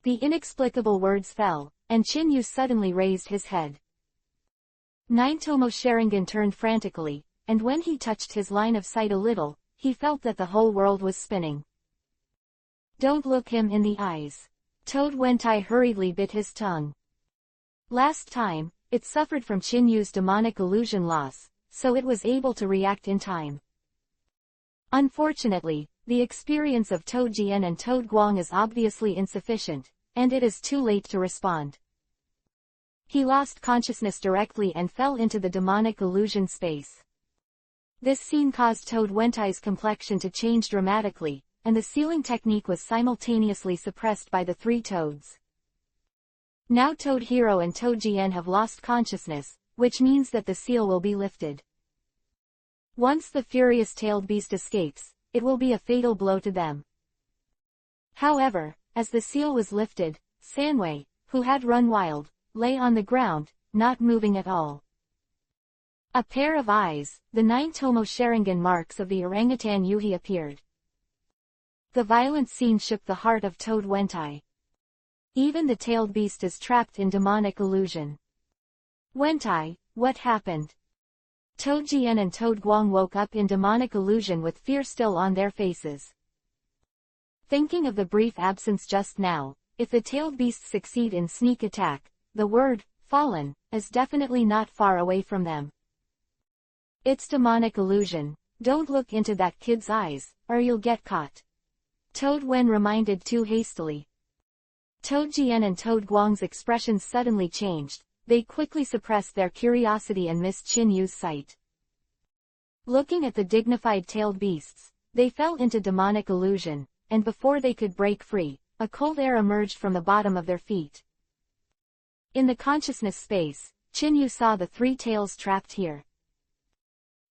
The inexplicable words fell, and Chinyu suddenly raised his head. Tomo Sharingan turned frantically, and when he touched his line of sight a little, he felt that the whole world was spinning. Don't look him in the eyes. Toad Wentai hurriedly bit his tongue. Last time, it suffered from Chinyu's demonic illusion loss, so it was able to react in time. Unfortunately, the experience of Toad Jian and Toad Guang is obviously insufficient, and it is too late to respond. He lost consciousness directly and fell into the demonic illusion space. This scene caused Toad Wentai's complexion to change dramatically, and the sealing technique was simultaneously suppressed by the 3 toads. Now Toad Hero and Toad Jian have lost consciousness, which means that the seal will be lifted. Once the furious tailed beast escapes, it will be a fatal blow to them. However, as the seal was lifted, Sanwei, who had run wild, lay on the ground, not moving at all. A pair of eyes, the 9 Tomo Sharingan marks of the orangutan Yuhi appeared. The violent scene shook the heart of Toad Wentai. Even the tailed beast is trapped in demonic illusion. Wentai, what happened? Toad Jian and Toad Guang woke up in demonic illusion with fear still on their faces. Thinking of the brief absence just now, if the tailed beasts succeed in sneak attack, the word, fallen, is definitely not far away from them. It's demonic illusion, don't look into that kid's eyes, or you'll get caught. Toad Wen reminded too hastily. Toad Jian and Toad Guang's expressions suddenly changed, they quickly suppressed their curiosity and missed Chinyu's sight. Looking at the dignified tailed beasts, they fell into demonic illusion, and before they could break free, a cold air emerged from the bottom of their feet. In the consciousness space, Chinyu saw the 3 tails trapped here.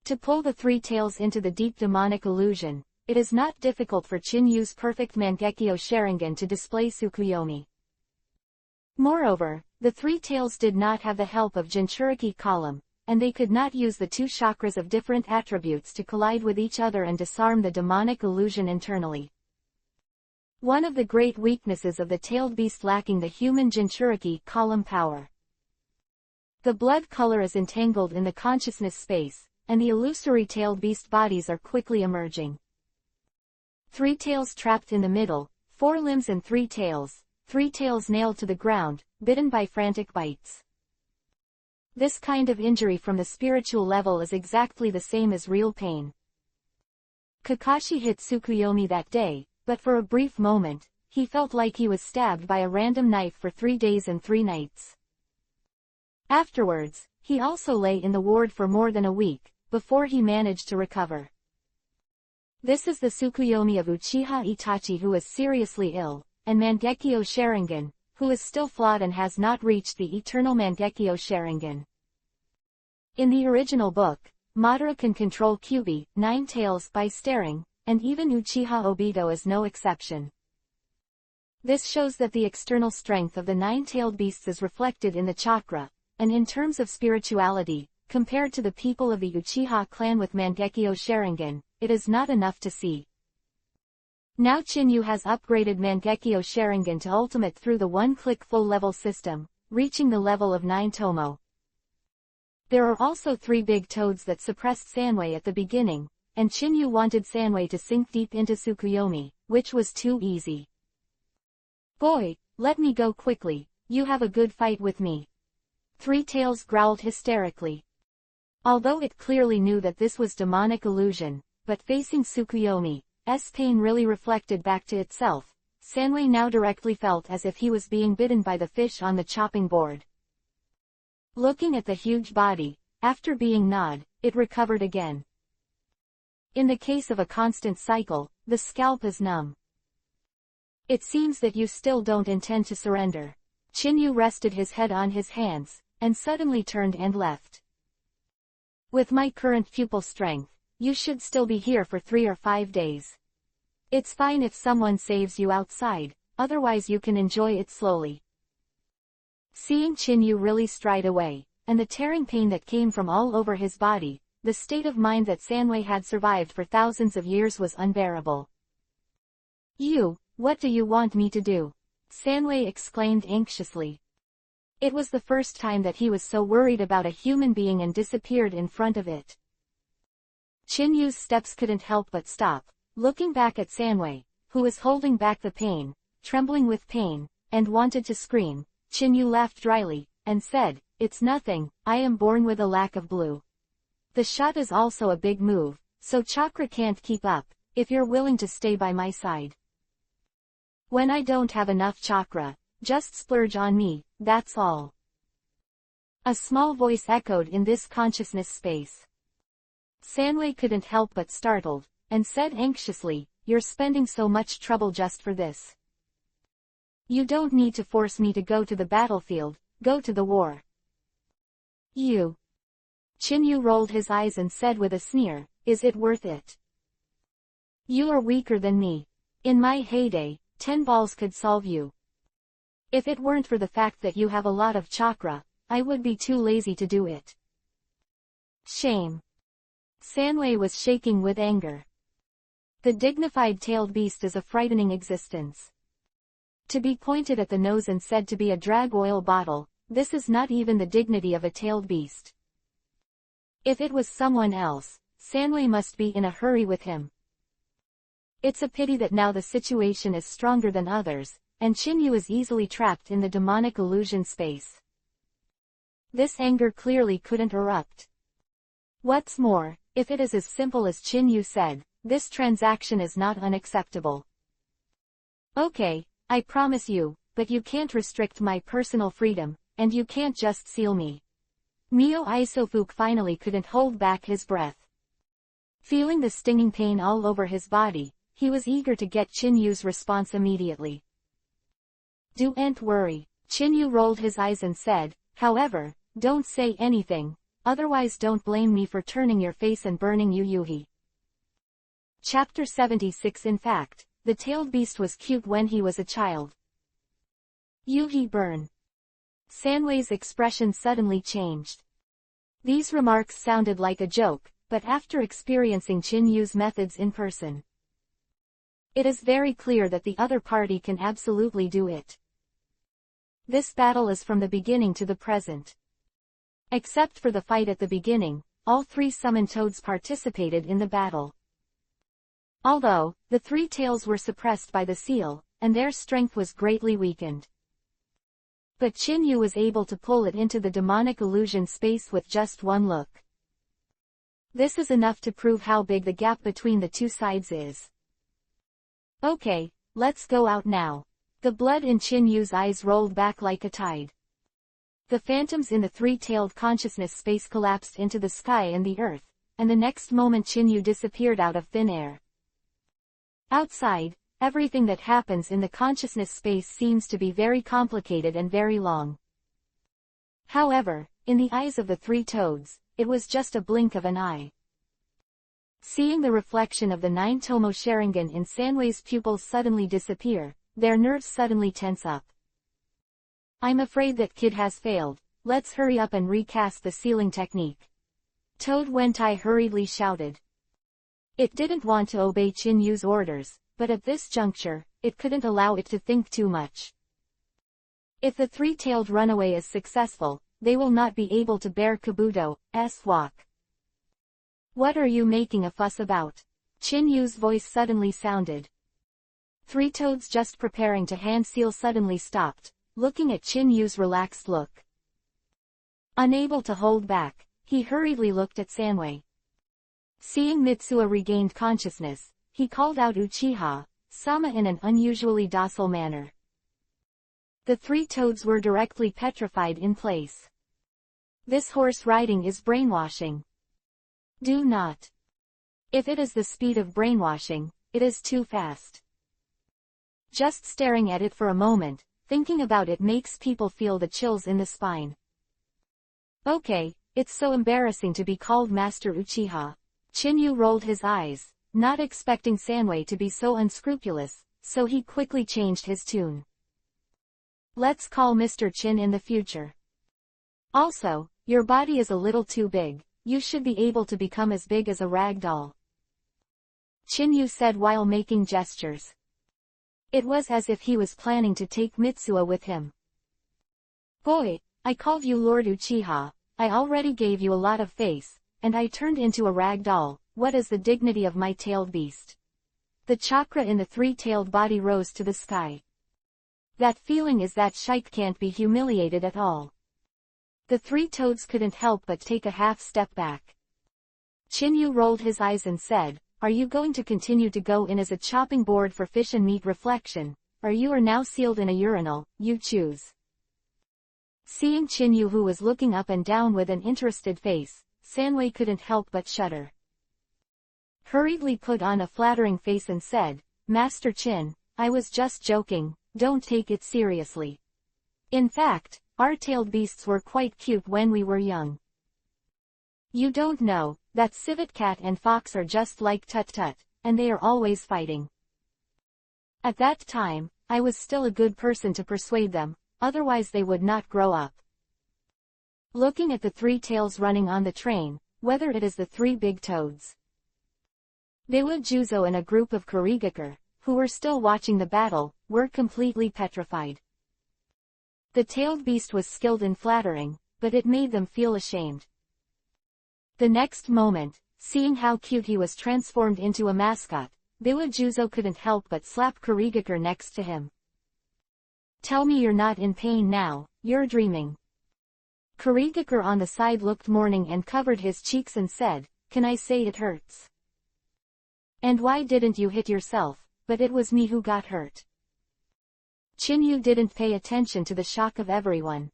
To pull the 3 tails into the deep demonic illusion, it is not difficult for Chinyu's perfect Mangekyo Sharingan to display Tsukuyomi. Moreover, the 3 tails did not have the help of Jinchuriki column, and they could not use the 2 chakras of different attributes to collide with each other and disarm the demonic illusion internally. One of the great weaknesses of the tailed beast lacking the human Jinchuriki column power. The blood color is entangled in the consciousness space, and the illusory tailed beast bodies are quickly emerging. 3 tails trapped in the middle, 4 limbs and 3 tails, 3 tails nailed to the ground, bitten by frantic bites. This kind of injury from the spiritual level is exactly the same as real pain. Kakashi hit Tsukuyomi that day, but for a brief moment, he felt like he was stabbed by a random knife for 3 days and 3 nights. Afterwards, he also lay in the ward for more than a week, before he managed to recover. This is the Tsukuyomi of Uchiha Itachi who is seriously ill, and Mangekyo Sharingan, who is still flawed and has not reached the eternal Mangekyo Sharingan. In the original book, Madara can control Kyuubi, Nine Tails, by staring, and even Uchiha Obito is no exception. This shows that the external strength of the nine-tailed beasts is reflected in the chakra, and in terms of spirituality, compared to the people of the Uchiha clan with Mangekyo Sharingan, it is not enough to see. Now Chinyu has upgraded Mangekyo Sharingan to Ultimate through the one-click full-level system, reaching the level of 9 Tomo. There are also 3 big toads that suppressed Sanwei at the beginning, and Chinyu wanted Sanwei to sink deep into Tsukuyomi, which was too easy. "Boy, let me go quickly, you have a good fight with me." Three Tails growled hysterically. Although it clearly knew that this was demonic illusion, but facing Tsukuyomi's pain really reflected back to itself, Sanwei now directly felt as if he was being bitten by the fish on the chopping board. Looking at the huge body, after being gnawed, it recovered again. In the case of a constant cycle, the scalp is numb. "It seems that you still don't intend to surrender." Chinyu rested his head on his hands, and suddenly turned and left. "With my current pupil strength, you should still be here for 3 or 5 days. It's fine if someone saves you outside, otherwise you can enjoy it slowly." Seeing Chinyu really stride away, and the tearing pain that came from all over his body, the state of mind that Sanwei had survived for thousands of years was unbearable. What do you want me to do?" Sanwei exclaimed anxiously. It was the first time that he was so worried about a human being and disappeared in front of it. Chinyu's steps couldn't help but stop, looking back at Sanwei, who was holding back the pain, trembling with pain, and wanted to scream. Chinyu laughed dryly, and said, "It's nothing, I am born with a lack of blue. The shot is also a big move, so chakra can't keep up, if you're willing to stay by my side. When I don't have enough chakra, just splurge on me, that's all." A small voice echoed in this consciousness space. Sanwei couldn't help but startled, and said anxiously, "You're spending so much trouble just for this. You don't need to force me to go to the battlefield, go to the war." Chinyu rolled his eyes and said with a sneer, "Is it worth it? You are weaker than me. In my heyday, 10 balls could solve you. If it weren't for the fact that you have a lot of chakra, I would be too lazy to do it." Shame. Sanwei was shaking with anger. The dignified tailed beast is a frightening existence. To be pointed at the nose and said to be a drag oil bottle, this is not even the dignity of a tailed beast. If it was someone else, Sanwei must be in a hurry with him. It's a pity that now the situation is stronger than others, and Chinyu is easily trapped in the demonic illusion space. This anger clearly couldn't erupt. What's more, if it is as simple as Chinyu said, this transaction is not unacceptable. "Okay, I promise you, but you can't restrict my personal freedom, and you can't just seal me." Mio Isofuk finally couldn't hold back his breath. Feeling the stinging pain all over his body, he was eager to get Chinyu's response immediately. "Don't worry." Chinyu rolled his eyes and said, "However, don't say anything, otherwise don't blame me for turning your face and burning you, Yuhi." Chapter 76. In fact, the tailed beast was cute when he was a child. Yuhi burn. Sanwei's expression suddenly changed. These remarks sounded like a joke, but after experiencing Chinyu's methods in person, it is very clear that the other party can absolutely do it. This battle is from the beginning to the present. Except for the fight at the beginning, all 3 summoned toads participated in the battle. Although, the 3 tails were suppressed by the seal, and their strength was greatly weakened. But Chinyu was able to pull it into the demonic illusion space with just one look. This is enough to prove how big the gap between the 2 sides is. "Okay, let's go out now." The blood in Chinyu's eyes rolled back like a tide. The phantoms in the 3-tailed consciousness space collapsed into the sky and the earth, and the next moment Chinyu disappeared out of thin air. Outside, everything that happens in the consciousness space seems to be very complicated and very long. However, in the eyes of the 3 toads, it was just a blink of an eye. Seeing the reflection of the 9-tomo Sharingan in Sanwei's pupils suddenly disappear, their nerves suddenly tense up. I'm afraid that kid has failed, let's hurry up and recast the sealing technique. Toad Wentai hurriedly shouted. It didn't want to obey Chinyu's orders, but at this juncture, it couldn't allow it to think too much. If the three-tailed runaway is successful, they will not be able to bear Kabuto's walk. What are you making a fuss about? Chinyu's voice suddenly sounded. Three toads just preparing to hand seal suddenly stopped, looking at Chinyu's relaxed look. Unable to hold back, he hurriedly looked at Sanwei. Seeing Mitsuo regained consciousness, he called out Uchiha-sama in an unusually docile manner. The three toads were directly petrified in place. This horse riding is brainwashing. Do not. If it is the speed of brainwashing, it is too fast. Just staring at it for a moment, thinking about it makes people feel the chills in the spine. Okay, it's so embarrassing to be called Master Uchiha. Chinyu rolled his eyes, not expecting Sanwei to be so unscrupulous, so he quickly changed his tune. Let's call Mr. Chin in the future. Also, your body is a little too big, you should be able to become as big as a rag doll. Chinyu said while making gestures. It was as if he was planning to take Mitsuo with him. Boy, I called you Lord Uchiha, I already gave you a lot of face, and I turned into a rag doll, what is the dignity of my tailed beast? The chakra in the three-tailed body rose to the sky. That feeling is that Shike can't be humiliated at all. The three toads couldn't help but take a half step back. Chinyu rolled his eyes and said, are you going to continue to go in as a chopping board for fish and meat reflection, or you are now sealed in a urinal, you choose. Seeing Chinyu who was looking up and down with an interested face, Sanwei couldn't help but shudder. Hurriedly put on a flattering face and said, Master Chin, I was just joking, don't take it seriously. In fact, our tailed beasts were quite cute when we were young. You don't know, that civet cat and fox are just like Tut-Tut, and they are always fighting. At that time, I was still a good person to persuade them, otherwise they would not grow up. Looking at the three tails running on the train, whether it is the three big toads, Dewa Juzo and a group of Kurigakure, who were still watching the battle, were completely petrified. The tailed beast was skilled in flattering, but it made them feel ashamed. The next moment, seeing how cute he was transformed into a mascot, Dewa Juzo couldn't help but slap Kurigakure next to him. Tell me you're not in pain now, you're dreaming. Kurigakure on the side looked mourning and covered his cheeks and said, can I say it hurts? And why didn't you hit yourself, but it was me who got hurt. Chinyu didn't pay attention to the shock of everyone.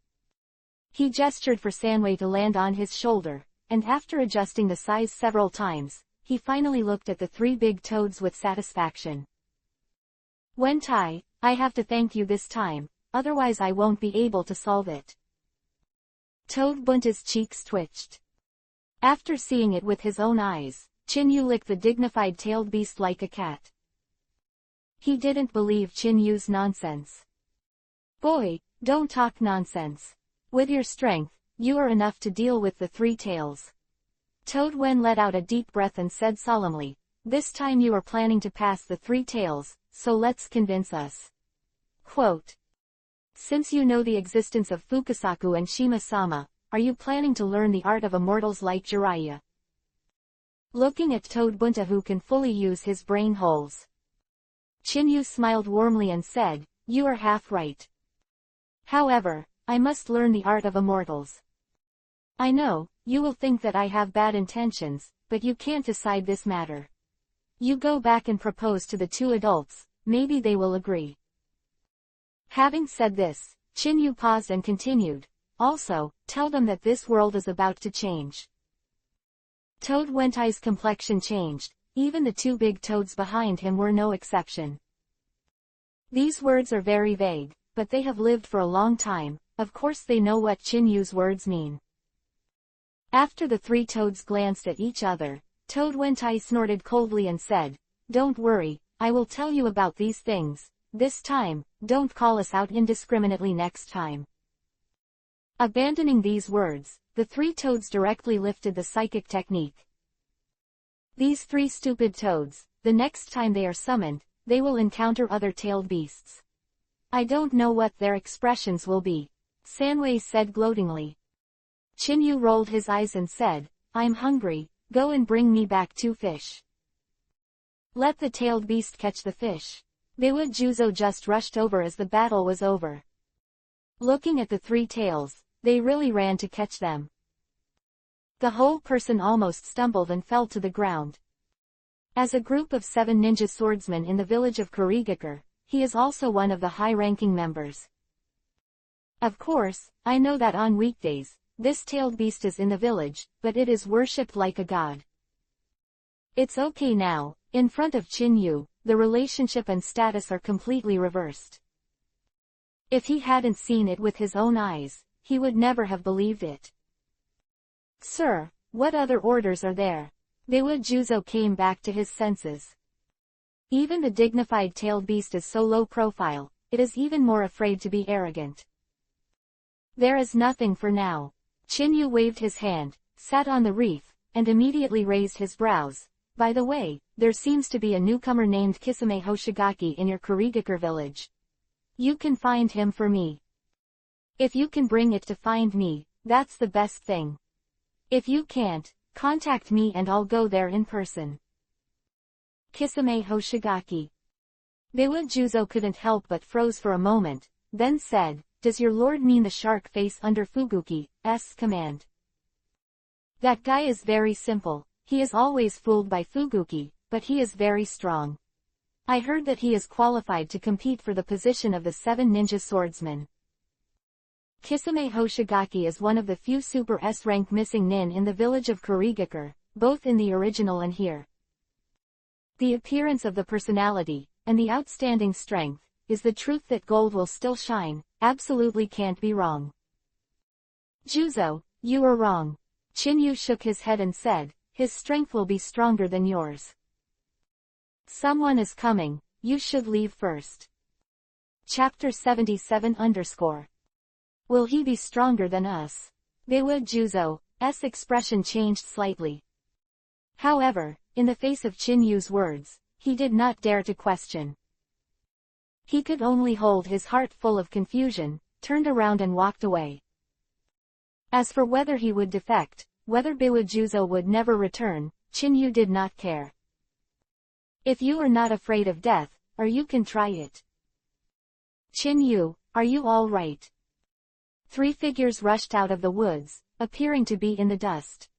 He gestured for Sanwei to land on his shoulder, and after adjusting the size several times, he finally looked at the three big toads with satisfaction. Wentai, I have to thank you this time, otherwise I won't be able to solve it. Toad Bunta's cheeks twitched. After seeing it with his own eyes, Chinyu licked the dignified tailed beast like a cat. He didn't believe Chinyu's nonsense. Boy, don't talk nonsense. With your strength, you are enough to deal with the three tails. Toad Wen let out a deep breath and said solemnly, this time you are planning to pass the three tails, so let's convince us. Quote. Since you know the existence of Fukasaku and Shima-sama, are you planning to learn the art of immortals like Jiraiya? Looking at Toad Bunta who can fully use his brain holes, Chinyu smiled warmly and said, you are half right. However, I must learn the art of immortals. I know, you will think that I have bad intentions, but you can't decide this matter. You go back and propose to the two adults, maybe they will agree. Having said this, Chinyu paused and continued, also, tell them that this world is about to change. Toad Wentai's complexion changed, even the two big toads behind him were no exception. These words are very vague, but they have lived for a long time, of course they know what Chinyu's words mean. After the three toads glanced at each other, Toad Wentai snorted coldly and said, "Don't worry, I will tell you about these things. This time, don't call us out indiscriminately next time." Abandoning these words, the three toads directly lifted the psychic technique. These three stupid toads, the next time they are summoned, they will encounter other tailed beasts. I don't know what their expressions will be, Sanwei said gloatingly. Chinyu rolled his eyes and said, "I'm hungry, go and bring me back 2 fish. Let the tailed beast catch the fish." Bewa Juzo just rushed over as the battle was over. Looking at the three tails, they really ran to catch them. The whole person almost stumbled and fell to the ground. As a group of 7 ninja swordsmen in the village of Kurigakure, he is also one of the high-ranking members. Of course, I know that on weekdays, this tailed beast is in the village, but it is worshipped like a god. It's okay now, in front of Chinyu, the relationship and status are completely reversed. If he hadn't seen it with his own eyes, he would never have believed it. "Sir, what other orders are there?" Bewa Juzo came back to his senses. Even the dignified tailed beast is so low profile, it is even more afraid to be arrogant. "There is nothing for now." Chinyu waved his hand, sat on the reef, and immediately raised his brows. "By the way, there seems to be a newcomer named Kisame Hoshigaki in your Kurigakure village. You can find him for me. If you can bring it to find me, that's the best thing. If you can't, contact me and I'll go there in person." Kisame Hoshigaki. Bewa Juzo couldn't help but froze for a moment, then said, "Does your lord mean the shark face under Fuguki's command?" "That guy is very simple. He is always fooled by Fuguki, but he is very strong. I heard that he is qualified to compete for the position of the 7 ninja swordsmen." Kisame Hoshigaki is one of the few Super S-rank missing nin in the village of Kurigakure, both in the original and here. The appearance of the personality, and the outstanding strength, is the truth that gold will still shine, absolutely can't be wrong. "Juzo, you are wrong." Chinyu shook his head and said, "His strength will be stronger than yours. Someone is coming, you should leave first." Chapter 77 _ Will he be stronger than us? Bewa Juzo's expression changed slightly. However, in the face of Chinyu's words, he did not dare to question. He could only hold his heart full of confusion, turned around and walked away. As for whether he would defect, whether Bewa Juzo would never return, Chinyu did not care. "If you are not afraid of death, or you can try it." "Chinyu, are you all right?" 3 figures rushed out of the woods, appearing to be in the dust.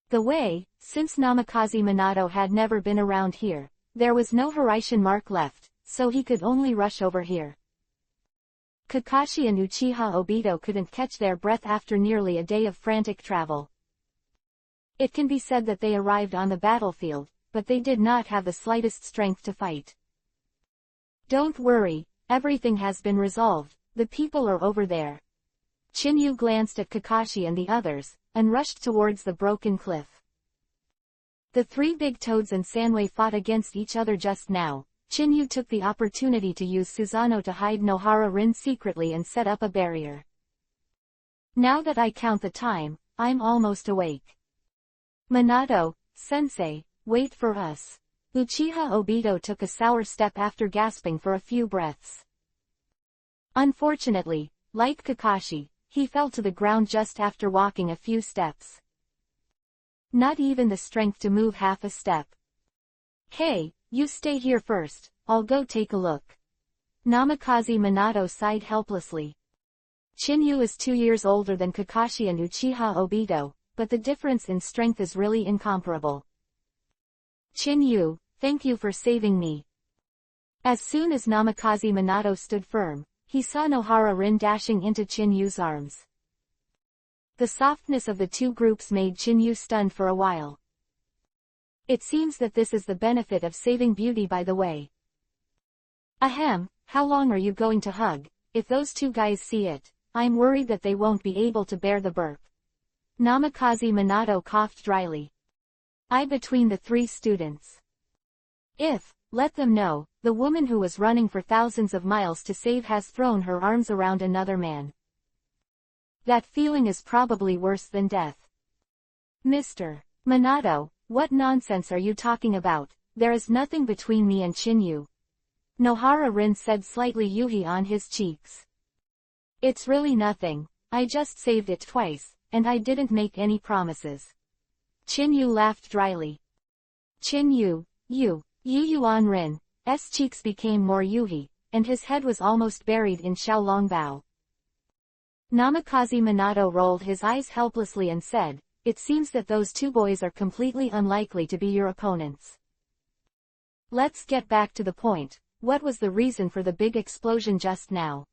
The way, since Namikaze Minato had never been around here, there was no Horaitian mark left, so he could only rush over here. Kakashi and Uchiha Obito couldn't catch their breath after nearly a day of frantic travel. It can be said that they arrived on the battlefield, but they did not have the slightest strength to fight. "Don't worry, everything has been resolved, the people are over there." Chinyu glanced at Kakashi and the others, and rushed towards the broken cliff. The 3 big toads and Sanwei fought against each other just now. Chinyu took the opportunity to use Susanoo to hide Nohara Rin secretly and set up a barrier. "Now that I count the time, I'm almost awake." "Minato, sensei, wait for us." Uchiha Obito took a sour step after gasping for a few breaths. Unfortunately, like Kakashi, he fell to the ground just after walking a few steps. Not even the strength to move half a step. "Hey, you stay here first, I'll go take a look." Namikaze Minato sighed helplessly. Chinyu is 2 years older than Kakashi and Uchiha Obito, but the difference in strength is really incomparable. "Chinyu, thank you for saving me." As soon as Namikaze Minato stood firm, he saw Nohara Rin dashing into Chinyu's arms. The softness of the 2 groups made Chinyu stunned for a while. It seems that this is the benefit of saving beauty by the way. "Ahem, how long are you going to hug? If those 2 guys see it, I'm worried that they won't be able to bear the burp." Namikaze Minato coughed dryly. I between the three students. If, let them know, the woman who was running for thousands of miles to save has thrown her arms around another man. That feeling is probably worse than death. Mr. Minato, what nonsense are you talking about? There is nothing between me and Chinyu. Nohara Rin said, slightly yuhi on his cheeks. It's really nothing, I just saved it twice, and I didn't make any promises. Chinyu laughed dryly. Chinyu, Yuan Rin's cheeks became more yuhi, and his head was almost buried in Xiaolongbao. Namikaze Minato rolled his eyes helplessly and said, it seems that those two boys are completely unlikely to be your opponents. Let's get back to the point. What was the reason for the big explosion just now?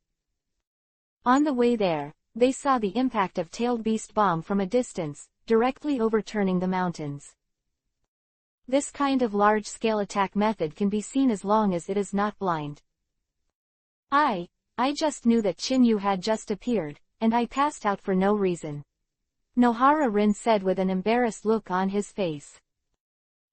On the way there, they saw the impact of tailed beast bomb from a distance, directly overturning the mountains. This kind of large-scale attack method can be seen as long as it is not blind. I just knew that Chinyu had just appeared, and I passed out for no reason. Nohara Rin said with an embarrassed look on his face.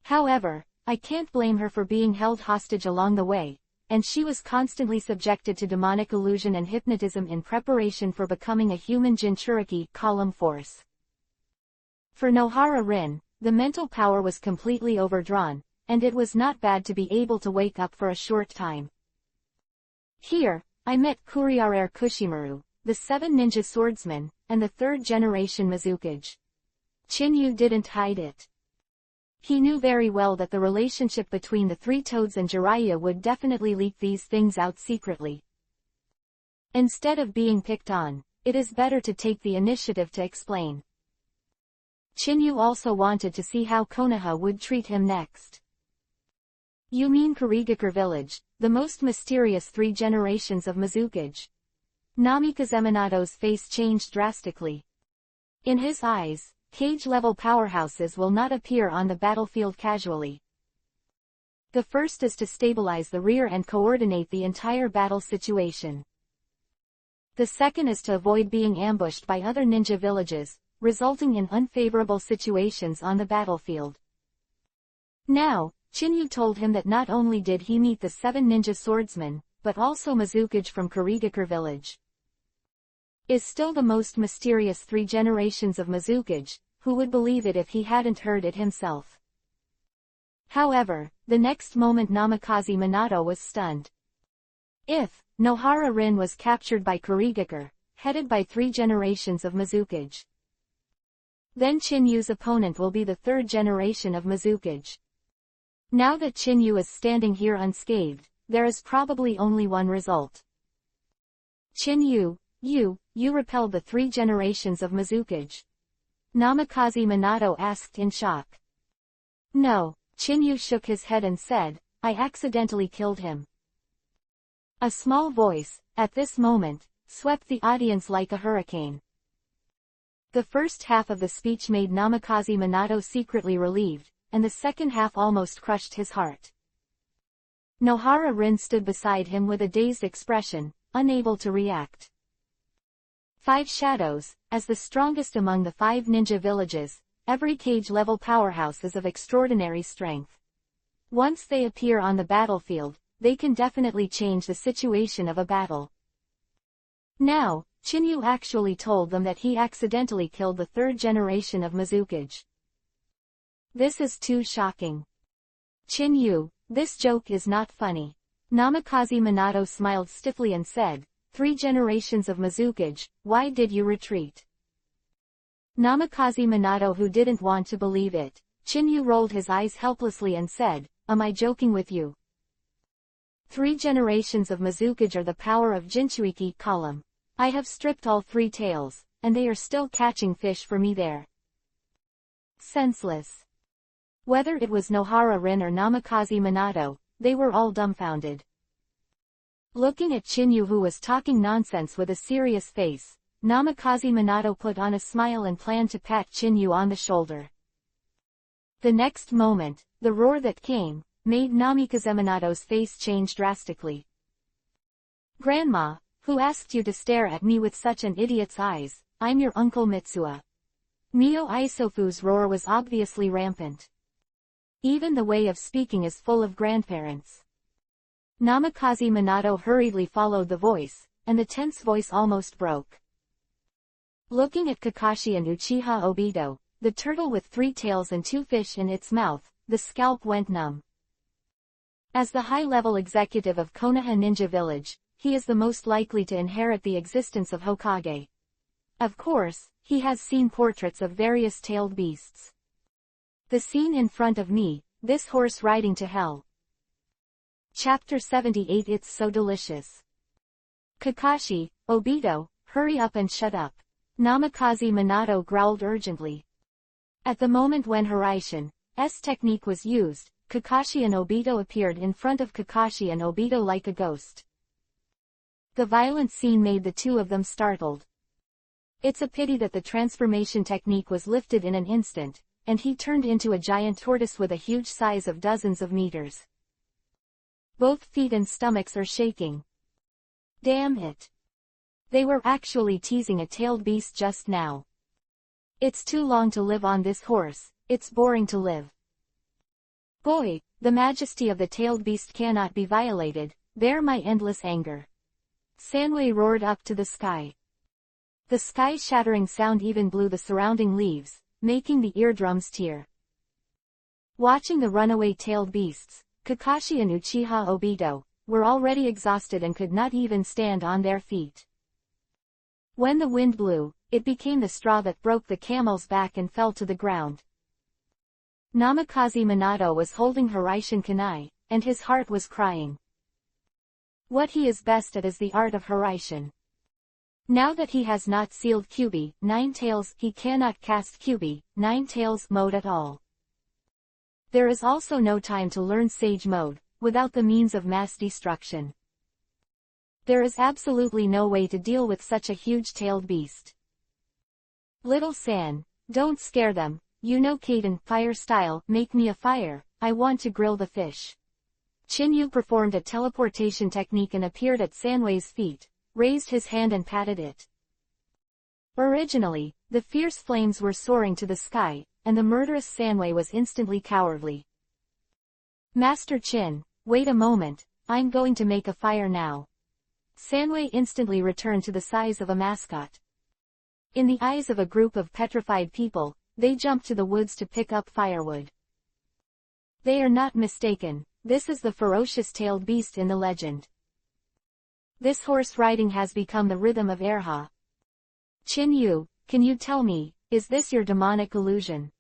However, I can't blame her for being held hostage along the way, and she was constantly subjected to demonic illusion and hypnotism in preparation for becoming a human Jinchuriki column force. For Nohara Rin, the mental power was completely overdrawn, and it was not bad to be able to wake up for a short time. Here, I met Kuriarer Kushimaru, the 7 ninja swordsman, and the 3rd generation Mizukage. Chinyu didn't hide it. He knew very well that the relationship between the 3 toads and Jiraiya would definitely leak these things out secretly. Instead of being picked on, it is better to take the initiative to explain. Chinyu also wanted to see how Konoha would treat him next. You mean Kurigakure village, the most mysterious 3 generations of Mizukage? Namikaze Minato's face changed drastically. In his eyes, cage-level powerhouses will not appear on the battlefield casually. The first is to stabilize the rear and coordinate the entire battle situation. The second is to avoid being ambushed by other ninja villages, resulting in unfavorable situations on the battlefield. Now, Chinyu told him that not only did he meet the 7 ninja swordsmen, but also Mizukage from Kurigakure village. Is still the most mysterious 3 generations of Mizukage, who would believe it if he hadn't heard it himself? However, the next moment Namikaze Minato was stunned. If Nohara Rin was captured by Kurigakure, headed by 3 generations of Mizukage, then Chinyu's opponent will be the 3rd generation of Mizukage. Now that Chinyu is standing here unscathed, there is probably only one result. Chinyu, you repelled the 3 generations of Mizukage? Namikaze Minato asked in shock. No, Chinyu shook his head and said, I accidentally killed him. A small voice, at this moment, swept the audience like a hurricane. The first half of the speech made Namikaze Minato secretly relieved, and the second half almost crushed his heart. Nohara Rin stood beside him with a dazed expression, unable to react. 5 shadows, as the strongest among the 5 ninja villages, every cage-level powerhouse is of extraordinary strength. Once they appear on the battlefield, they can definitely change the situation of a battle. Now, Chinyu actually told them that he accidentally killed the 3rd generation of Mizukage. This is too shocking. Chinyu, this joke is not funny. Namikaze Minato smiled stiffly and said, 3 generations of Mizukage, why did you retreat? Namikaze Minato, who didn't want to believe it, Chinyu rolled his eyes helplessly and said, am I joking with you? 3 generations of Mizukage are the power of Jinchuriki column. I have stripped all 3 tails, and they are still catching fish for me there. Senseless. Whether it was Nohara Rin or Namikaze Minato, they were all dumbfounded. Looking at Chinyu, who was talking nonsense with a serious face, Namikaze Minato put on a smile and planned to pat Chinyu on the shoulder. The next moment, the roar that came, made Namikaze Minato's face change drastically. Grandma, who asked you to stare at me with such an idiot's eyes? I'm your Uncle Mitsuha. Mio Isofu's roar was obviously rampant. Even the way of speaking is full of grandparents. Namikaze Minato hurriedly followed the voice, and the tense voice almost broke. Looking at Kakashi and Uchiha Obito, the turtle with 3 tails and 2 fish in its mouth, the scalp went numb. As the high-level executive of Konoha Ninja Village, he is the most likely to inherit the existence of Hokage. Of course, he has seen portraits of various tailed beasts. The scene in front of me, this horse riding to hell. Chapter 78. It's so delicious. Kakashi, Obito, hurry up and shut up. Namikaze Minato growled urgently. At the moment when Hiraishin's technique was used, Kakashi and Obito appeared in front of Kakashi and Obito like a ghost. The violent scene made the two of them startled. It's a pity that the transformation technique was lifted in an instant, and he turned into a giant tortoise with a huge size of dozens of meters. Both feet and stomachs are shaking. Damn it. They were actually teasing a tailed beast just now. It's too long to live on this horse, it's boring to live. Boy, the majesty of the tailed beast cannot be violated, bear my endless anger. Sanway roared up to the sky. The sky-shattering sound even blew the surrounding leaves, making the eardrums tear. Watching the runaway tailed beasts, Kakashi and Uchiha Obito were already exhausted and could not even stand on their feet. When the wind blew, it became the straw that broke the camel's back and fell to the ground. Namikaze Minato was holding Hiraishin Kunai, and his heart was crying. What he is best at is the art of Hiraishin. Now that he has not sealed Kyuubi 9 tails, he cannot cast Kyuubi 9 tails mode at all. There is also no time to learn Sage mode, without the means of mass destruction. There is absolutely no way to deal with such a huge-tailed beast. Little San, don't scare them, you know Kaden, fire style, make me a fire, I want to grill the fish. Chinyu performed a teleportation technique and appeared at Sanway's feet, raised his hand and patted it. Originally, the fierce flames were soaring to the sky, and the murderous Sanway was instantly cowardly. Master Chin, wait a moment, I'm going to make a fire now. Sanway instantly returned to the size of a mascot. In the eyes of a group of petrified people, they jumped to the woods to pick up firewood. They are not mistaken, this is the ferocious-tailed beast in the legend. This horse riding has become the rhythm of Erha. Chinyu, can you tell me, is this your demonic illusion?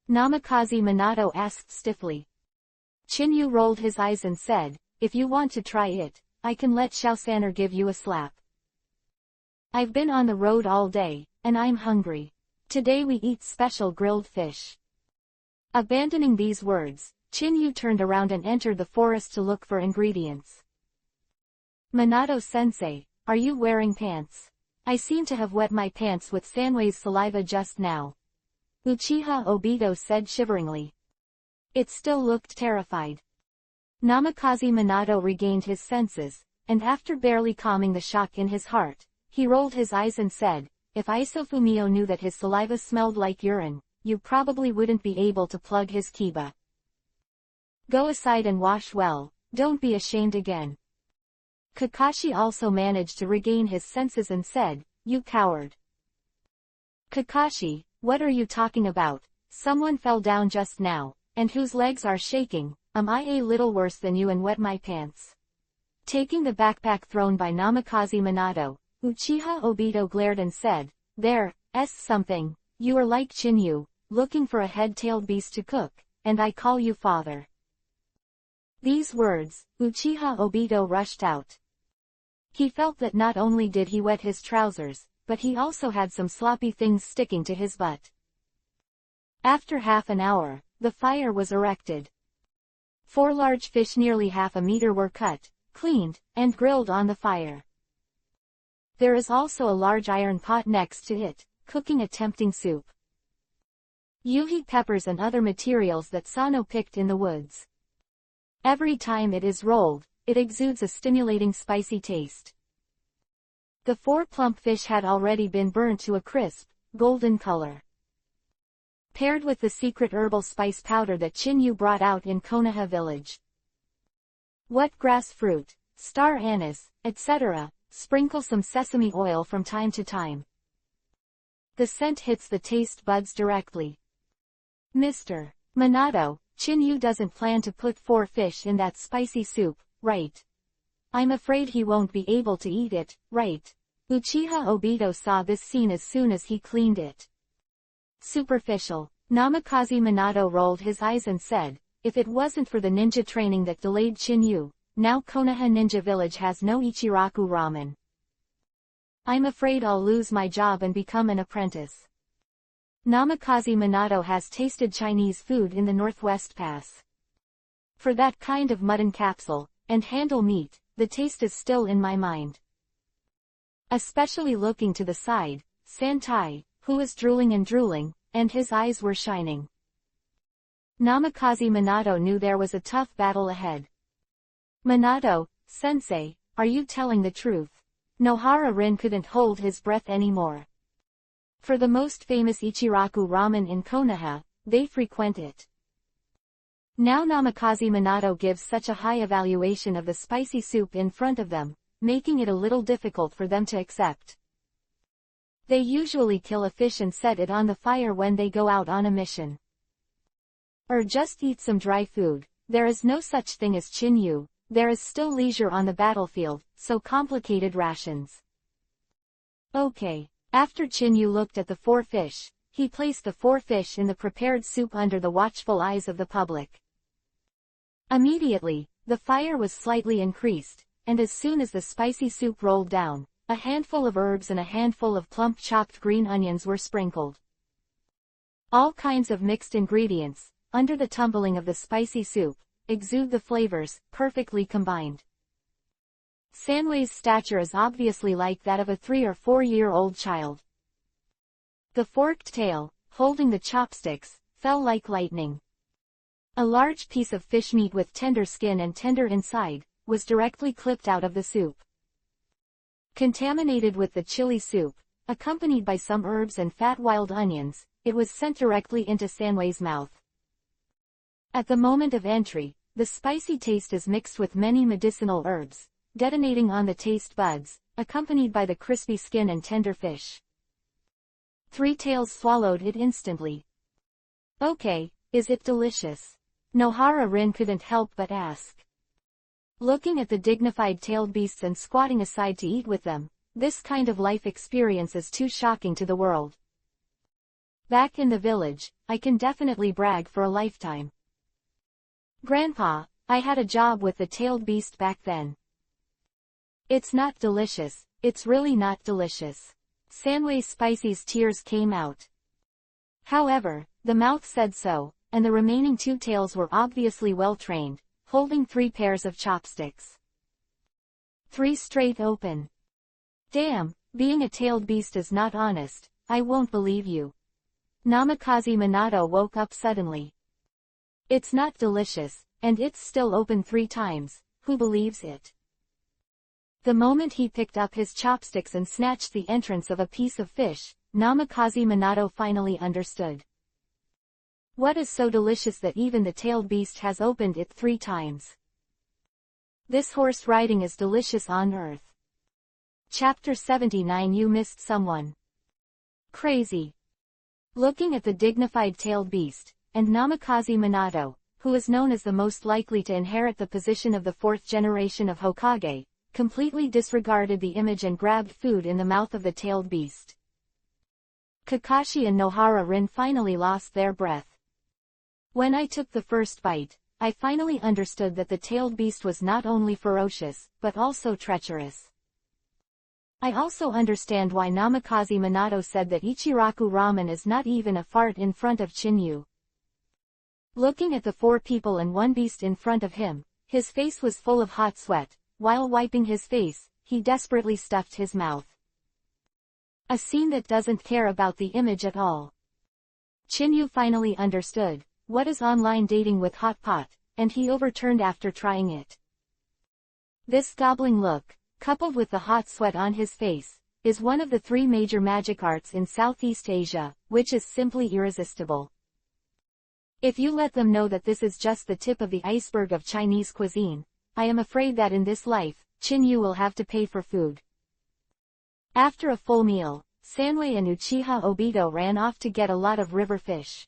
Namikaze Minato asked stiffly. Chinyu rolled his eyes and said, if you want to try it, I can let Xiaosaner give you a slap. I've been on the road all day, and I'm hungry. Today we eat special grilled fish. Abandoning these words, Chinyu turned around and entered the forest to look for ingredients. Minato-sensei, are you wearing pants? I seem to have wet my pants with Sanway's saliva just now. Uchiha Obito said shiveringly. It still looked terrified. Namikaze Minato regained his senses, and after barely calming the shock in his heart, he rolled his eyes and said, if Isofumio knew that his saliva smelled like urine, you probably wouldn't be able to plug his kiba. Go aside and wash well, don't be ashamed again. Kakashi also managed to regain his senses and said, you coward. Kakashi, what are you talking about? Someone fell down just now, and whose legs are shaking. Am I a little worse than you and wet my pants? Taking the backpack thrown by Namikaze Minato, Uchiha Obito glared and said, there's something, you are like Chinyu, looking for a head-tailed beast to cook, and I call you father. These words, Uchiha Obito rushed out. He felt that not only did he wet his trousers, but he also had some sloppy things sticking to his butt. After half an hour, the fire was erected. 4 large fish nearly half a meter were cut, cleaned, and grilled on the fire. There is also a large iron pot next to it, cooking a tempting soup. You heat peppers and other materials that Sano picked in the woods. Every time it is rolled, it exudes a stimulating spicy taste. The 4 plump fish had already been burnt to a crisp, golden color. paired with the secret herbal spice powder that Chinyu brought out in Konoha village. Wet grass fruit, star anise, etc. Sprinkle some sesame oil from time to time. The scent hits the taste buds directly. Mr. Minato, Chinyu doesn't plan to put 4 fish in that spicy soup, right? I'm afraid he won't be able to eat it, right? Uchiha Obito saw this scene as soon as he cleaned it. Superficial. Namikaze Minato rolled his eyes and said, if it wasn't for the ninja training that delayed Chinyu, now Konoha Ninja Village has no Ichiraku ramen. I'm afraid I'll lose my job and become an apprentice. Namikaze Minato has tasted Chinese food in the Northwest Pass. For that kind of mutton capsule, and handle meat, the taste is still in my mind. Especially looking to the side, Santai, who is drooling, and his eyes were shining. Namikaze Minato knew there was a tough battle ahead. Minato, sensei, are you telling the truth? Nohara Rin couldn't hold his breath anymore. For the most famous Ichiraku ramen in Konoha, they frequent it. Now Namikaze Minato gives such a high evaluation of the spicy soup in front of them, making it a little difficult for them to accept. They usually kill a fish and set it on the fire when they go out on a mission. Or just eat some dry food. There is no such thing as Chinyu, there is still leisure on the battlefield, so complicated rations. Okay. After Chinyu looked at the 4 fish, he placed the 4 fish in the prepared soup under the watchful eyes of the public. Immediately, the fire was slightly increased, and as soon as the spicy soup rolled down, a handful of herbs and a handful of plump chopped green onions were sprinkled. All kinds of mixed ingredients, under the tumbling of the spicy soup, exude the flavors, perfectly combined. Sanwei's stature is obviously like that of a 3 or 4-year-old child. The forked tail, holding the chopsticks, fell like lightning. A large piece of fish meat with tender skin and tender inside, was directly clipped out of the soup. Contaminated with the chili soup, accompanied by some herbs and fat wild onions, it was sent directly into Sanwei's mouth. At the moment of entry, the spicy taste is mixed with many medicinal herbs, detonating on the taste buds, accompanied by the crispy skin and tender fish. 3 Tails swallowed it instantly. Okay, is it delicious? Nohara Rin couldn't help but ask. Looking at the dignified tailed beasts and squatting aside to eat with them, this kind of life experience is too shocking to the world. Back in the village, I can definitely brag for a lifetime. Grandpa, I had a job with the tailed beast back then. It's not delicious, it's really not delicious. Sanwei Spicy's tears came out. However, the mouth said so, and the remaining 2 tails were obviously well trained, holding 3 pairs of chopsticks. 3 straight open. Damn, being a tailed beast is not honest, I won't believe you. Namikaze Minato woke up suddenly. It's not delicious, and it's still open 3 times, who believes it? The moment he picked up his chopsticks and snatched the entrance of a piece of fish, Namikaze Minato finally understood. What is so delicious that even the tailed beast has opened it 3 times? This horse riding is delicious on earth. Chapter 79. You missed someone. Crazy. Looking at the dignified tailed beast, and Namikaze Minato, who is known as the most likely to inherit the position of the 4th generation of Hokage, completely disregarded the image and grabbed food in the mouth of the tailed beast. Kakashi and Nohara Rin finally lost their breath. When I took the first bite, I finally understood that the tailed beast was not only ferocious, but also treacherous. I also understand why Namikaze Minato said that Ichiraku ramen is not even a fart in front of Chinyu. Looking at the 4 people and 1 beast in front of him, his face was full of hot sweat. While wiping his face, he desperately stuffed his mouth. A scene that doesn't care about the image at all. Chinyu finally understood what is online dating with hot pot, and he overturned after trying it. This gobbling look, coupled with the hot sweat on his face, is one of the 3 major magic arts in Southeast Asia, which is simply irresistible. If you let them know that this is just the tip of the iceberg of Chinese cuisine, I am afraid that in this life, Chin-yu will have to pay for food. After a full meal, Sanwei and Uchiha Obito ran off to get a lot of river fish.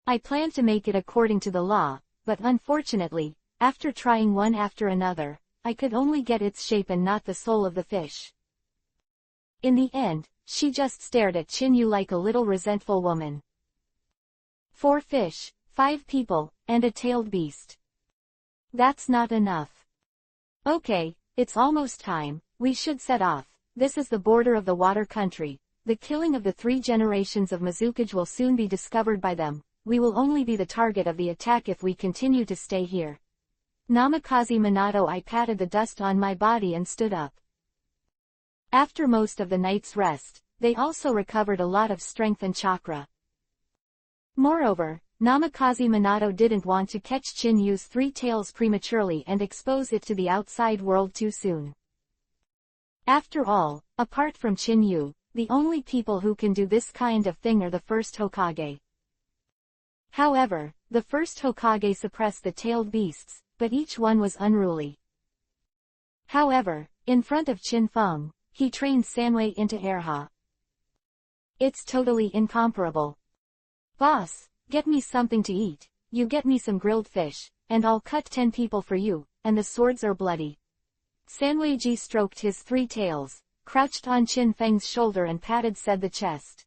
I planned to make it according to the law, but unfortunately, after trying one after another, I could only get its shape and not the soul of the fish. In the end, she just stared at Chin-yu like a little resentful woman. 4 fish, 5 people, and a tailed beast. That's not enough. Okay, it's almost time, we should set off. This is the border of the water country. The killing of the 3 generations of Mizukage will soon be discovered by them. We will only be the target of the attack if we continue to stay here. Namikaze Minato. I patted the dust on my body and stood up. After most of the night's rest, they also recovered a lot of strength and chakra. Moreover, Namikaze Minato didn't want to catch Chin-yu's 3 tails prematurely and expose it to the outside world too soon. After all, apart from Chin-yu, the only people who can do this kind of thing are the first Hokage. However, the first Hokage suppressed the tailed beasts, but each one was unruly. However, in front of Qin Feng, he trained Sanwei into Erha. It's totally incomparable. Boss, get me something to eat, you get me some grilled fish, and I'll cut 10 people for you, and the swords are bloody. Sanwei-ji stroked his 3 tails, crouched on Qin Feng's shoulder and patted the chest.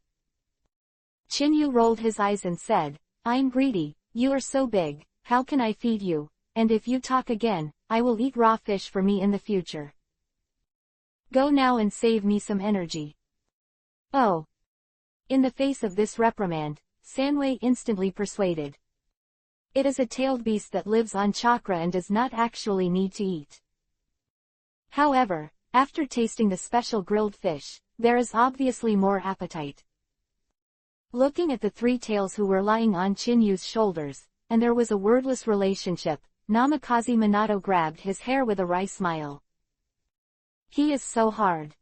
Qin-yu rolled his eyes and said, I'm greedy, you are so big, how can I feed you, and if you talk again, I will eat raw fish for me in the future. Go now and save me some energy. Oh. In the face of this reprimand, Sanwei instantly persuaded. It is a tailed beast that lives on chakra and does not actually need to eat. However, after tasting the special grilled fish, there is obviously more appetite. Looking at the 3 tails who were lying on Chin-yu's shoulders, and there was a wordless relationship, Namikaze Minato grabbed his hair with a wry smile. He is so hard.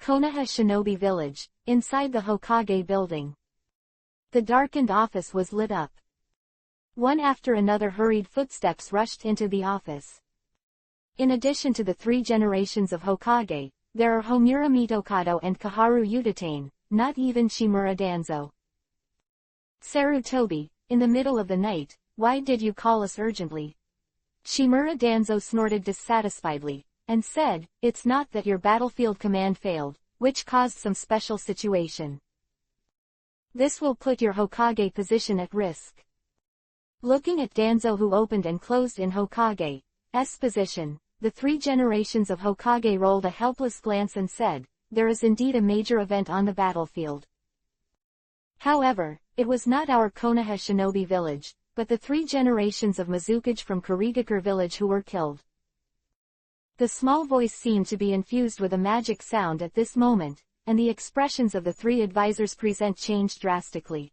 Konoha Shinobi Village, inside the Hokage building. The darkened office was lit up. One after another hurried footsteps rushed into the office. In addition to the 3 generations of Hokage, there are Homura Mitokado and Kaharu Udatane, not even Shimura Danzo. Sarutobi, in the middle of the night, why did you call us urgently? Shimura Danzo snorted dissatisfiedly, and said, it's not that your battlefield command failed, which caused some special situation. This will put your Hokage position at risk. Looking at Danzo who opened and closed in Hokage's position, the 3 generations of Hokage rolled a helpless glance and said, there is indeed a major event on the battlefield. However, it was not our Konoha Shinobi village, but the 3 generations of Mizukage from Kurigakure village who were killed. The small voice seemed to be infused with a magic sound at this moment, and the expressions of the 3 advisors present changed drastically.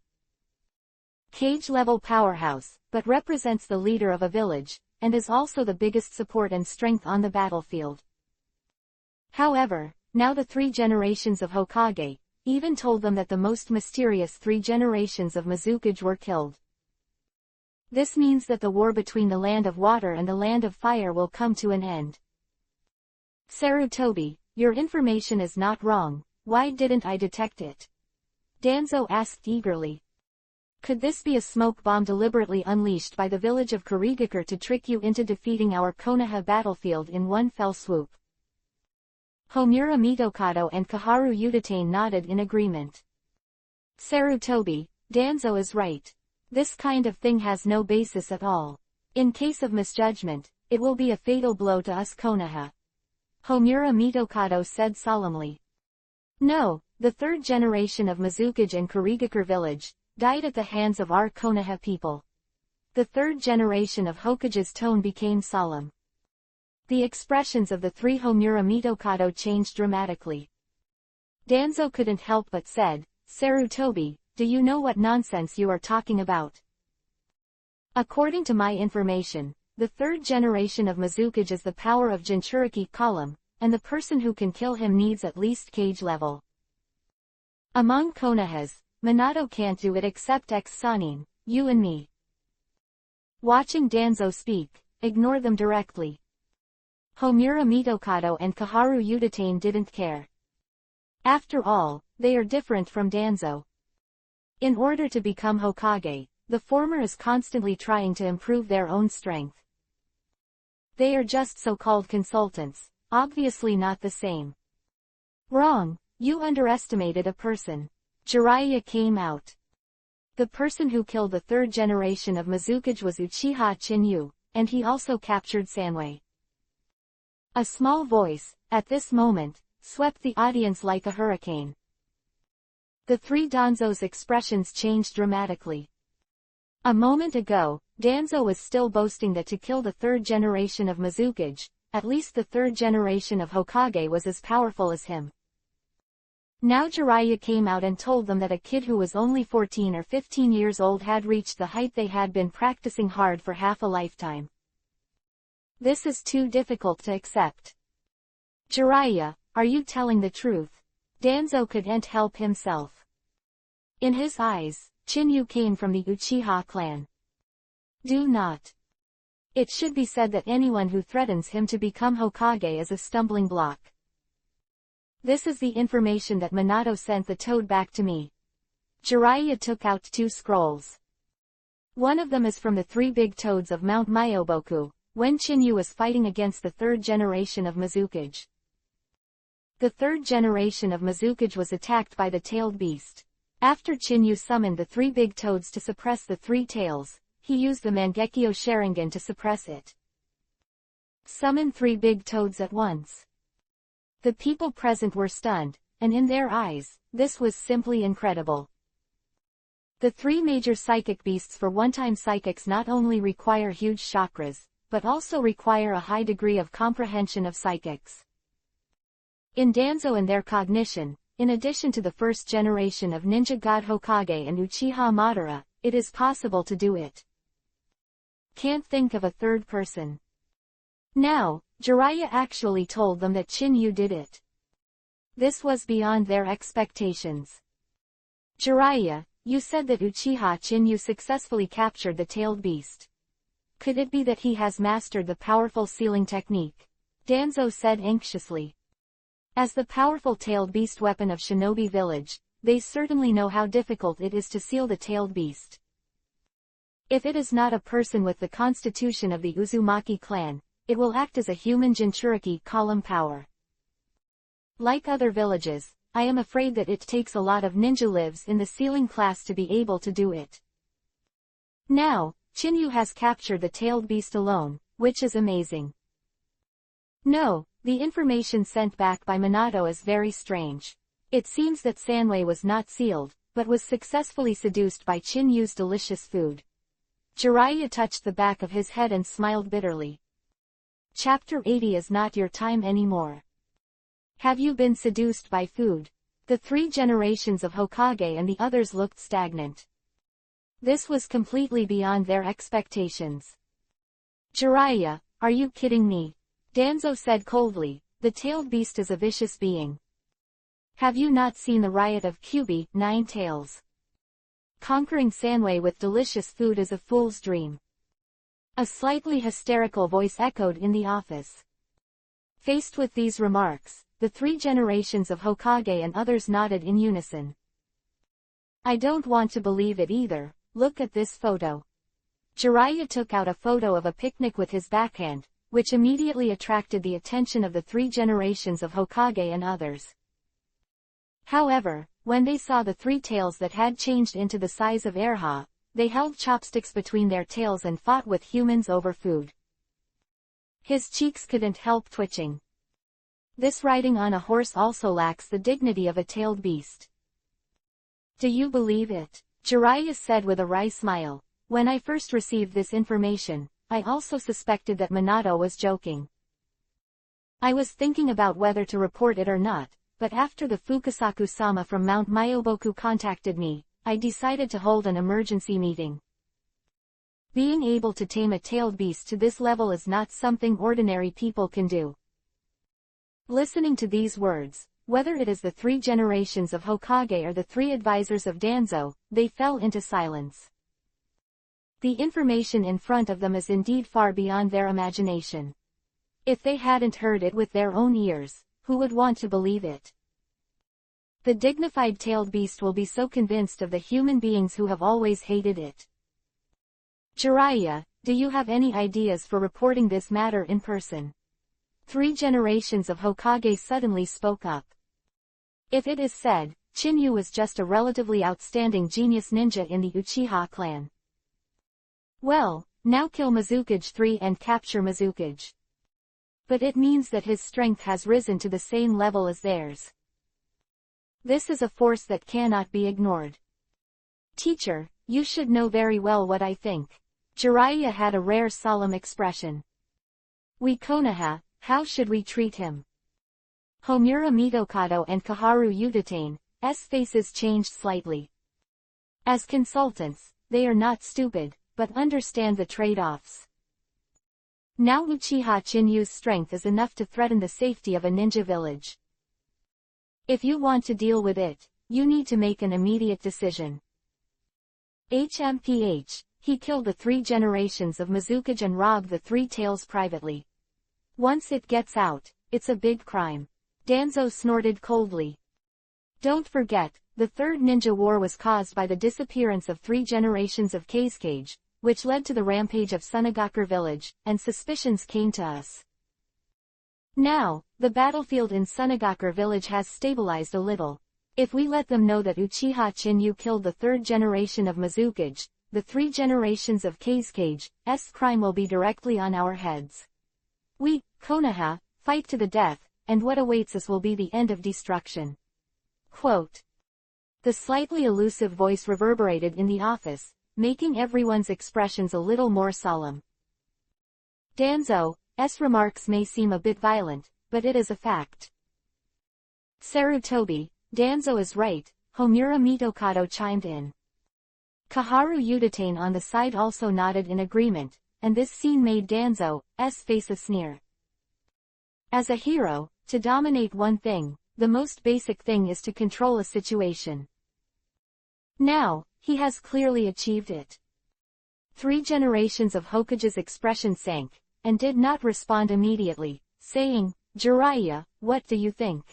Cage-level powerhouse, but represents the leader of a village, and is also the biggest support and strength on the battlefield. However, now the 3 generations of Hokage, even told them that the most mysterious 3 generations of Mizukage were killed. This means that the war between the land of water and the land of fire will come to an end. Sarutobi, your information is not wrong, why didn't I detect it? Danzo asked eagerly. Could this be a smoke bomb deliberately unleashed by the village of Kurigakure to trick you into defeating our Konoha battlefield in one fell swoop? Homura Mitokado and Kaharu Udatane nodded in agreement. Sarutobi, Danzo is right. This kind of thing has no basis at all. In case of misjudgment, it will be a fatal blow to us Konoha. Homura Mitokado said solemnly. No, the 3rd generation of Mizukage in Kurigakure village, died at the hands of our Konoha people. The 3rd generation of Hokage's tone became solemn. The expressions of the 3 Homura Mitokado changed dramatically. Danzo couldn't help but said, Sarutobi, do you know what nonsense you are talking about? According to my information, the 3rd generation of Mizukage is the power of Jinchuriki column, and the person who can kill him needs at least cage level. Among Konohas, Minato can't do it except Sanin, you and me. Watching Danzo speak, ignore them directly. Homura Mitokado and Kaharu Udatane didn't care. After all, they are different from Danzo. In order to become Hokage, the former is constantly trying to improve their own strength. They are just so-called consultants, obviously not the same. Wrong, you underestimated a person. Jiraiya came out. The person who killed the third generation of Mizukage was Uchiha Chinyu, and he also captured Sanwei. A small voice, at this moment, swept the audience like a hurricane. The three Danzo's expressions changed dramatically. A moment ago, Danzo was still boasting that to kill the third generation of Mizukage, at least the third generation of Hokage was as powerful as him. Now Jiraiya came out and told them that a kid who was only 14 or 15 years old had reached the height they had been practicing hard for half a lifetime. This is too difficult to accept. Jiraiya, are you telling the truth? Danzo couldn't help himself. In his eyes, Chinyu came from the Uchiha clan. Do not. It should be said that anyone who threatens him to become Hokage is a stumbling block. This is the information that Minato sent the toad back to me. Jiraiya took out 2 scrolls. One of them is from the 3 big toads of Mount Myoboku, when Chinyu was fighting against the third generation of Mizukage. The third generation of Mizukage was attacked by the tailed beast. After Chinyu summoned the 3 big toads to suppress the 3 tails, he used the Mangekyo Sharingan to suppress it. Summon 3 big toads at once. The people present were stunned, and in their eyes, this was simply incredible. The 3 major psychic beasts for one-time psychics not only require huge chakras, but also require a high degree of comprehension of psychics. In Danzo and their cognition, in addition to the first generation of Ninja God Hokage and Uchiha Madara, it is possible to do it. Can't think of a third person. Now, Jiraiya actually told them that Chinyu did it. This was beyond their expectations. Jiraiya, you said that Uchiha Chinyu successfully captured the tailed beast. Could it be that he has mastered the powerful sealing technique? Danzo said anxiously. As the powerful tailed beast weapon of Shinobi Village, they certainly know how difficult it is to seal the tailed beast. If it is not a person with the constitution of the Uzumaki clan, it will act as a human Jinchuriki column power. Like other villages, I am afraid that it takes a lot of ninja lives in the sealing class to be able to do it. Now, Chinyu has captured the tailed beast alone, which is amazing. No, the information sent back by Minato is very strange. It seems that Sanwei was not sealed, but was successfully seduced by Chinyu's delicious food. Jiraiya touched the back of his head and smiled bitterly. Chapter 80 is not your time anymore. Have you been seduced by food? The 3 generations of Hokage and the others looked stagnant. This was completely beyond their expectations. Jiraiya, are you kidding me? Danzo said coldly, the tailed beast is a vicious being. Have you not seen the riot of Kyubi, 9 tails? Conquering Sanwei with delicious food is a fool's dream. A slightly hysterical voice echoed in the office. Faced with these remarks, the 3 generations of Hokage and others nodded in unison. I don't want to believe it either, look at this photo. Jiraiya took out a photo of a picnic with his backhand, which immediately attracted the attention of the 3 generations of Hokage and others. However, when they saw the 3 tails that had changed into the size of Erha, they held chopsticks between their tails and fought with humans over food. His cheeks couldn't help twitching. This riding on a horse also lacks the dignity of a tailed beast. Do you believe it? Jiraiya said with a wry smile. When I first received this information, I also suspected that Minato was joking. I was thinking about whether to report it or not, but after the Fukasaku-sama from Mount Myoboku contacted me, I decided to hold an emergency meeting. Being able to tame a tailed beast to this level is not something ordinary people can do. Listening to these words, whether it is the 3 generations of Hokage or the 3 advisors of Danzo, they fell into silence. The information in front of them is indeed far beyond their imagination. If they hadn't heard it with their own ears, who would want to believe it? The dignified tailed beast will be so convinced of the human beings who have always hated it. Jiraiya, do you have any ideas for reporting this matter in person? 3 generations of Hokage suddenly spoke up. If it is said, Chinyu was just a relatively outstanding genius ninja in the Uchiha clan. Well, now kill Mizukage 3 and capture Mizukage. But it means that his strength has risen to the same level as theirs. This is a force that cannot be ignored. Teacher, you should know very well what I think. Jiraiya had a rare solemn expression. We Konoha, how should we treat him? Homura Mitokado and Kaharu Yutate's faces changed slightly. As consultants, they are not stupid, but understand the trade-offs. Now Uchiha Chinyu's strength is enough to threaten the safety of a ninja village. If you want to deal with it, you need to make an immediate decision. HMPH, he killed the 3 generations of Mizukage and robbed the 3 tails privately. Once it gets out, it's a big crime. Danzo snorted coldly. Don't forget, the Third Ninja War was caused by the disappearance of 3 generations of Kazekage, which led to the rampage of Sunagakure village, and suspicions came to us. Now, the battlefield in Sunagakure village has stabilized a little. If we let them know that Uchiha Chinyu killed the 3rd generation of Mizukage, the 3 generations of Kazekage's crime will be directly on our heads. We, Konoha, fight to the death, and what awaits us will be the end of destruction. Quote. The slightly elusive voice reverberated in the office, making everyone's expressions a little more solemn. Danzo's remarks may seem a bit violent, but it is a fact. Sarutobi, Danzo is right, Homura Mitokado chimed in. Kaharu Yudatane on the side also nodded in agreement, and this scene made Danzo's face a sneer. As a hero, to dominate one thing, the most basic thing is to control a situation. Now, he has clearly achieved it. 3 generations of Hokage's expression sank, and did not respond immediately, saying, Jiraiya, what do you think?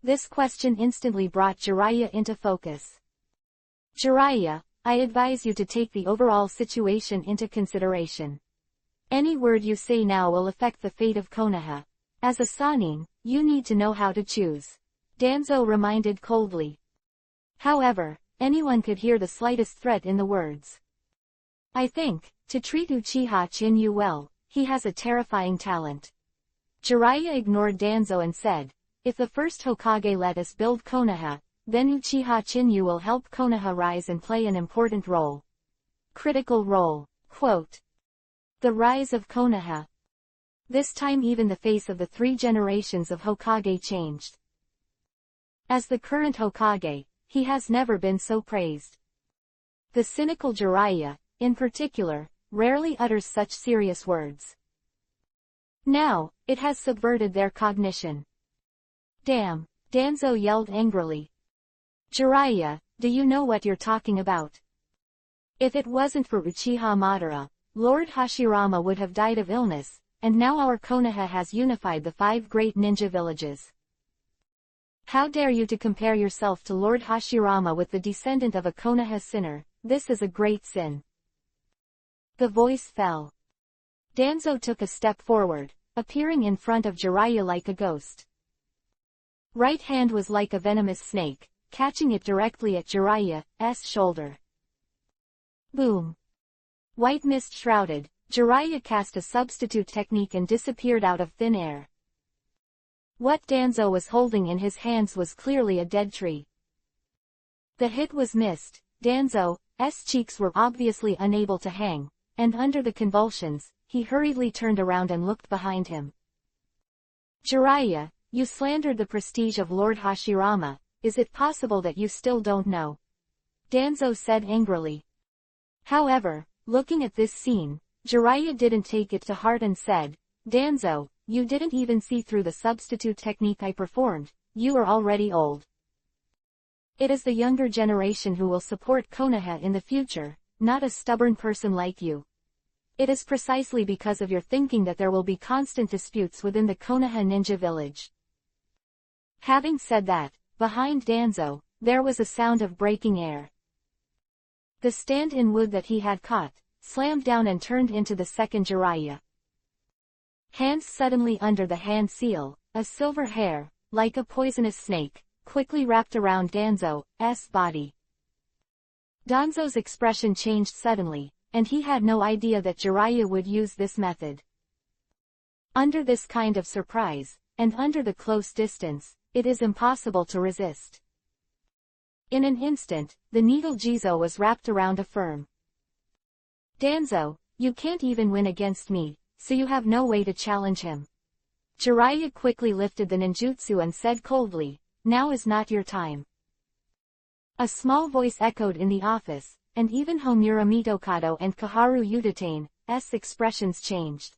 This question instantly brought Jiraiya into focus. Jiraiya, I advise you to take the overall situation into consideration. Any word you say now will affect the fate of Konoha. As a Sannin, you need to know how to choose. Danzo reminded coldly. However, anyone could hear the slightest threat in the words. I think, to treat Uchiha Chinyu well, he has a terrifying talent. Jiraiya ignored Danzo and said, if the first Hokage let us build Konoha, then Uchiha Chinyu will help Konoha rise and play an important role. Critical role. Quote. The rise of Konoha. This time even the face of the 3 generations of Hokage changed. As the current Hokage, he has never been so praised. The cynical Jiraiya, in particular, rarely utters such serious words. Now, it has subverted their cognition. Damn, Danzo yelled angrily. Jiraiya, do you know what you're talking about? If it wasn't for Uchiha Madara, Lord Hashirama would have died of illness, and now our Konoha has unified the 5 great ninja villages. How dare you to compare yourself to Lord Hashirama with the descendant of a Konoha sinner? This is a great sin. The voice fell. Danzo took a step forward, appearing in front of Jiraiya like a ghost. Right hand was like a venomous snake, catching it directly at Jiraiya's shoulder. Boom. White mist shrouded, Jiraiya cast a substitute technique and disappeared out of thin air. What Danzo was holding in his hands was clearly a dead tree. The hit was missed, Danzo's cheeks were obviously unable to hang, and under the convulsions, he hurriedly turned around and looked behind him. Jiraiya, you slandered the prestige of Lord Hashirama, is it possible that you still don't know? Danzo said angrily. However, looking at this scene, Jiraiya didn't take it to heart and said, Danzo, you didn't even see through the substitute technique I performed, you are already old. It is the younger generation who will support Konoha in the future, not a stubborn person like you. It is precisely because of your thinking that there will be constant disputes within the Konoha ninja village. Having said that, behind Danzo, there was a sound of breaking air. The stand-in wood that he had caught, slammed down and turned into the second Jiraiya. Hands suddenly under the hand seal, a silver hair, like a poisonous snake, quickly wrapped around Danzo's body. Danzo's expression changed suddenly, and he had no idea that Jiraiya would use this method. Under this kind of surprise, and under the close distance, it is impossible to resist. In an instant, the needle Jizo was wrapped around a firm. Danzo, you can't even win against me, so you have no way to challenge him. Jiraiya quickly lifted the ninjutsu and said coldly, now is not your time. A small voice echoed in the office, and even Homura Mitokado and Kaharu Yutate's expressions changed.